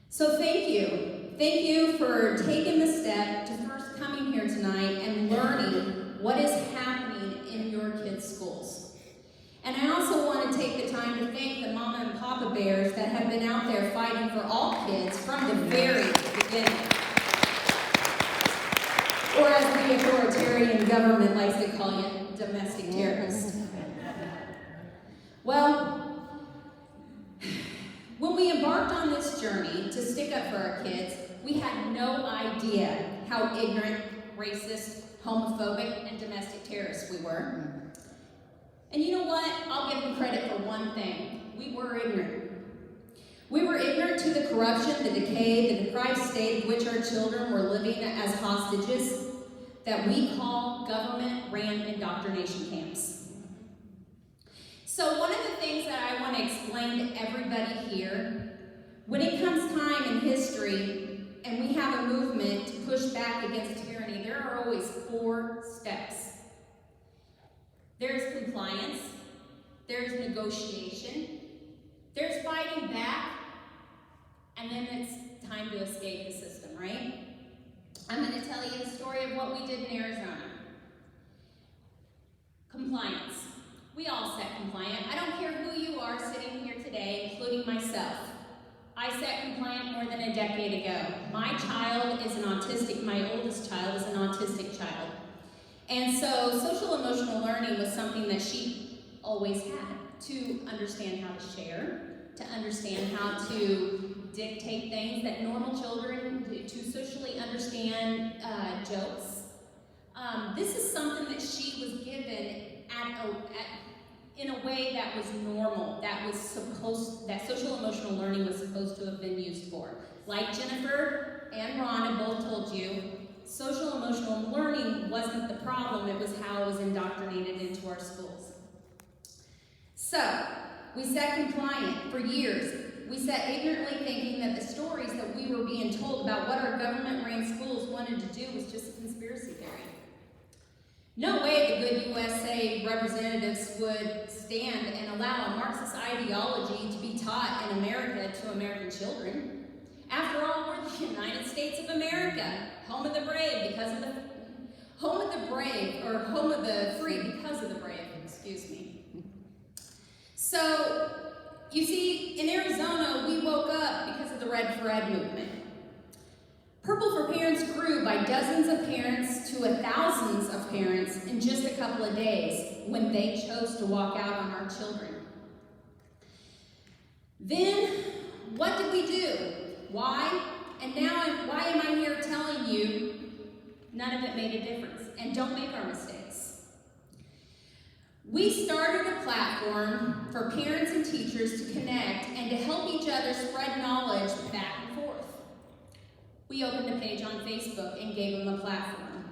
So thank you. Thank you for taking the step to first coming here tonight and learning what is happening in your kids' schools. And I also want to take the time to thank the Mama and Papa Bears that have been out there fighting for all kids from the very beginning. Or as the authoritarian government likes to call you, domestic terrorists. Well, when we embarked on this journey to stick up for our kids, we had no idea how ignorant, racist, homophobic, and domestic terrorists we were. And you know what? I'll give them credit for one thing. We were ignorant. We were ignorant to the corruption, the decay, the deprived state of which our children were living as hostages that we call government-ran indoctrination camps. So one of the things that I want to explain to everybody here, when it comes time in history and we have a movement to push back against tyranny, there are always 4 steps. There's compliance, there's negotiation, there's fighting back, and then it's time to escape the system, right? I'm going to tell you the story of what we did in Arizona. Compliance. We all set compliant. I don't care who you are sitting here today, including myself. I set compliant more than a decade ago. My child is an autistic, my oldest child is an autistic child. And so social emotional learning was something that she always had, to understand how to share, to understand how to dictate things that normal children do, to socially understand jokes. This is something that she was given in a way that was normal, that social emotional learning was supposed to have been used for. Like Jennifer and Rhonda both told you, social emotional learning wasn't the problem, it was how it was indoctrinated into our schools. So, we sat compliant for years. We sat ignorantly thinking that the stories that we were being told about what our government-ran schools wanted to do was just a conspiracy theory. No way the good USA representatives would stand and allow a Marxist ideology to be taught in America to American children. After all, we're the United States of America, home of the brave because of the home of the brave, or home of the free because of the brave, excuse me. So, you see, in Arizona, we woke up because of the Red for Ed movement. Purple for Parents grew by dozens of parents to thousands of parents in just a couple of days when they chose to walk out on our children. Then, what did we do? Why? And now, why am I here telling you none of it made a difference? And don't make our mistakes. We started a platform for parents and teachers to connect and to help each other spread knowledge back and forth. We opened a page on Facebook and gave them a platform.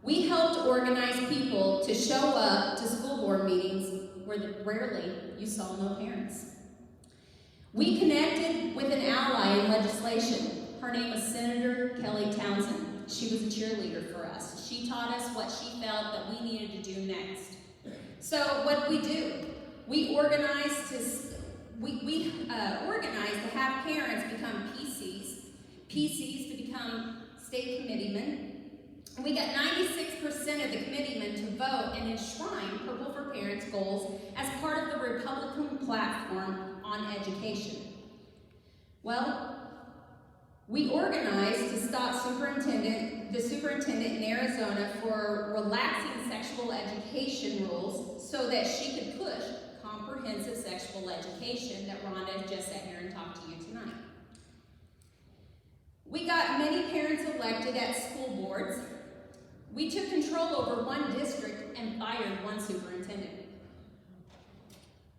We helped organize people to show up to school board meetings where rarely you saw no parents. We connected with an ally in legislation. Her name was Senator Kelly Townsend. She was a cheerleader for us. She taught us what she felt that we needed to do next. So what did we do? We organized to have parents become PCs to become state committeemen. We got 96% of the committeemen to vote and enshrine Purple for Parents goals as part of the Republican platform on education. Well, we organized to stop the superintendent in Arizona for relaxing sexual education rules so that she could push comprehensive sexual education that Rhonda just sat here and talked to you tonight. We got many parents elected at school boards. We took control over one district and fired one superintendent.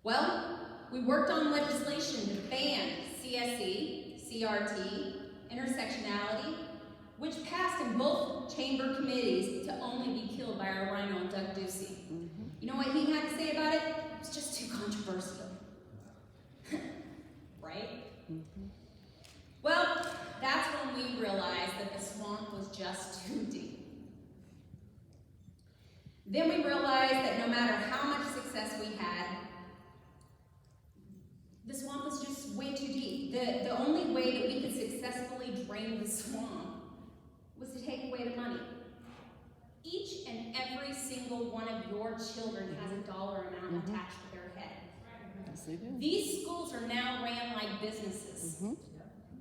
Well, we worked on legislation to ban CSE, CRT, intersectionality, which passed in both chamber committees to only be killed by our rhino, Doug Ducey. You know what he had to say about it? It was just too controversial. Well, that's when we realized that the swamp was just too deep. Then we realized that no matter how much success we had, the swamp was just way too deep. The only way that we could successfully drain the swamp was to take away the money. Each and every single one of your children has a dollar amount attached to their head. Yes, they do. These schools are now ran like businesses.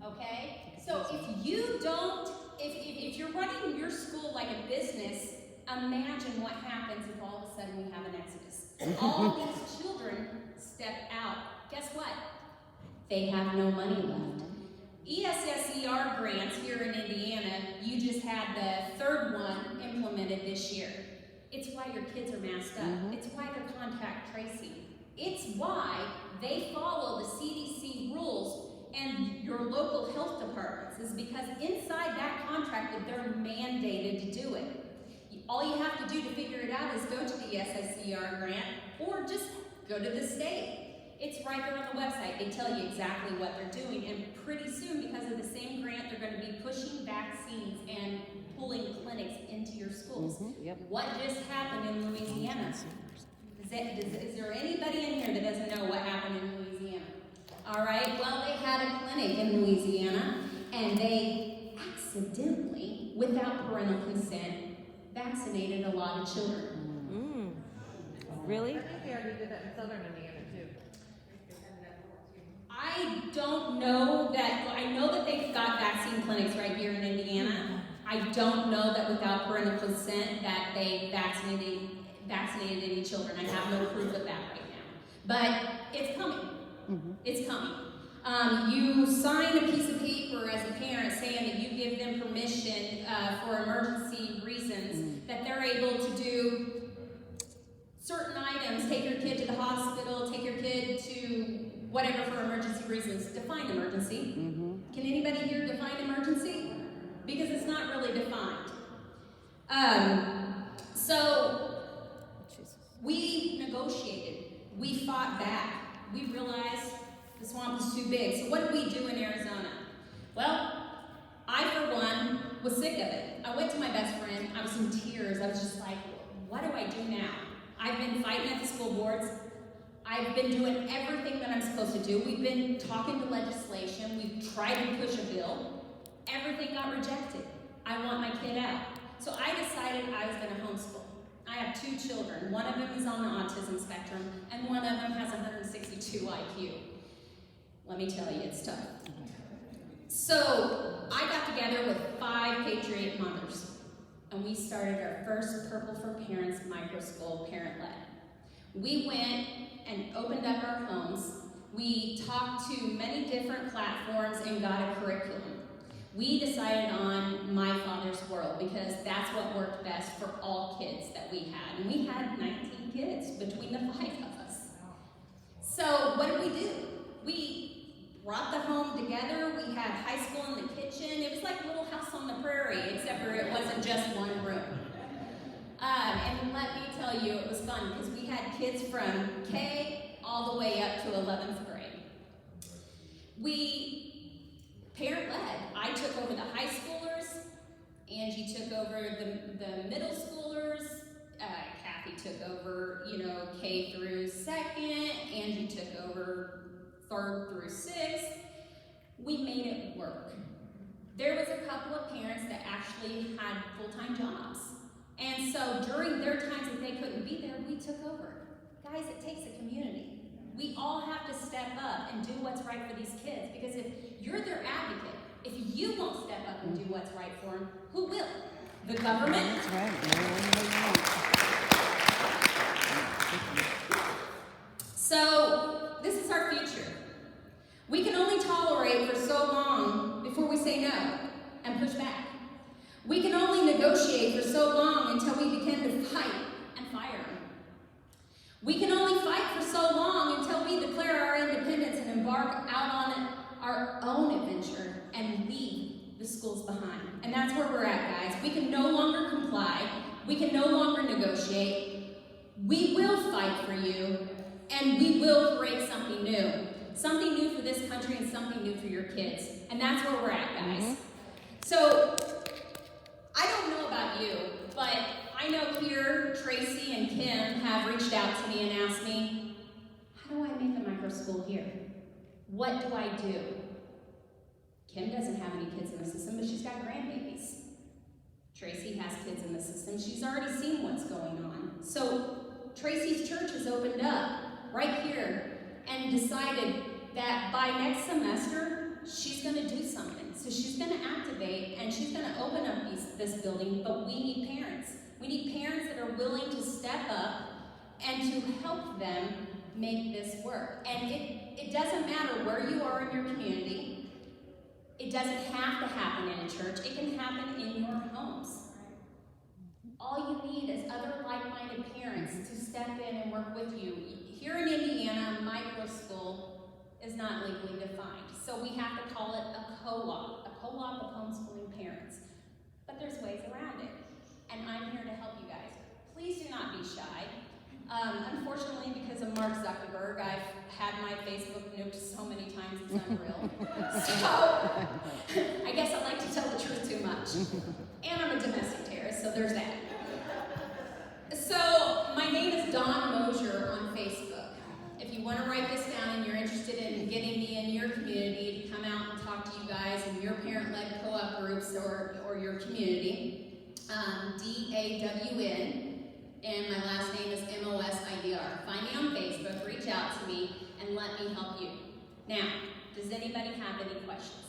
Okay? So if you don't, if you're running your school like a business, imagine what happens if all of a sudden we have an exodus. All these children step out. Guess what? They have no money left. ESSER grants here in Indiana, you just had the third one implemented this year. It's why your kids are masked up. It's why they're contact tracing. It's why they follow the CDC rules and your local health departments, is because inside that contract that they're mandated to do it. All you have to do to figure it out is go to the ESSER grant or just go to the state. It's right there on the website. They tell you exactly what they're doing, and pretty soon, because of the same grant, they're going to be pushing vaccines and pulling clinics into your schools. What just happened in Louisiana? Is there anybody in here that doesn't know what happened in Louisiana? All right, well, they had a clinic in Louisiana, and they accidentally, without parental consent, vaccinated a lot of children. Really? I think they already did that in southern Indiana too. I don't know that, I know that they've got vaccine clinics right here in Indiana. I don't know that without parental consent that they vaccinated any children. I have no proof of that right now. But it's coming. It's coming. You sign a piece of paper as a parent saying that you give them permission for emergency reasons, that they're able to do certain items, take your kid to the hospital, take your kid to whatever for emergency reasons. Define emergency. Can anybody here define emergency? Because it's not really defined. So we negotiated. We fought back. We realized the swamp was too big. So what did we do in Arizona? Well, I, for one, was sick of it. I went to my best friend. I was in tears. I was just like, what do I do now? I've been fighting at the school boards. I've been doing everything that I'm supposed to do. We've been talking to legislation. We've tried to push a bill. Everything got rejected. I want my kid out. So I decided I was going to homeschool. I have 2 children. One of them is on the autism spectrum, and one of them has 162 IQ. Let me tell you, it's tough. So I got together with 5 Patriot mothers, and we started our first Purple for Parents micro school, parent-led. We went and opened up our homes. We talked to many different platforms and got a curriculum. We decided on My Father's World because that's what worked best for all kids that we had. And we had 19 kids between the 5 of us. So what did we do? We brought the home together. We had high school in the kitchen. It was like a little house on the prairie, except for it wasn't just one room. And let me tell you, it was fun because we had kids from K all the way up to 11th grade. We parent-led. I took over the high schoolers, Angie took over the middle schoolers, Kathy took over, K through 2nd, Angie took over 3rd through 6th. We made it work. There was a couple of parents that actually had full-time jobs. And so during their times that they couldn't be there, we took over. Guys, it takes a community. We all have to step up and do what's right for these kids, because if you're their advocate, if you won't step up and do what's right for them, who will? The government? That's right. So, this is our future. We can only tolerate for so long before we say no and push back. We can only negotiate for so long until we begin to fight and fire them. We can only fight for so long until we declare our independence and embark out on our own adventure and leave the schools behind. And that's where we're at, guys. We can no longer comply. We can no longer negotiate. We will fight for you, and we will create something new. Something new for this country and something new for your kids. And that's where we're at, guys. So, I don't know about you, but I know here Tracy and Kim have reached out to me and asked me, how do I make a micro school here? What do I do? Kim doesn't have any kids in the system, but she's got grandbabies. Tracy has kids in the system. She's already seen what's going on. So Tracy's church has opened up right here and decided that by next semester, she's going to do something. So she's going to activate and she's going to open up this building, but we need parents. We need parents that are willing to step up and to help them make this work. And it doesn't matter where you are in your community. It doesn't have to happen in a church. It can happen in your homes. All you need is other like-minded parents to step in and work with you. Here in Indiana, micro school is not legally defined. So we have to call it a co-op of homeschooling parents. But there's ways around it. And I'm here to help you guys. Please do not be shy. Unfortunately, because of Mark Zuckerberg, I've had my Facebook nuked so many times it's unreal. So, I guess I like to tell the truth too much. And I'm a domestic terrorist, so there's that. So, my name is Dawn Mosier on Facebook. If you want to write this down and you're interested in getting me in your community to come out and talk to you guys in your parent-led co-op groups or your community, DAWN, and my last name is MOSIDR. Find me on Facebook, reach out to me, and let me help you. Now, does anybody have any questions?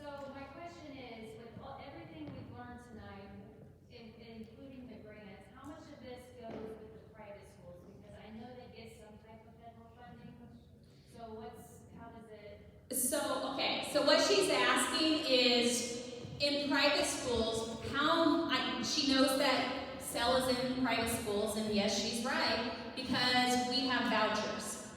So my question is, with everything we've learned tonight, including the grants, how much of this goes with the private schools? Because I know they get some type of federal funding. So how does it? So what she's asking is, in private schools, she knows that SEL is in private schools, and yes, she's right, because we have vouchers.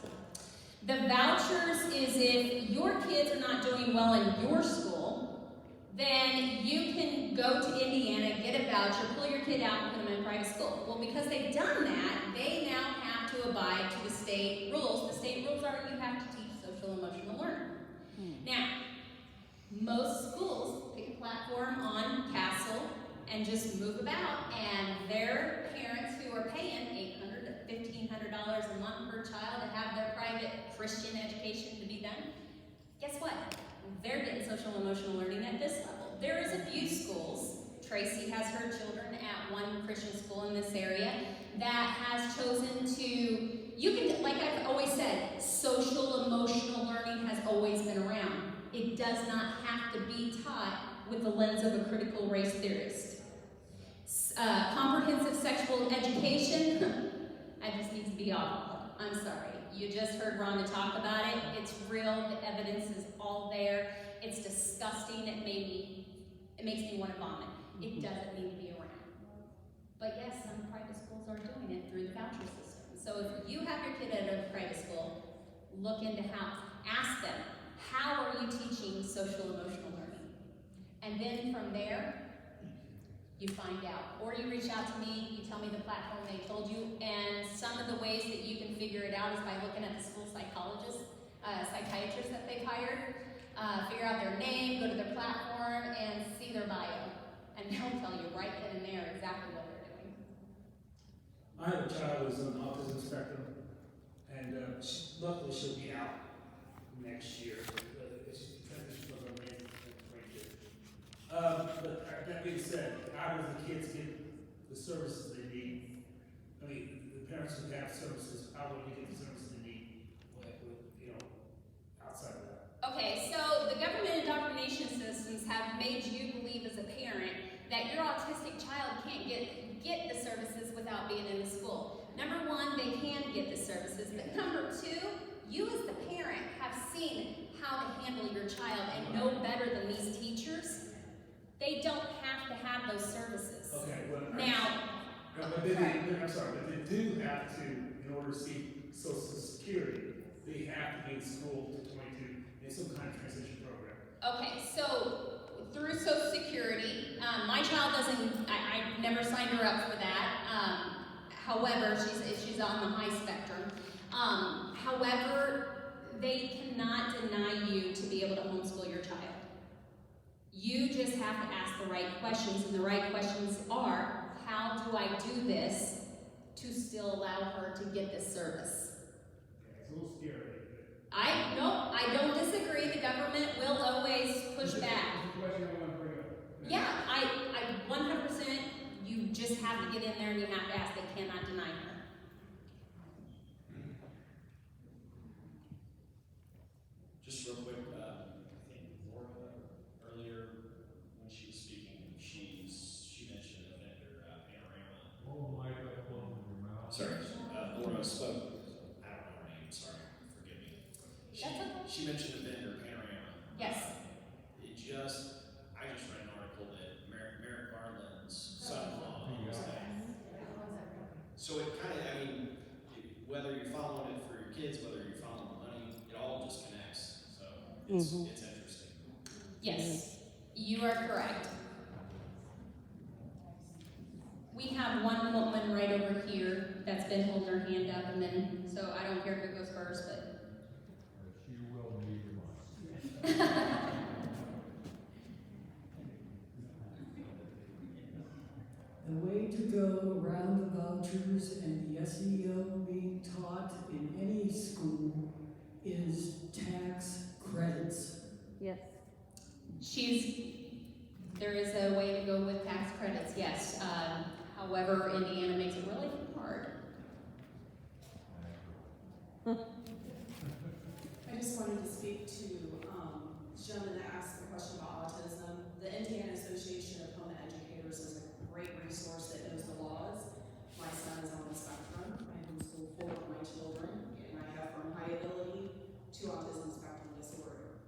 The vouchers is if your kids are not doing well in your school, then you can go to Indiana, get a voucher, pull your kid out, and put them in private school. Well, because they've done that, they now have to abide to the state rules. The state rules are you have to teach social emotional learning. Now, most schools pick a platform on Castle and just move about, and their parents who are paying $800 to $1,500 a month per child to have their private Christian education to be done, guess what? They're getting social emotional learning at this level. There is a few schools, Tracy has her children at one Christian school in this area, that has chosen to, like I've always said, social emotional learning has always been around. It does not have to be taught with the lens of a critical race theorist. Comprehensive sexual education, that just needs to be off. I'm sorry. You just heard Rhonda talk about it. It's real. The evidence is all there. It's disgusting. It makes me want to vomit. It doesn't need to be around. But yes, some private schools are doing it through the voucher system. So if you have your kid at a private school, look into ask them, how are you teaching social emotional learning? And then from there, you find out. Or you reach out to me, you tell me the platform they told you, and some of the ways that you can figure it out is by looking at the school psychologists, psychiatrists that they've hired, figure out their name, go to their platform, and see their bio. And they'll tell you right then and there exactly what they're doing. I have a child who's on the autism spectrum, and luckily she'll be out next year. She's transitioned from her main grade. But that being said, how do the kids get the services they need? I mean, the parents who have services, how do they get the services they need? Outside of that. Okay, so the government indoctrination systems have made you believe as a parent that your autistic child can't get the services without being in the school. Number one, they can get the services, but number two, you as the parent have seen how to handle your child and know better than these teachers. They don't have to have those services. Okay, well, now, but they do have to, in order to see Social Security, they have to be in school to 22 in some kind of transition program. Okay, so through Social Security, my child doesn't, I never signed her up for that. However, she's on the high spectrum. However, They cannot deny you to be able to homeschool your child. You just have to ask the right questions, and the right questions are, how do I do this to still allow her to get this service? Yeah, it's a little scary. I don't disagree. The government will always push back. It's a question I want to bring up. Yeah, I 100%, you just have to get in there and you have to ask. They cannot deny her. Just real quick, I think Laura earlier when she was speaking, she mentioned a vendor, Panorama. Oh my God, Sorry, Laura spoke. I don't know her name. Sorry, forgive me. She mentioned a vendor, Panorama. Yes. I just read an article that Merrick Garland's son-in-law owns that. So it kind of, I mean, whether you're following it for your kids, whether you're following the money, it all just connects. So it's interesting. Yes, you are correct. We have one woman right over here that's been holding her hand up, and then, so I don't care who goes first, but. She will need your money. The way to go around the vouchers and the SEO being taught in any school is tax credits. Yes. There is a way to go with tax credits, yes. However, Indiana makes it really hard. I just wanted to speak to the gentleman that asked the question about autism. The Indiana Association of Home Educators is a great resource that knows the laws. My son is on the spectrum. I homeschool 4 of my children, and I have from high ability to autism spectrum disorder.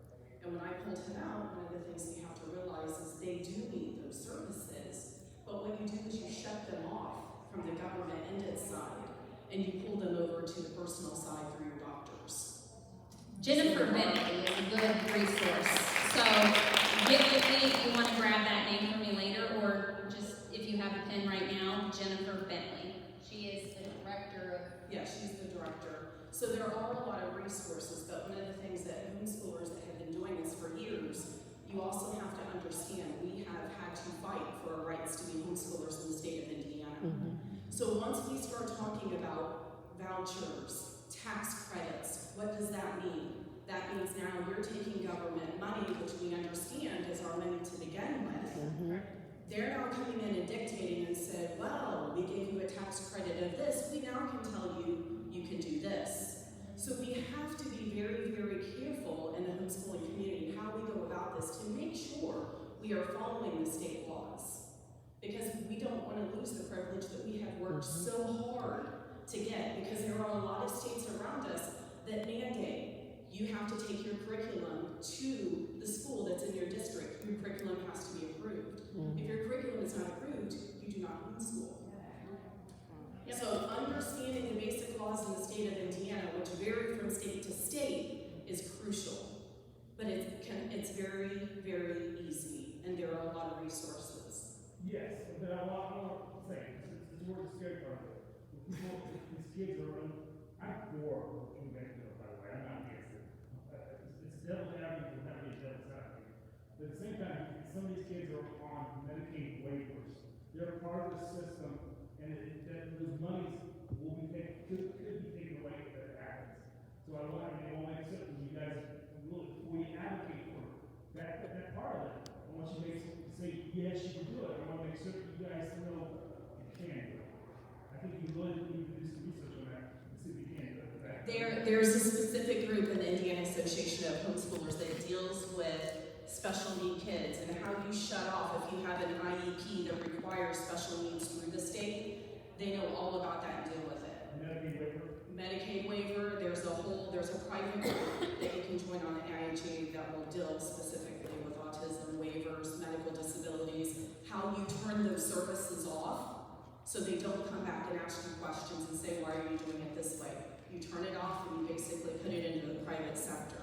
And when I pulled him out, one of the things we have to realize is they do need those services, but what you do is you shut them off from the government entity side, and you pull them over to the personal side through your doctors. Jennifer Bentley is a good resource. So get with me if you want to grab that name from me later, or just if you have a pen right now, Jennifer Bentley. She is the director of. Yeah, she's the director. So there are a lot of resources, but one of the things that homeschoolers that have been doing this for years, you also have to understand we have had to fight for our rights to be homeschoolers in the state of Indiana. So once we start talking about vouchers, tax credits, what does that mean? That means now you're taking government money, which we understand is our money to begin with. They're now coming in and dictating and said, well, we gave you a tax credit of this, we now can tell you you can do this. So we have to be very, very careful in the homeschooling community how we go about this to make sure we are following the state laws. Because we don't want to lose the privilege that we have worked so hard to get, because there are a lot of states around us that mandate you have to take your curriculum to the school that's in your district. Your curriculum has to be approved. If your curriculum is not approved, you do not homeschool. So understanding the basic laws in the state of Indiana, which vary from state to state, is crucial. But it's very, very easy, and there are a lot of resources. Yes, but I want to say, it's where the scary part of it. These kids are, I'm for conventional, by the way, I'm not against it. It's definitely happening, it's happening, it's happening. But at the same time, some of these kids are on Medicaid waivers. They're part of the system, and those monies will be taken, could be taken away if that happens. So I want to make certain you guys really, before you advocate for that part of it, I want you to say, yes, you can do it. I want to make sure you guys know you can do it. I think you really need to do some research on that and see if you can do it. There's a specific group in the Indiana Association of Homeschoolers that deals with special need kids and how you shut off if you have an IEP that requires special needs through the state. They know all about that and deal with it. Medicaid waiver, there's a private group that you can join on the IHA that will deal specifically with autism waivers, medical disabilities, how you turn those services off so they don't come back and ask you questions and say, why are you doing it this way? You turn it off and you basically put it into the private sector.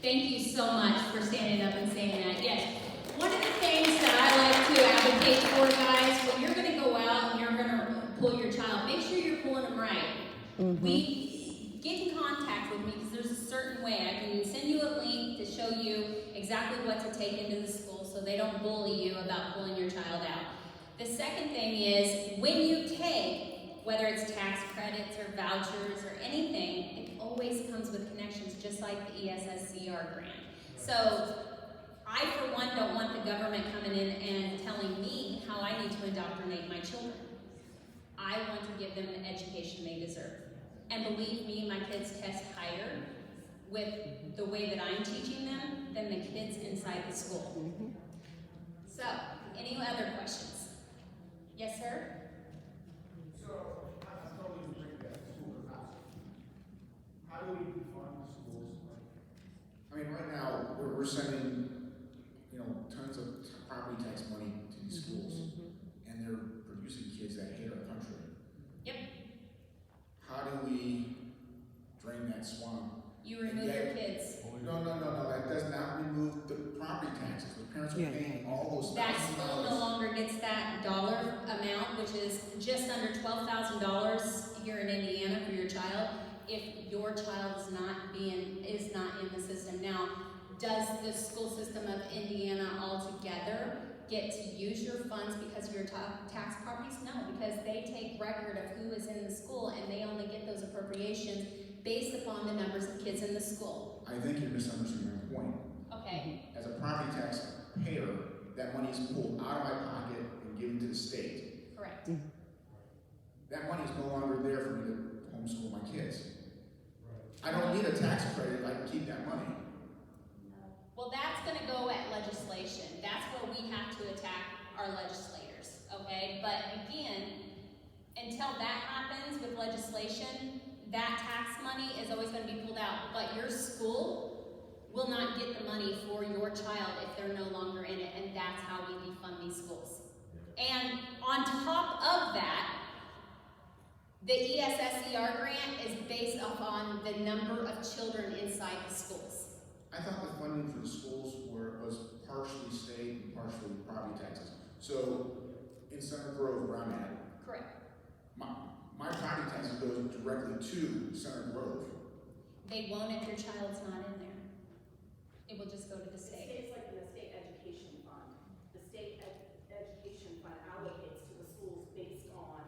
Thank you so much for standing up and saying that. Yes, one of the things that I like to advocate for, guys, when you're going to go out and you're going to pull your child, make sure you're pulling them right. We get in contact with me because there's a certain way. I can send you a link to show you exactly what to take into the school so they don't bully you about pulling your child out. The second thing is when you take, whether it's tax credits or vouchers or anything, it always comes with connections, just like the ESSCR grant. So I, for one, don't want the government coming in and telling me how I need to indoctrinate my children. I want to give them the education they deserve. And believe me, my kids test higher with the way that I'm teaching them than the kids inside the school. So, any other questions? Yes, sir? So, I thought we would bring that to school or not. How do we define the schools? I mean, right now, we're sending, tons of property tax money to these schools, and they're producing kids that hate our country. Yep. How do we drain that swamp? You remove your kids. No, that does not remove the property taxes. The parents are paying all those That $1,000. school no longer gets that dollar amount, which is just under $12,000 here in Indiana for your child, if your child is not in the system. Now, does the school system of Indiana altogether get to use your funds because of your tax properties? No, because they take record of who is in the school and they only get those appropriations based upon the numbers of kids in the school. I think you're misunderstanding my point. Okay. As a property tax payer, that money is pulled out of my pocket and given to the state. Correct. That money is no longer there for me to homeschool my kids. I don't need a tax credit if I can keep that money. Well, that's going to go at legislation. That's where we have to attack our legislators, okay? But again, until that happens with legislation, that tax money is always going to be pulled out. But your school will not get the money for your child if they're no longer in it, and that's how we defund these schools. And on top of that, the ESSCR grant is based upon the number of children inside the schools. I thought the funding for the schools was partially state and partially property taxes. So in Center Grove, where I'm at, correct. My property taxes go directly to Center Grove. They won't if your child's not in there. It will just go to the state. It's like in the state education fund. The state education fund allocates to the schools based on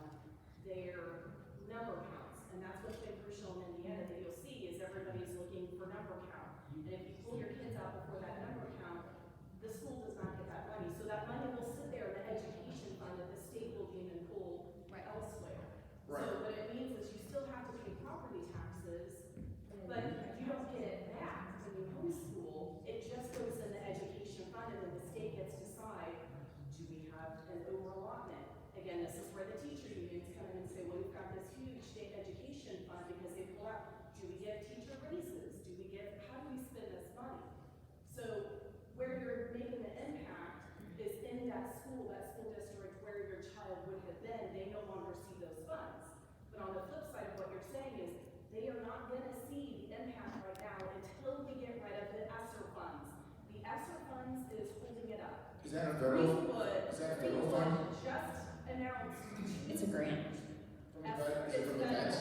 their number counts, and that's what's been crucial in Indiana that you'll see is everybody's looking for number count. And if you pull your kids out before that number count, the school does not get that money. So that money will sit there in the education fund that the state will deem and pull elsewhere. Right. So what it means is you still have to pay property taxes, but you don't get it back when you homeschool. It just goes in the education fund, and then the state gets to decide, do we have an over-allotment? Again, this is where the teacher unions come in and say, well, we've got this huge state education fund because they pull out, do we get teacher raises? How do we spend this money? So where you're making the impact is in that school district where your child would have been, they no longer see those funds. But on the flip side of what you're saying is they are not going to see the impact right now until we get rid of the ESSER funds. The ESSER funds is holding it up. Is that a federal fund? Just announced. It's a grant. Is it from the feds?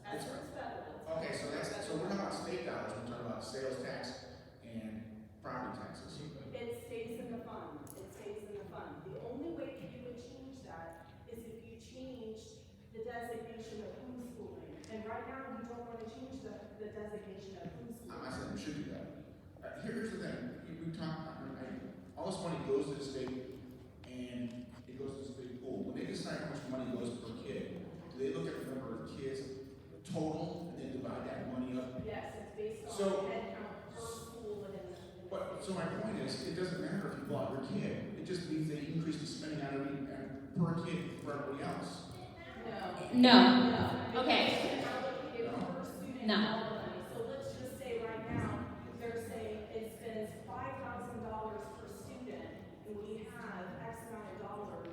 ESSER is federal. Okay, so we're talking about state dollars, we're talking about sales tax and property taxes. It stays in the fund. It stays in the fund. The only way that you would change that is if you changed the designation of homeschooling. And right now, you don't want to change the designation of homeschooling. I'm not saying we should do that. Here's the thing, we talk, all this money goes to the state and it goes to the state pool. When they decide how much money goes per kid, do they look at the number of kids total and then divide that money up? Yes, it's based on head count per school within the. So my point is, it doesn't matter if you bought your kid. It just means they increase the spending on every per kid for everybody else. No. Okay. No. So let's just say right now, they're saying it spends $5,000 per student, and we have X amount of dollars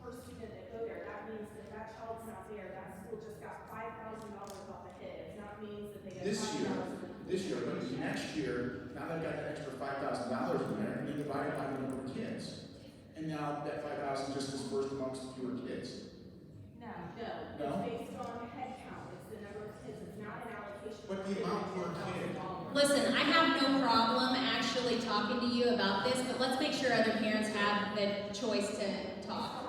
per student that go there. That means that that child's not there. That school just got $5,000 off the hit. That means that they get This year, but next year, now they've got that extra $5,000 in there, and they divide it by the number of kids. And now that $5,000 just dispersed amongst fewer kids. No. No? It's based on head count, it's the number of kids, it's not an allocation. But the amount per kid. Listen, I have no problem actually talking to you about this, but let's make sure other parents have the choice to talk. I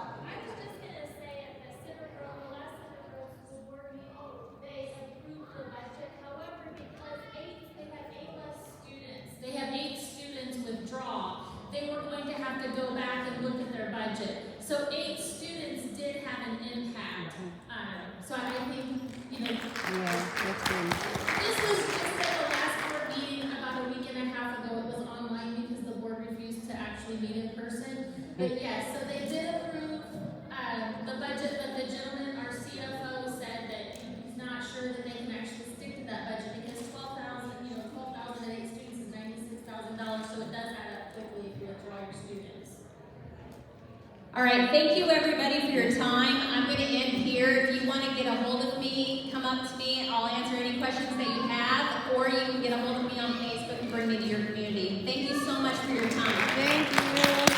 was just gonna say at the Centerville, the last Centerville school board meeting, they approved the budget. However, because they have 8 less students, they have 8 students withdraw, they were going to have to go back and look at their budget. So 8 students did have an impact. So I think, this was just at the last board meeting about a week and a half ago. It was online because the board refused to actually meet in person. But yes, so they did approve the budget, but the gentleman, our CFO, said that he's not sure that they can actually stick to that budget because 12,000 and 8 students is $96,000, so it does add up quickly if you withdraw your students. All right, thank you everybody for your time. I'm going to end here. If you want to get a hold of me, come up to me. I'll answer any questions that you have, or you can get a hold of me on Facebook and bring me to your community. Thank you so much for your time. Thank you.